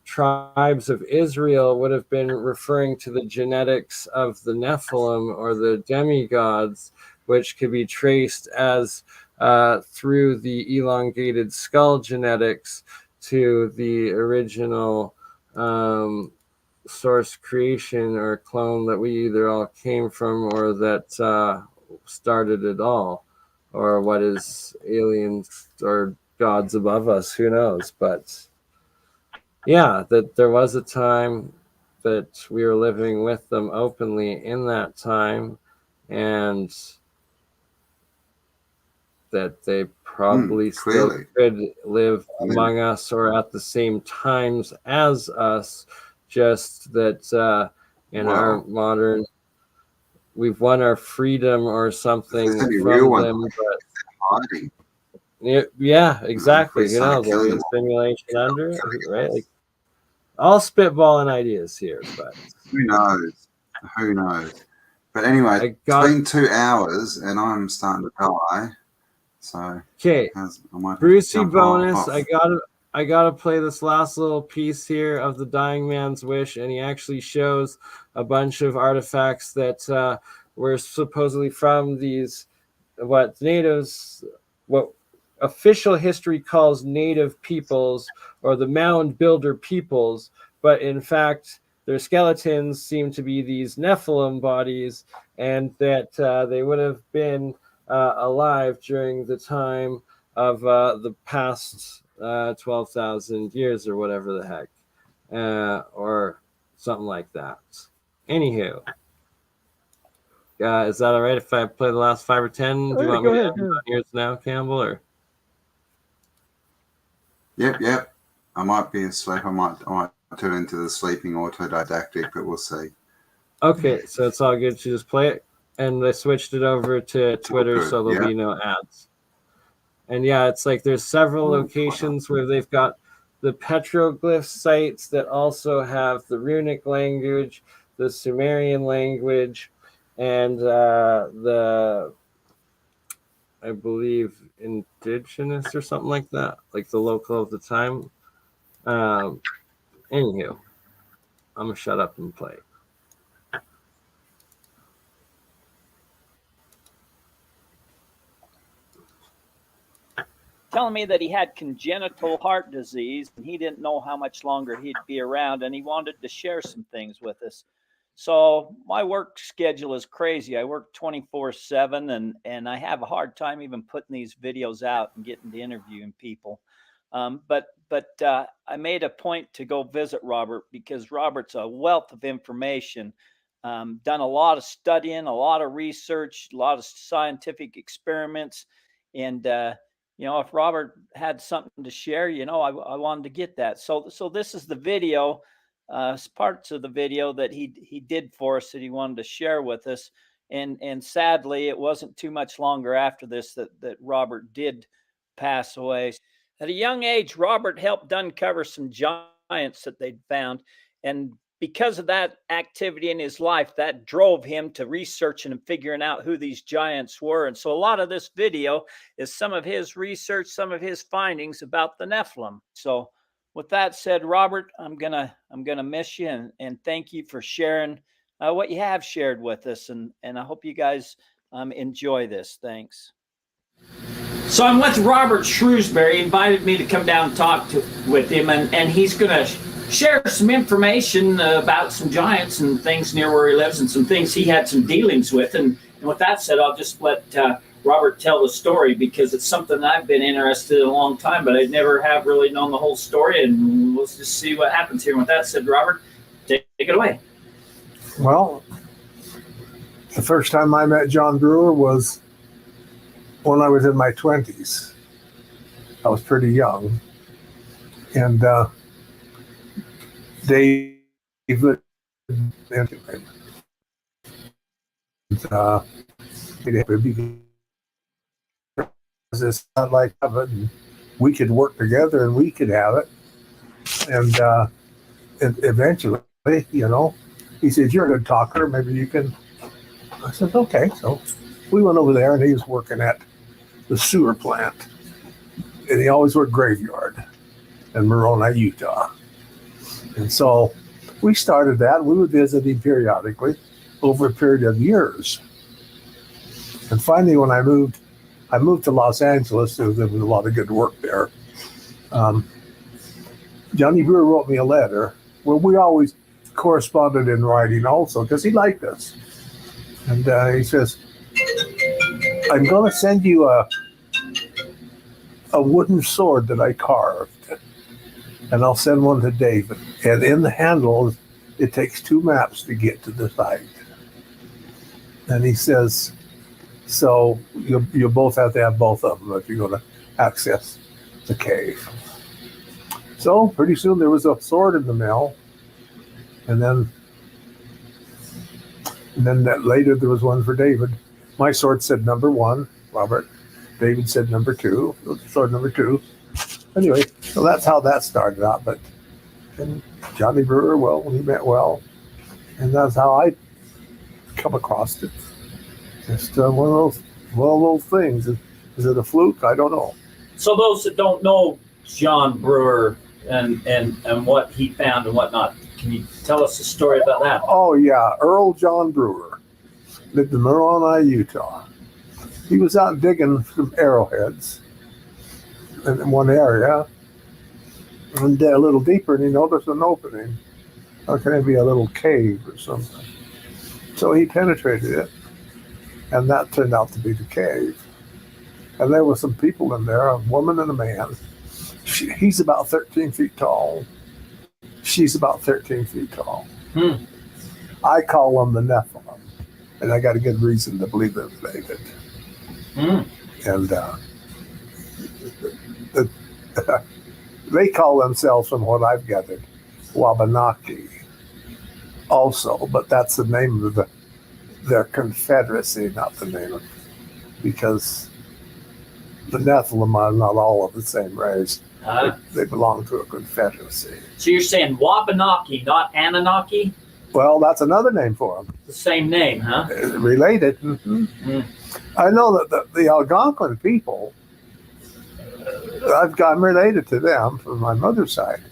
D: tribes of Israel would have been referring to the genetics of the Nephilim or the demigods, which could be traced as through the elongated skull genetics to the original source creation or clone that we either all came from or that started it all, or what is aliens or gods above us, who knows. But yeah, that there was a time that we were living with them openly in that time, and that they probably still could live among us or at the same times as us, just that in our modern, we've won our freedom or something from them. But yeah, exactly. You know, the simulation under, right? Like, all spitballing ideas here, but
A: who knows? Who knows? But anyway, it's been 2 hours and I'm starting to die. So
D: okay, Brucey bonus. I gotta play this last little piece here of the Dying Man's Wish, and he actually shows a bunch of artifacts that were supposedly from these what official history calls native peoples or the mound builder peoples, but in fact their skeletons seem to be these Nephilim bodies, and that they would have been alive during the time of the past 12,000 years or whatever the heck, or something like that. Anywho, is that all right if I play the last 5 or 10? Do you want me to end on yours now, Campbell? Or?
A: Yep. I might be asleep. I might turn into the sleeping autodidactic, but we'll see.
D: Okay, so it's all good. You just play it. And they switched it over to Twitter, so there'll be no ads. And yeah, it's like there's several locations where they've got the petroglyph sites that also have the runic language, the Sumerian language, and the, I believe, indigenous or something like that, like the local of the time. Anywho, I'm going to shut up and play.
F: Telling me that he had congenital heart disease and he didn't know how much longer he'd be around, and he wanted to share some things with us. So my work schedule is crazy. I work 24/7, and I have a hard time even putting these videos out and getting to interviewing people. But I made a point to go visit Robert because Robert's a wealth of information, done a lot of studying, a lot of research, a lot of scientific experiments, and you know, if Robert had something to share, you know, I wanted to get that. So this is the video, parts of the video that he did for us that he wanted to share with us. And sadly, it wasn't too much longer after this that Robert did pass away. At a young age, Robert helped uncover some giants that they'd found. And because of that activity in his life, that drove him to researching and figuring out who these giants were. And so a lot of this video is some of his research, some of his findings about the Nephilim. So with that said, Robert, I'm gonna miss you and thank you for sharing what you have shared with us. And I hope you guys enjoy this. Thanks. So I'm with Robert Shrewsbury. He invited me to come down and talk with him, and he's going to share some information about some giants and things near where he lives and some things he had some dealings with. And with that said, I'll just let Robert tell the story because it's something I've been interested in a long time, but I never have really known the whole story. And let's just see what happens here. And with that said, Robert, take it away.
G: Well, the first time I met John Brewer was when I was in my 20s. I was pretty young. And David this not like heaven. We could work together and we could have it. And eventually, you know, he said, "You're a good talker. Maybe you can." I said, "Okay." So we went over there, and he was working at the sewer plant, and he always worked graveyard in Moroni, Utah. And so we started that. We would visit him periodically over a period of years. And finally, when I moved I moved to Los Angeles. There was a lot of good work there. Johnny Brewer wrote me a letter. Well, we always corresponded in writing also because he liked us. And he says, I'm going to send you a wooden sword that I carved. And I'll send one to David. And in the handle, it takes 2 maps to get to the site. And he says, so you'll both have to have both of them if you're going to access the cave. So pretty soon there was a sword in the mail. And then later there was one for David. My sword said number 1, Robert. David said number 2, sword number 2. Anyway, so that's how that started out. But and Johnny Brewer, well, he meant well. And that's how I come across it. Just one of those things. Is it a fluke? I don't know.
F: So those that don't know John Brewer and what he found and whatnot, can you tell us a story about that?
G: Oh, yeah. Earl John Brewer lived in Moroni, Utah. He was out digging some arrowheads in one area, and a little deeper, and he noticed an opening. How can it be a little cave or something? So he penetrated it, and that turned out to be the cave. And there were some people in there, a woman and a man. He's about 13 feet tall. She's about 13 feet tall. I call them the Nephilim, and I got a good reason to believe it, David. And they call themselves, from what I've gathered, Wabanaki also, but that's the name of their confederacy, not the name of, because the Nephilim are not all of the same race. They belong to a confederacy.
F: So you're saying Wabanaki, not Anunnaki?
G: Well, that's another name for them.
F: The same name, huh?
G: Related. I know that the Algonquin people, I'm related to them from my mother's side,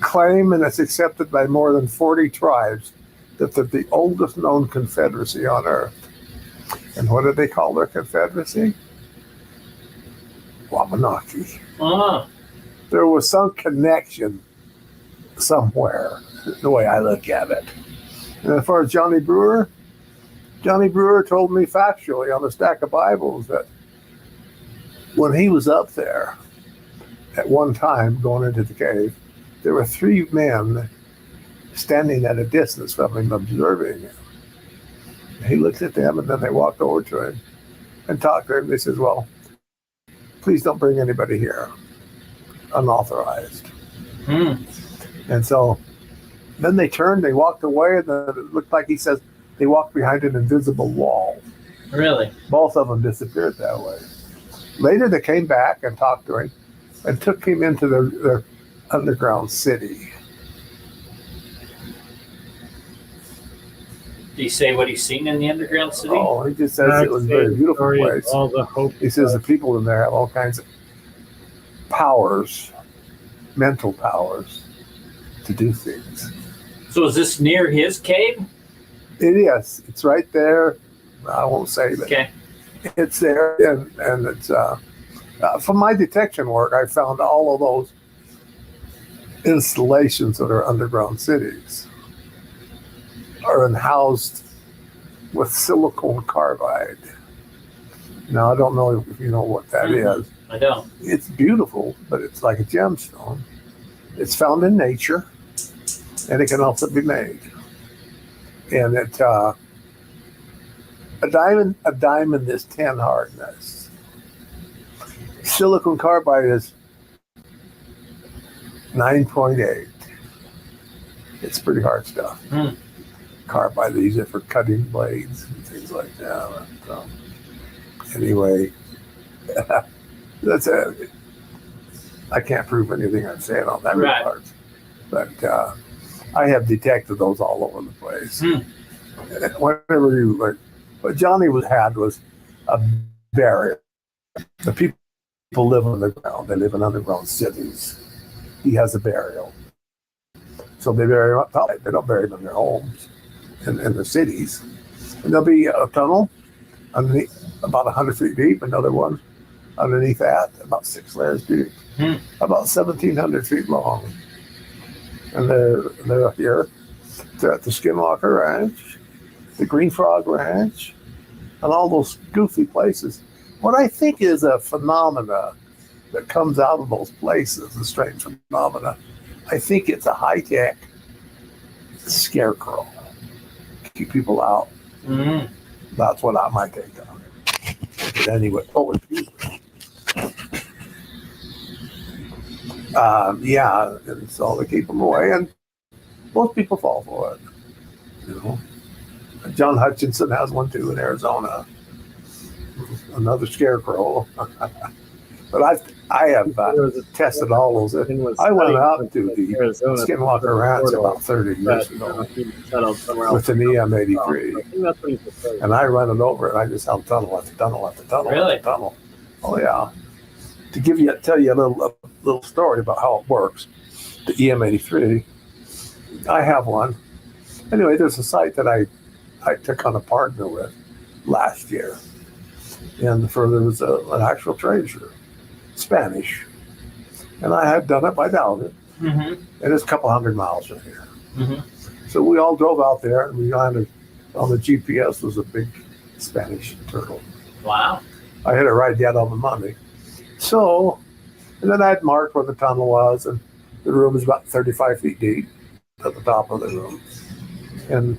G: claim, and it's accepted by more than 40 tribes, that they're the oldest known confederacy on Earth. And what do they call their confederacy? Wabanaki. There was some connection somewhere, the way I look at it. And as far as Johnny Brewer told me factually on a stack of Bibles that when he was up there at one time going into the cave, there were 3 men standing at a distance from him observing him. He looked at them, and then they walked over to him and talked to him. They said, well, please don't bring anybody here unauthorized. And so then they turned, they walked away, and then it looked like he says they walked behind an invisible wall.
F: Really?
G: Both of them disappeared that way. Later they came back and talked to him and took him into their underground city.
F: Do you say what he's seen in the underground city?
G: Oh, he just says it was a very beautiful place.
D: All the hope.
G: He says the people in there have all kinds of powers, mental powers, to do things.
F: So is this near his cave?
G: It is. It's right there. I won't say that.
F: Okay.
G: It's there, and it's from my detection work, I found all of those installations that are underground cities are housed with silicon carbide. Now, I don't know if you know what that is.
F: I don't.
G: It's beautiful, but it's like a gemstone. It's found in nature, and it can also be made. And it a diamond is 10 hardness. Silicon carbide is 9.8. It's pretty hard stuff. Carbide, they use it for cutting blades and things like that. Anyway, that's it. I can't prove anything I'm saying on that part, but I have detected those all over the place. Whenever you like, what Johnny had was a burial. The people live underground. They live in underground cities. He has a burial, so they bury them up top. They don't bury them in their homes in the cities. And there'll be a tunnel underneath about 100 feet deep. Another one underneath that, about 6 layers deep, about 1,700 feet long. And they're up here. They're at the Skinwalker Ranch, the Green Frog Ranch, and all those goofy places. What I think is a phenomena that comes out of those places, a strange phenomena, I think it's a high-tech scarecrow. Keep people out. That's what I might take on it. But anyway, yeah, and so they keep them away, and most people fall for it. You know, John Hutchinson has one too in Arizona. Another scarecrow. But I have tested all those. I went out to the Skinwalker Ranch about 30 years ago with an EM83, and I run it over, and I just have tunnel after tunnel after tunnel after tunnel. Oh yeah. To tell you a little story about how it works, the EM83, I have one. Anyway, there's a site that I took on a partner with last year, and there was an actual treasure, Spanish, and I had done it by down it, and it's a couple 100 miles from here. So we all drove out there, and we landed on the GPS was a big Spanish turtle.
F: Wow!
G: I hit it right down on the money. So, and then I'd marked where the tunnel was, and the room is about 35 feet deep at the top of the room, and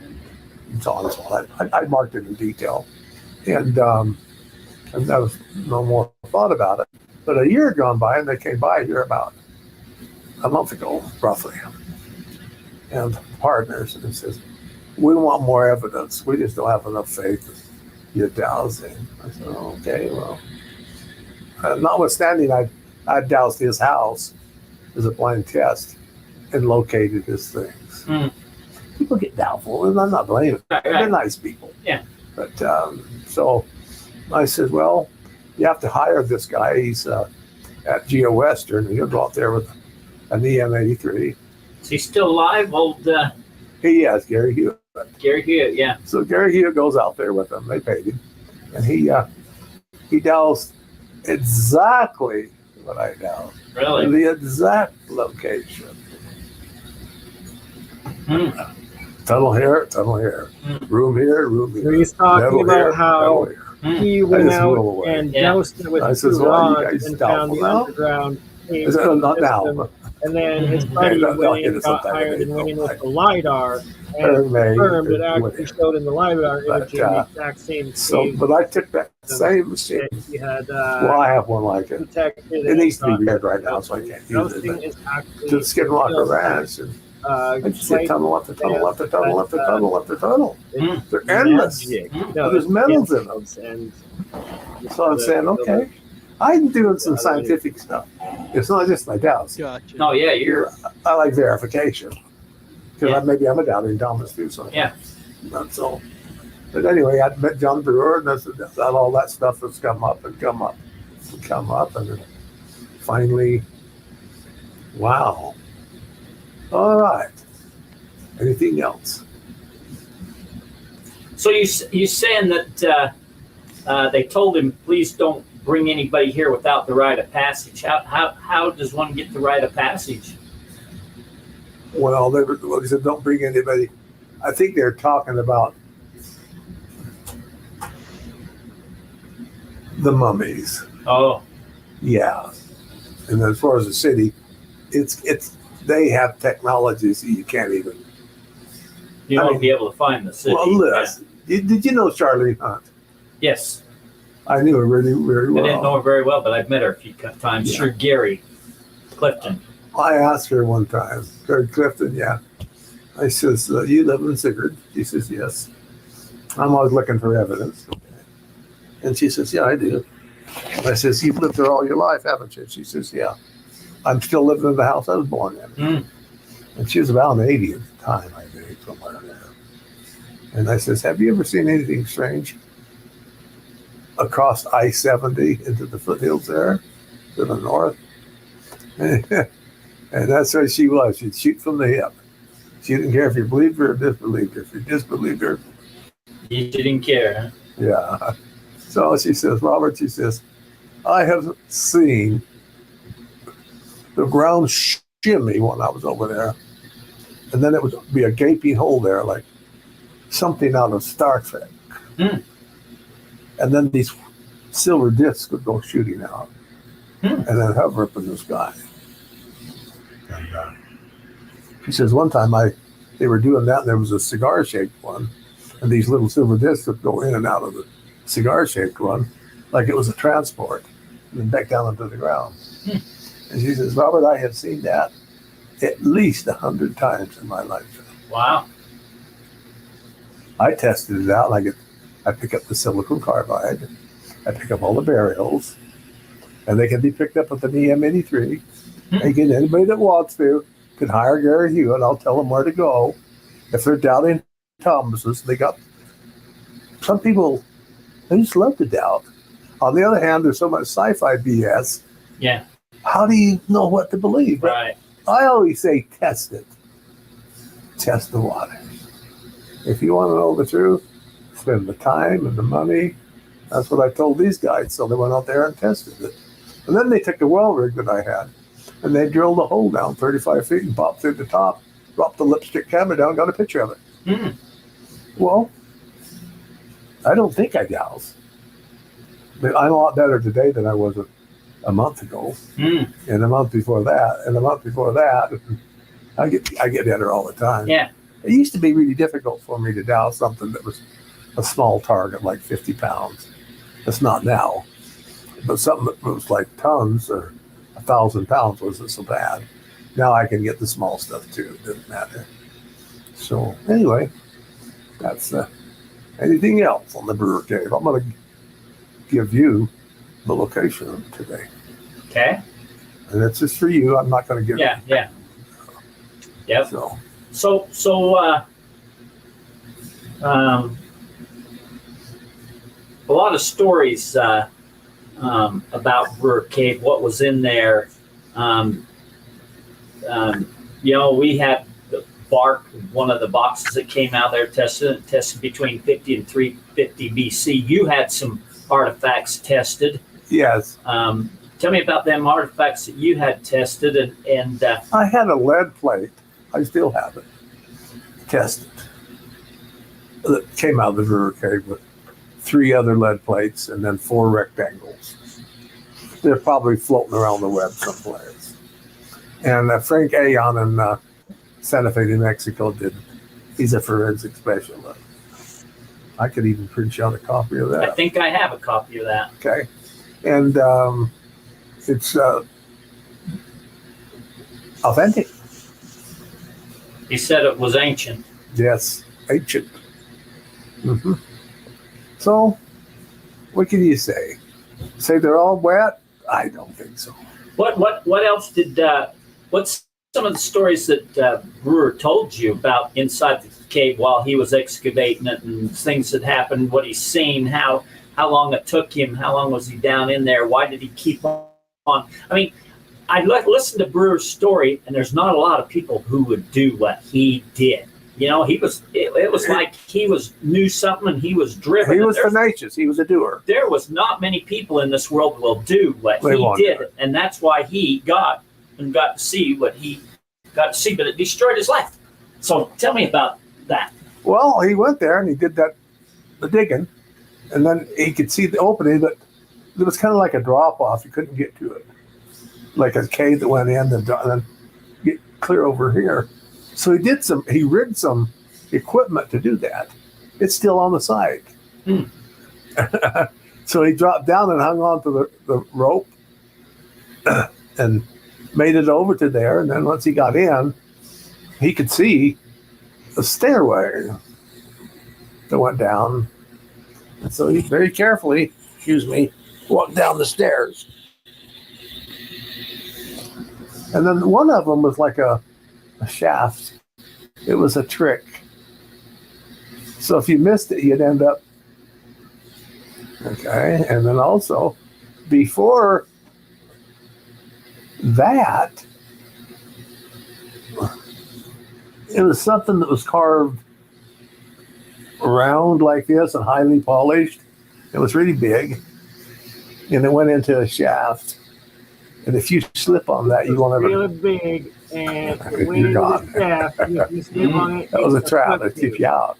G: so on and so on. I marked it in detail, and there was no more thought about it. But a year had gone by, and they came by here about a month ago, roughly, and partners, and it says, "We want more evidence. We just don't have enough faith in your dowsing." I said, "Okay, well." Notwithstanding, I doused his house as a blind test and located his things. People get doubtful, and I'm not blaming them. They're nice people.
F: Yeah.
G: But so I said, well, you have to hire this guy. He's at Geo Western, and he'll go out there with an EM83.
F: Is he still alive?
G: He is, Gary Hewitt.
F: Gary Hewitt, yeah.
G: So Gary Hewitt goes out there with him. They paid him. And he doused exactly what I doused.
F: Really?
G: The exact location. Tunnel here, room here, room here.
D: He's talking about
G: here,
D: how he went out and doused it with two rods and found the underground cave system. And then his buddy went and got hired and went in with the LiDAR and confirmed it actually showed in the LiDAR imaging the exact same cave.
G: But I took that same machine.
D: He had,
G: well, I have one like it. It needs to be red right now, so I can't use it. To the Skinwalker Ranch. I just say tunnel after tunnel after tunnel after tunnel after tunnel. They're endless. There's metals in them. So I'm saying, I'm doing some scientific stuff. It's not just my doubts.
C: Gotcha.
F: Oh yeah,
G: I like verification because maybe I'm a doubting Thomas too. So that's all. But anyway, I met John Brewer, and that's all that stuff that's come up, and then finally, wow. All right. Anything else?
F: So you saying that they told him, please don't bring anybody here without the rite of passage. How does one get the rite of passage?
G: Well, they said don't bring anybody. I think they're talking about the mummies.
F: Oh.
G: Yeah. And as far as the city, they have technologies that you can't even.
F: You won't be able to find the city.
G: Well, listen, did you know Charlene Hunt?
F: Yes.
G: I knew her really, very well.
F: I didn't know her very well, but I've met her a few times. Sure, Gary Clifton.
G: I asked her one time, Gary Clifton, yeah. I says, you live in Sigurd? She says, yes. I'm always looking for evidence. And she says, yeah, I do. I says, you've lived there all your life, haven't you? She says, yeah. I'm still living in the house I was born in. And she was about 80 at the time, I think, somewhere there. And I says, have you ever seen anything strange across I-70 into the foothills there to the north? And that's where she was. She'd shoot from the hip. She didn't care if you believed her or disbelieved her. If you disbelieved her,
F: you didn't care, huh?
G: Yeah. So she says, Robert, she says, I have seen the ground shimmy when I was over there. And then it would be a gaping hole there, like something out of Star Trek. And then these silver discs would go shooting out and then hover up in the sky. And she says, one time they were doing that, and there was a cigar-shaped one, and these little silver discs would go in and out of the cigar-shaped one, like it was a transport, and then back down into the ground. And she says, Robert, I have seen that at least 100 times in my lifetime.
F: Wow.
G: I tested it out. I pick up the silicon carbide. I pick up all the burials, and they can be picked up with an EM83. Again, anybody that wants to can hire Gary Hewitt. I'll tell them where to go. If they're doubting Thomas's, they got some people. They just love to doubt. On the other hand, there's so much sci-fi BS.
F: Yeah.
G: How do you know what to believe?
F: Right.
G: I always say test it. Test the water. If you want to know the truth, spend the time and the money. That's what I told these guys. So they went out there and tested it. And then they took the well rig that I had, and they drilled a hole down 35 feet and popped through the top, dropped the lipstick camera down, got a picture of it. Well, I don't think I douse. But I'm a lot better today than I was a month ago, and a month before that, and a month before that. I get better all the time.
F: Yeah.
G: It used to be really difficult for me to douse something that was a small target, like 50 pounds. It's not now. But something that was like tons or 1,000 pounds wasn't so bad. Now I can get the small stuff too. It doesn't matter. So anyway, that's anything else on the Brewer Cave. I'm going to give you the location today.
F: Okay.
G: And it's just for you. I'm not going to give
F: Yeah, yeah. Yep.
G: So
F: a lot of stories about Brewer Cave, what was in there. We had the bark, one of the boxes that came out there tested between 50 and 350 BC. You had some artifacts tested.
G: yes.
F: Tell me about them artifacts that you had tested, and
G: I had a lead plate. I still have it. Tested. That came out of the Brewer Cave with 3 other lead plates and then 4 rectangles. They're probably floating around the web someplace. And Frank Aon in Santa Fe, New Mexico he's a forensic specialist. I could even print out a copy of that.
F: I think I have a copy of that.
G: Okay. And it's authentic.
F: He said it was ancient.
G: Yes, ancient. So, what can you say? Say they're all wet? I don't think so.
F: What else did? What's some of the stories that Brewer told you about inside the cave while he was excavating it, and things that happened? What he's seen? How long it took him? How long was he down in there? Why did he keep on? I mean, I listened to Brewer's story, and there's not a lot of people who would do what he did. You know, it was like he knew something, and he was driven.
G: He was tenacious. He was a doer.
F: There was not many people in this world will do what he did, and that's why he got to see what he got to see, but it destroyed his life. So tell me about that.
G: Well, he went there and he did the digging, and then he could see the opening, but it was kind of like a drop off. You couldn't get to it, like a cave that went in and then get clear over here. So he rigged some equipment to do that. It's still on the side. So he dropped down and hung on to the rope and made it over to there. And then once he got in, he could see the stairway that went down. And so he very carefully, walked down the stairs. And then one of them was like a shaft. It was a trick. So if you missed it, you'd end up. Okay. And then also, before that, it was something that was carved round like this and highly polished. It was really big, and it went into a shaft. And if you slip on that, you won't ever.
D: Really big, and
G: You're gone.
D: If you slip on it,
G: That was a trap to keep you out.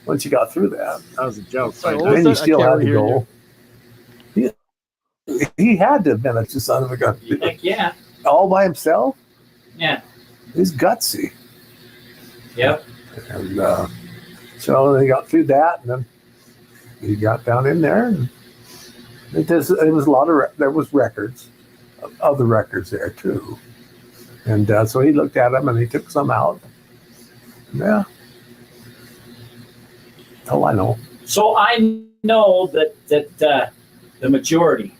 G: Once you got through that,
D: that was a joke.
C: Sorry,
D: Right?
C: what was
G: then you
C: that? I
G: still
C: can't
G: had to
C: really hear
G: go. He had to have been a son of a gun.
F: Heck yeah.
G: All by himself?
F: Yeah.
G: He's gutsy.
F: Yep.
G: And so they got through that, and then he got down in there, and it was a lot of there was records, other records there too, and so he looked at them and he took some out. Yeah, oh, I know.
F: So I know that the majority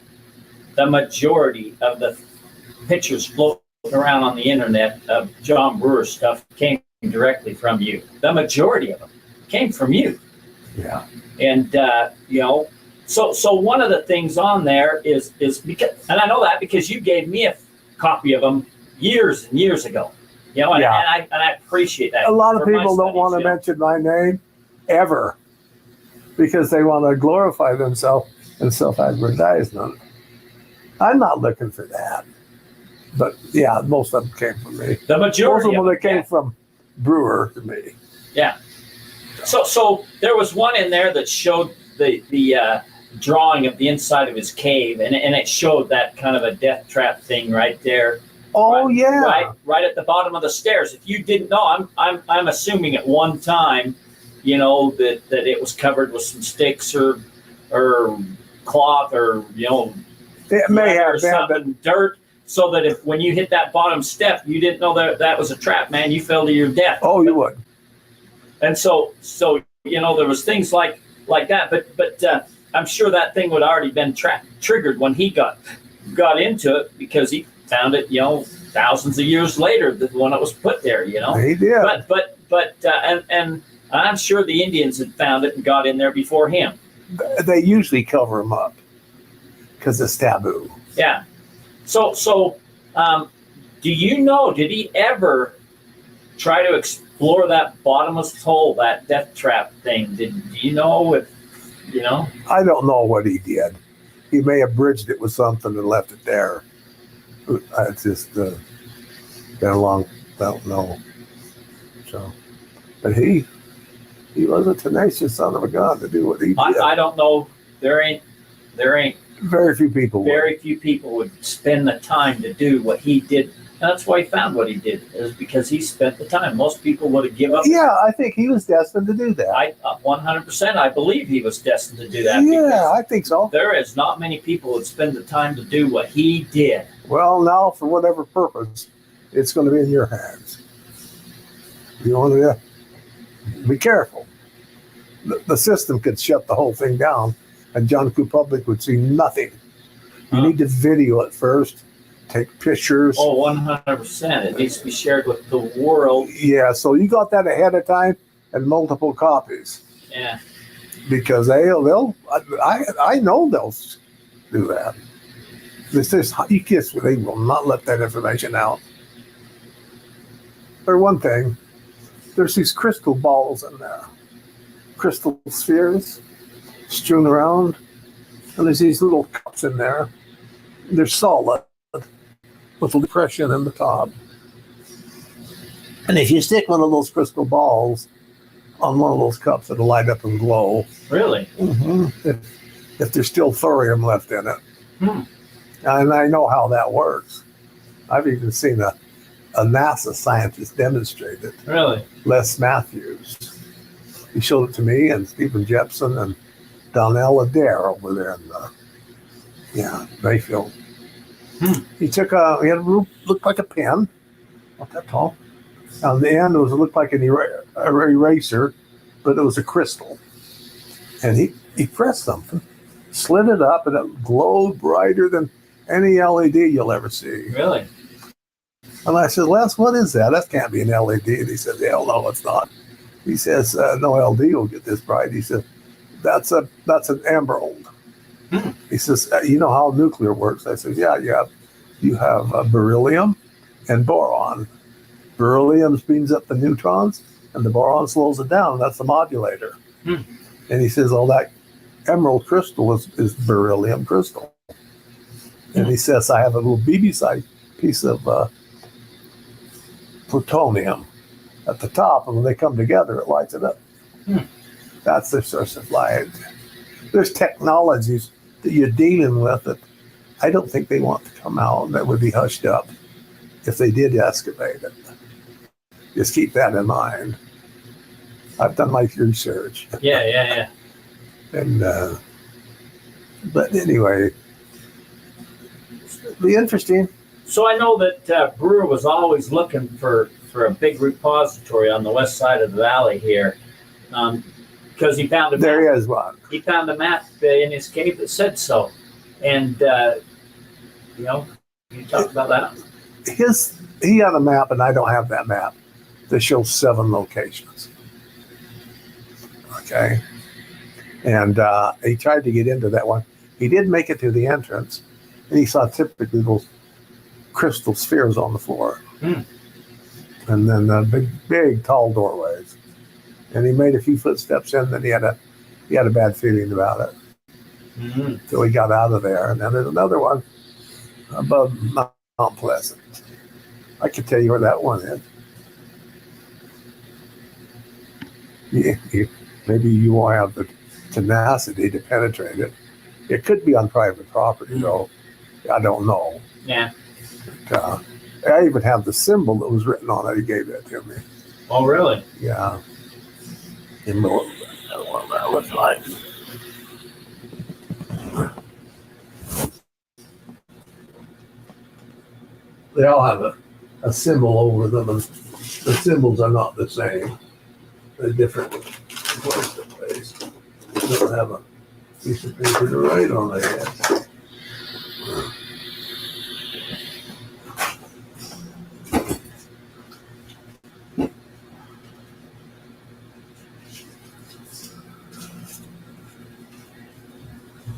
F: of the pictures floating around on the internet of John Brewer's stuff came directly from you. The majority of them came from you.
G: Yeah.
F: And so one of the things on there is because, and I know that because you gave me a copy of them years and years ago. And I appreciate that.
G: A lot of people don't want to mention my name ever because they want to glorify themselves in self-advertisement. I'm not looking for that. But yeah, most of them came from me.
F: The majority
G: most of them came from Brewer to me.
F: Yeah. So there was one in there that showed the drawing of the inside of his cave, and it showed that kind of a death trap thing right there.
G: Oh yeah.
F: Right at the bottom of the stairs. If you didn't know, I'm assuming at one time, that it was covered with some sticks or cloth or
G: it may have been
F: dirt. So that if when you hit that bottom step, you didn't know that was a trap, man, you fell to your death.
G: Oh, you would.
F: And so there was things like that, but I'm sure that thing would already been triggered when he got into it because he found it, thousands of years later, when it was put there,
G: He did.
F: But and I'm sure the Indians had found it and got in there before him.
G: They usually cover him up because it's taboo.
F: Yeah. So, do you know, did he ever try to explore that bottomless hole, that death trap thing? Do you know if,
G: I don't know what he did. He may have bridged it with something and left it there. It's just been a long, I don't know. So, but he was a tenacious son of a gun to do what he did.
F: I don't know. There ain't.
G: Very few people
F: would spend the time to do what he did. And that's why he found what he did, is because he spent the time. Most people would have given up.
G: Yeah, I think he was destined to do that.
F: 100%, I believe he was destined to do that.
G: Yeah, I think so.
F: There is not many people who would spend the time to do what he did.
G: Well, now, for whatever purpose, it's going to be in your hands. You want to be careful. The system could shut the whole thing down, and John Q. Public would see nothing. You need to video it first, take pictures.
F: Oh, 100%. It needs to be shared with the world.
G: Yeah, so you got that ahead of time and multiple copies.
F: Yeah.
G: Because I know they'll do that. They will not let that information out. For one thing, there's these crystal balls in there. Crystal spheres strewn around, and there's these little cups in there. They're solid with a depression in the top. And if you stick one of those crystal balls on one of those cups, it'll light up and glow.
F: Really?
G: Mm-hmm. If there's still thorium left in it. And I know how that works. I've even seen a NASA scientist demonstrate it.
F: Really?
G: Les Matthews. He showed it to me and Stephen Jepson and Donnell Adair over there in Mayfield. He took he had a looked like a pen, not that tall. On the end, looked like an eraser, but it was a crystal. And he pressed something, slid it up, and it glowed brighter than any LED you'll ever see.
F: Really?
G: And I said, Les, what is that? That can't be an LED. And he said, hell no, it's not. He says, no LD will get this bright. He said, that's an emerald. He says, you know how nuclear works? I said, yeah, you have beryllium and boron. Beryllium speeds up the neutrons, and the boron slows it down. That's the modulator. And he says, all that emerald crystal is beryllium crystal. And he says, I have a little BB-sized piece of plutonium at the top, and when they come together, it lights it up. That's the source of light. There's technologies that you're dealing with that I don't think they want to come out, that would be hushed up if they did excavate it. Just keep that in mind. I've done my research.
F: Yeah.
G: And but anyway, it'll be interesting.
F: So I know that Brewer was always looking for a big repository on the west side of the valley here, because he found a map.
G: There is one.
F: He found a map in his cave that said so, and you know, you talk about that. He had a map, and I don't have that map, that shows 7 locations. Okay, and he tried to get into that one. He did make it to the entrance, and he saw typically those crystal spheres on the floor, and then big tall doorways. And he made a few footsteps in, then he had a bad feeling about it. So he got out of there. And then there's another one above Mount Pleasant. I can tell you where that one is. Maybe you won't have the tenacity to penetrate it. It could be on private property, though. I don't know. Yeah.
G: But, I even have the symbol that was written on it. He gave it to me.
F: Oh, really?
G: Yeah. In the what that looks like. They all have a symbol over them, and the symbols are not the same. They're different place to place. They don't have a piece of paper to write on their head.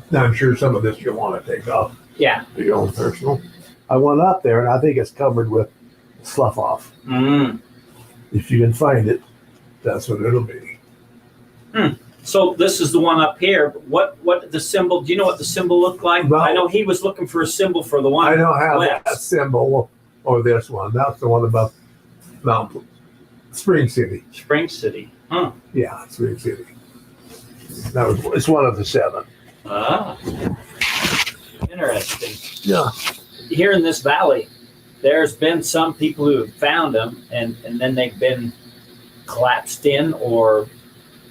G: Now, I'm sure some of this you'll want to take off.
F: Yeah.
G: For your own personal. I went up there, and I think it's covered with slough off. If you can find it, that's what it'll be.
F: So this is the one up here. What the symbol? Do you know what the symbol looked like?
G: Well,
F: I know he was looking for a symbol for the one.
G: I don't have
F: west.
G: that symbol or this one. That's the one above Mount Spring City.
F: Spring City. Huh.
G: Yeah, Spring City. It's one of the 7.
F: Ah. Interesting.
G: Yeah.
F: Here in this valley, there's been some people who have found them, and then they've been collapsed in, or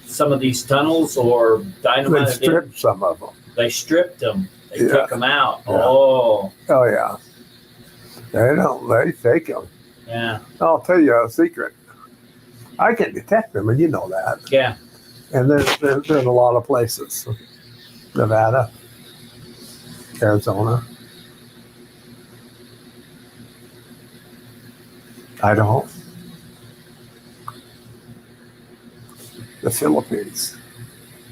F: some of these tunnels, or dynamite.
G: They stripped some of them.
F: They stripped them. They took them out.
G: Yeah.
F: Oh.
G: Oh, yeah. They take them.
F: Yeah.
G: I'll tell you a secret. I can detect them, and you know that.
F: Yeah.
G: And they're in a lot of places. Nevada, Arizona, Idaho, the Philippines.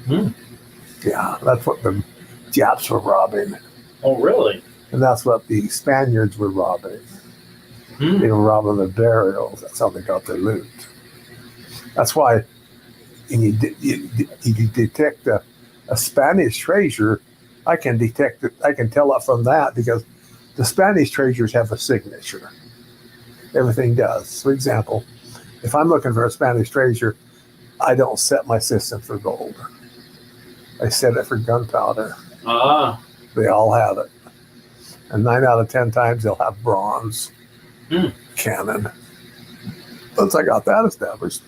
G: Yeah, that's what the Japs were robbing.
F: Oh, really?
G: And that's what the Spaniards were robbing. They were robbing the burials. That's how they got their loot. That's why you detect a Spanish treasure, I can detect it. I can tell it from that because the Spanish treasures have a signature. Everything does. For example, if I'm looking for a Spanish treasure, I don't set my system for gold. I set it for gunpowder.
F: Ah.
G: They all have it. And 9 out of 10 times they'll have bronze cannon. Once I got that established,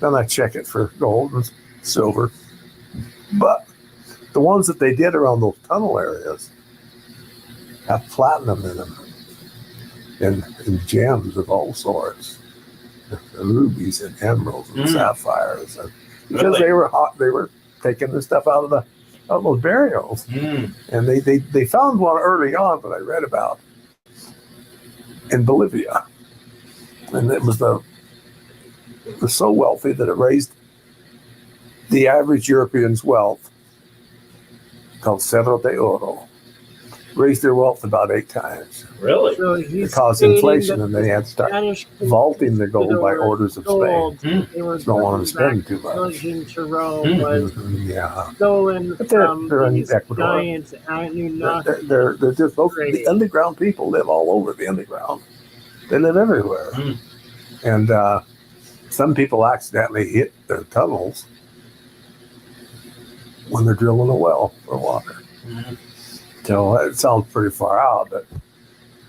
G: then I check it for gold and silver. But the ones that they did around those tunnel areas have platinum in them and gems of all sorts, rubies and emeralds and sapphires, and because they were taking the stuff out of those burials. And they found one early on that I read about in Bolivia, and it was so wealthy that it raised the average European's wealth, called Cerro de Oro. raised their wealth about 8 times.
H: Really?
D: So
G: Because inflation, and they had to start vaulting the gold by orders of Spain.
D: They were
G: Don't want to spend too much.
D: to Rome was
G: Yeah.
D: stolen
G: But
D: from
G: they're in
D: these
G: Ecuador.
D: giants.
G: They're just local. The underground people live all over the underground. They live everywhere. And some people accidentally hit their tunnels when they're drilling a well for water. So it sounds pretty far out, but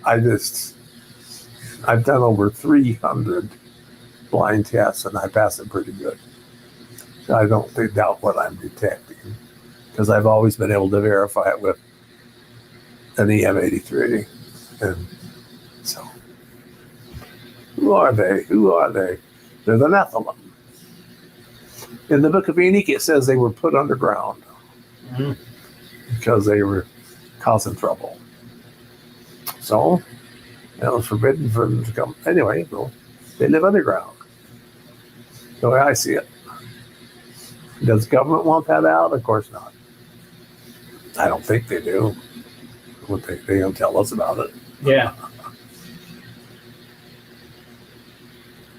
G: I've done over 300 blind tests and I pass it pretty good. So I don't doubt what I'm detecting because I've always been able to verify it with an EM83. And so, who are they? They're the Nephilim. In the Book of Enoch, it says they were put underground because they were causing trouble. So, it was forbidden for them to come. Anyway, well, they live underground. The way I see it. Does government want that out? Of course not. I don't think they do. They don't tell us about it.
H: Yeah.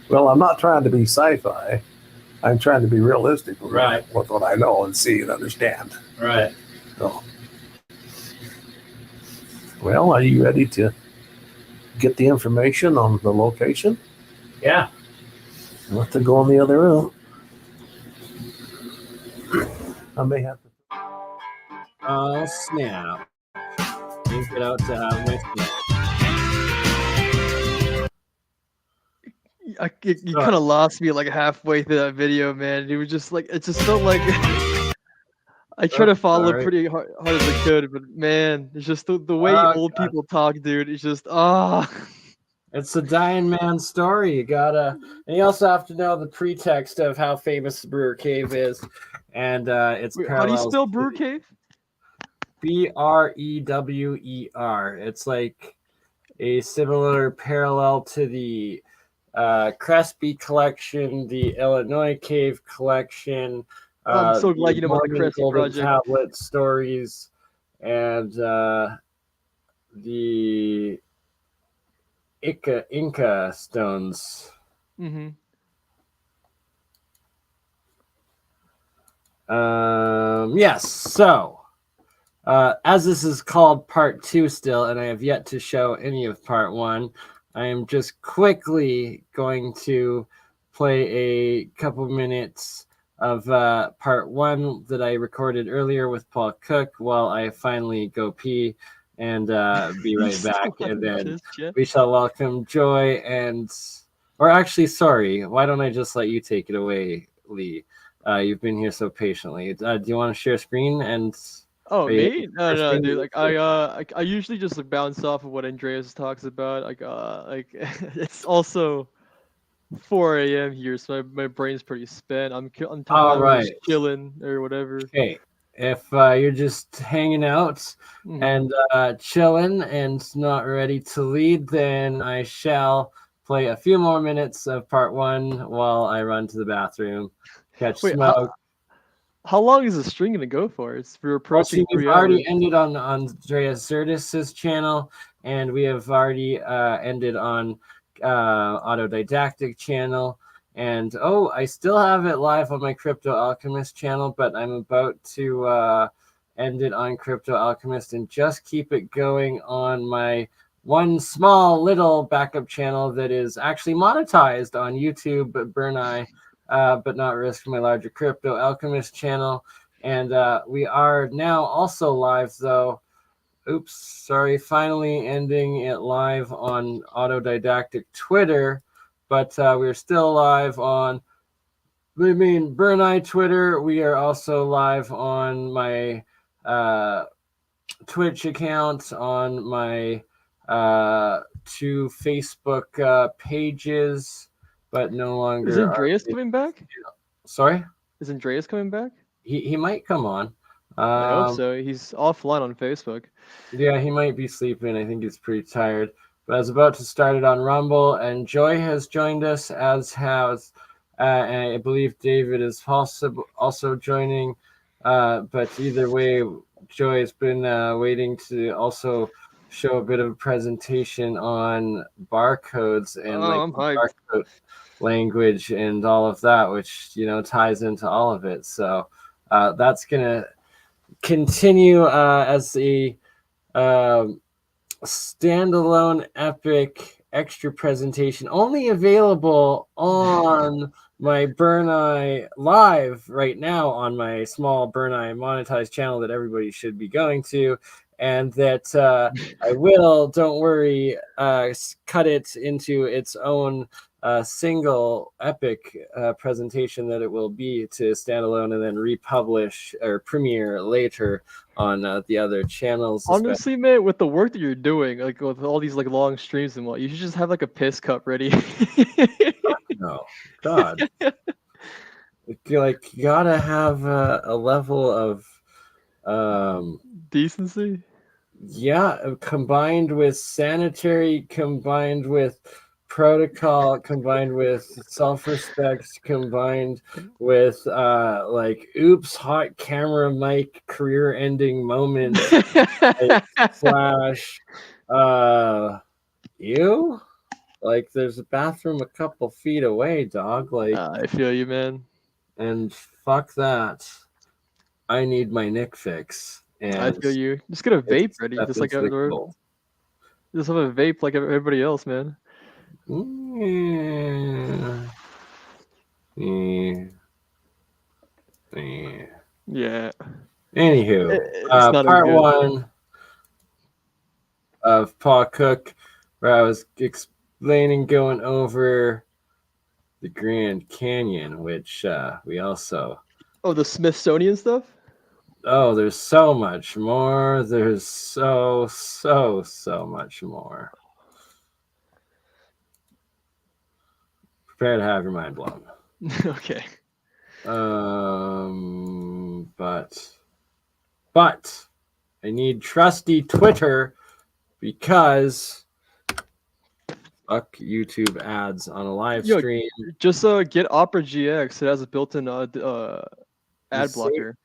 G: Well, I'm not trying to be sci-fi. I'm trying to be realistic with what I know and see and understand.
H: Right.
G: So, well, are you ready to get the information on the location?
H: Yeah.
G: I'll have to go in the other room. I may have to.
D: Oh, snap. Link it out to have my snap.
C: You kind of lost me like halfway through that video, man. It was just like, it just felt like I tried to follow pretty hard as I could, but man, it's just the way old people talk, dude. It's just
D: It's a dying man's story. You gotta, and you also have to know the pretext of how famous the Brewer Cave is, and it's
C: Wait, how do you spell Brewer Cave?
D: Brewer. It's like a similar parallel to the Crespi collection, the Illinois Cave collection.
C: I'm so glad you know about the Crespi project.
D: Tablet stories, and the Inca stones. Yes. So, as this is called part 2 still, and I have yet to show any of part 1, I am just quickly going to play a couple minutes of part 1 that I recorded earlier with Paul Cook while I finally go pee and be right back. And then we shall welcome Joy or actually, sorry, why don't I just let you take it away, Lee? You've been here so patiently. Do you want to share screen and...
C: Oh, me? No, dude. Like I usually just like bounce off of what Andreas talks about. Like it's also 4 a.m. here, so my brain's pretty spent. I'm just chilling or whatever.
D: Okay, if you're just hanging out and chilling and not ready to lead, then I shall play a few more minutes of part 1 while I run to the bathroom, catch smoke.
C: How long is the string going to go for? We're approaching 3 hours.
D: We've already ended on Andreas Zerdis's channel, and we have already ended on Autodidactic channel. And I still have it live on my Crypto Alchemist channel, but I'm about to end it on Crypto Alchemist and just keep it going on my one small little backup channel that is actually monetized on YouTube, BurnEye. But not risk my larger Crypto Alchemist channel. And we are now also live, though. Oops, sorry. Finally ending it live on Autodidactic Twitter. But we're still live on, BurnEye Twitter. We are also live on my Twitch account, on my 2 Facebook pages. But no longer.
C: Is Andreas coming back?
D: Sorry?
C: Is Andreas coming back?
D: He might come on.
C: I hope so. He's offline on Facebook.
D: Yeah, he might be sleeping. I think he's pretty tired. But I was about to start it on Rumble, and Joy has joined us, as has, and I believe David is also joining. But either way, Joy's been waiting to also show a bit of a presentation on barcodes and
C: I'm hyped.
D: barcode language and all of that, which ties into all of it. So that's gonna continue as a standalone epic extra presentation, only available on my BurnEye live right now on my small BurnEye monetized channel that everybody should be going to, and that I will, don't worry, cut it into its own single epic presentation that it will be to standalone and then republish or premiere later on the other channels.
C: Honestly, man, with the work that you're doing, like with all these like long streams and what, you should just have like a piss cup ready.
D: No, God. You gotta have a level of
C: decency.
D: Yeah, combined with sanitary, combined with protocol, combined with self-respect, combined with oops, hot camera mic, career-ending moment slash you. Like, there's a bathroom a couple feet away, dog. Like,
C: I feel you, man.
D: And fuck that. I need my Nick fix. And
C: I feel you. Just get a vape ready, just like just have a vape like everybody else, man. Yeah.
D: Anywho, part one of Paul Cook, where I was explaining, going over the Grand Canyon, which we also.
C: Oh, the Smithsonian stuff?
D: Oh, there's so much more. There's so much more. Prepare to have your mind blown.
C: Okay.
D: But I need trusty Twitter because fuck YouTube ads on a live stream.
C: Just get Opera GX. It has a built-in ad blocker.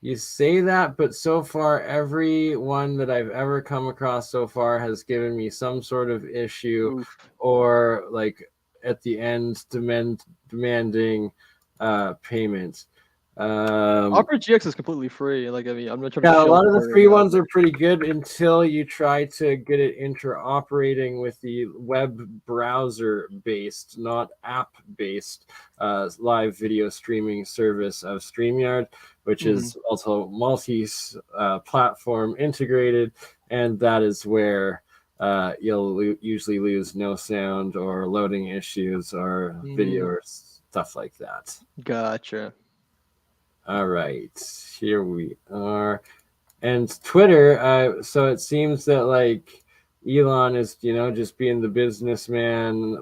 D: You say that, but so far, every one that I've ever come across so far has given me some sort of issue. Oof. Or like at the end demanding payment.
C: Opera GX is completely free. Like, I mean, I'm not trying to.
D: Yeah, a lot of the free ones are pretty good until you try to get it interoperating with the web browser based, not app based, live video streaming service of StreamYard, which is also multi-platform integrated, and that is where you'll usually lose no sound or loading issues or video or stuff like that.
C: Gotcha.
D: All right, here we are. And Twitter, so it seems that like Elon is, just being the businessman,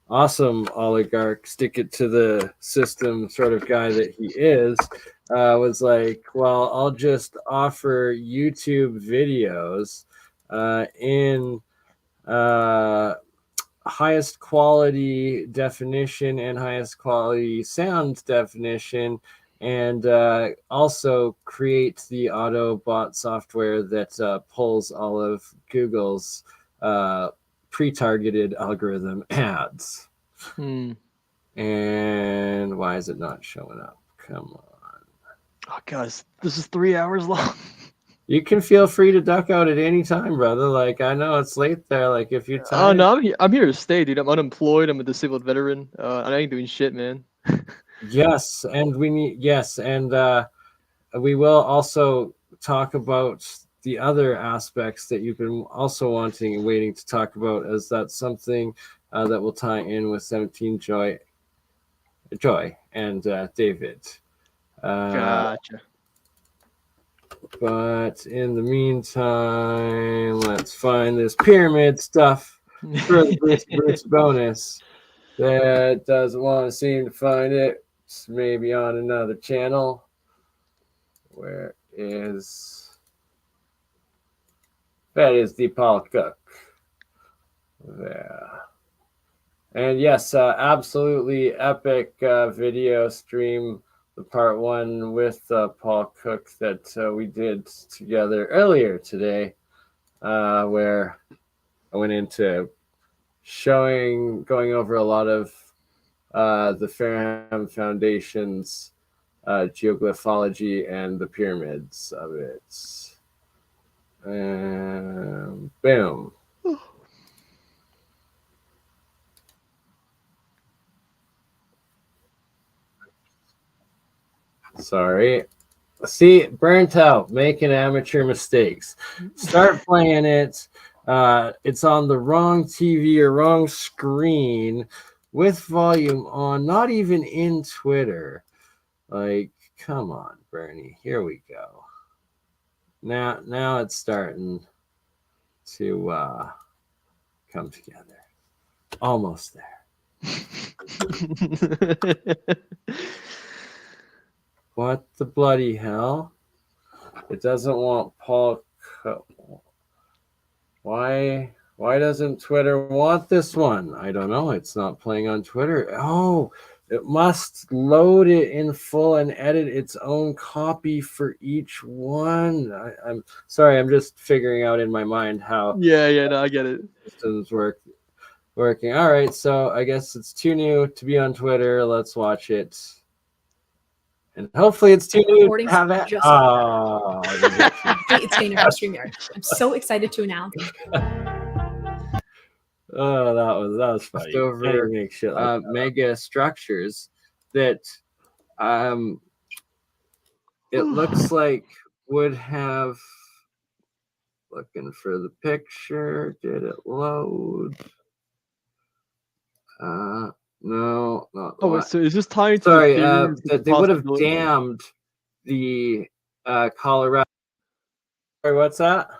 D: awesome oligarch, stick it to the system sort of guy that he is, was like, well, I'll just offer YouTube videos in highest quality definition and highest quality sound definition, and also create the Autobot software that pulls all of Google's pre-targeted algorithm ads. And why is it not showing up? Come on.
C: Oh, guys, this is 3 hours long.
D: You can feel free to duck out at any time, brother. Like, I know it's late there. Like, if you're tired.
C: Oh, no, I'm here to stay, dude. I'm unemployed. I'm a disabled veteran. I ain't doing shit, man.
D: Yes, and we will also talk about the other aspects that you've been also wanting and waiting to talk about, as that's something that will tie in with 17 Joy and David.
C: Gotcha.
D: But in the meantime, let's find this pyramid stuff for this bonus. That doesn't want to seem to find it. It's maybe on another channel. Where is that? Is the Paul Cook there? And yes, absolutely epic video stream part one with Paul Cook that we did together earlier today, where I went into going over a lot of the Farnham Foundation's geoglyphology and the pyramids of it. And boom. Sorry. See, burnt out, making amateur mistakes. Start playing it. It's on the wrong TV or wrong screen with volume on, not even in Twitter. Like, come on, Bernie. Here we go. Now it's starting to come together. Almost there. What the bloody hell? It doesn't want Paul. Why doesn't Twitter want this one? I don't know. It's not playing on Twitter. Oh, it must load it in full and edit its own copy for each one. I'm sorry. I'm just figuring out in my mind how.
C: Yeah. No, I get it.
D: Systems working. All right. So I guess it's too new to be on Twitter. Let's watch it. And hopefully it's too new to have it. Oh,
H: it's staying over StreamYard. I'm so excited to announce.
D: Oh, that was funny. Over mega structures that it looks like would have. Looking for the picture. Did it load? No, not.
C: Oh, so is this tying to
D: Sorry,
C: the
D: they would have dammed the Colorado. Sorry, what's that?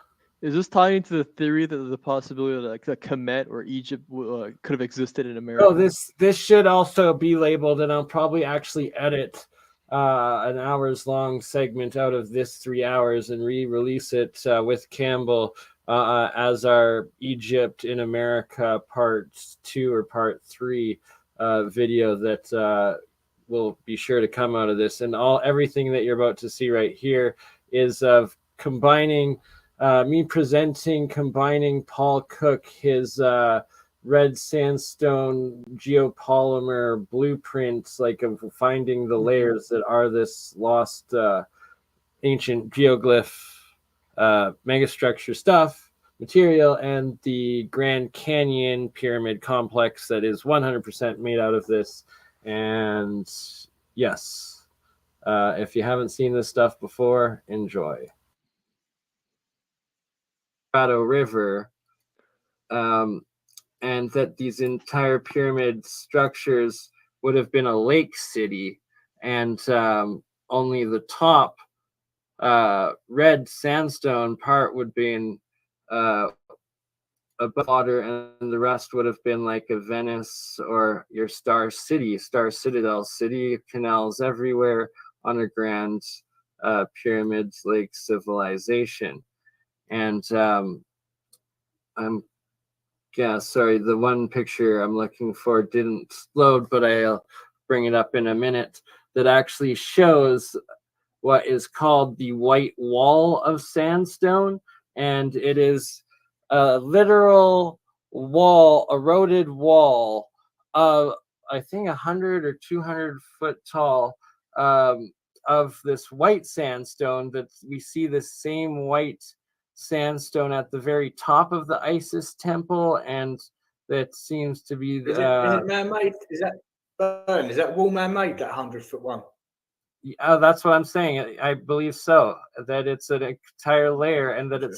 C: Is this tying to the theory that the possibility that like the Kemet or Egypt could have existed in America?
D: Oh, this should also be labeled, and I'll probably actually edit an hours-long segment out of this 3 hours and re-release it with Campbell as our Egypt in America part 2 or part 3 video that will be sure to come out of this. And everything that you're about to see right here is of combining combining Paul Cook, his red sandstone geopolymer blueprints, like of finding the layers that are this lost ancient geoglyph megastructure stuff material, and the Grand Canyon pyramid complex that is 100% made out of this. And yes, if you haven't seen this stuff before, enjoy. Colorado River, and that these entire pyramid structures would have been a lake city, and only the top red sandstone part would be in above water, and the rest would have been like a Venice or your Star Citadel city, canals everywhere, underground pyramids, lake civilization. And sorry, the one picture I'm looking for didn't load, but I'll bring it up in a minute, that actually shows what is called the white wall of sandstone. And it is a literal wall, eroded wall of, I think, 100 or 200 foot tall, of this white sandstone, that we see the same white sandstone at the very top of the Isis temple, and that seems to be
I: is it man-made? Is that wall man-made, that 100-foot one?
D: That's what I'm saying. I believe so, that it's an entire layer, and that it's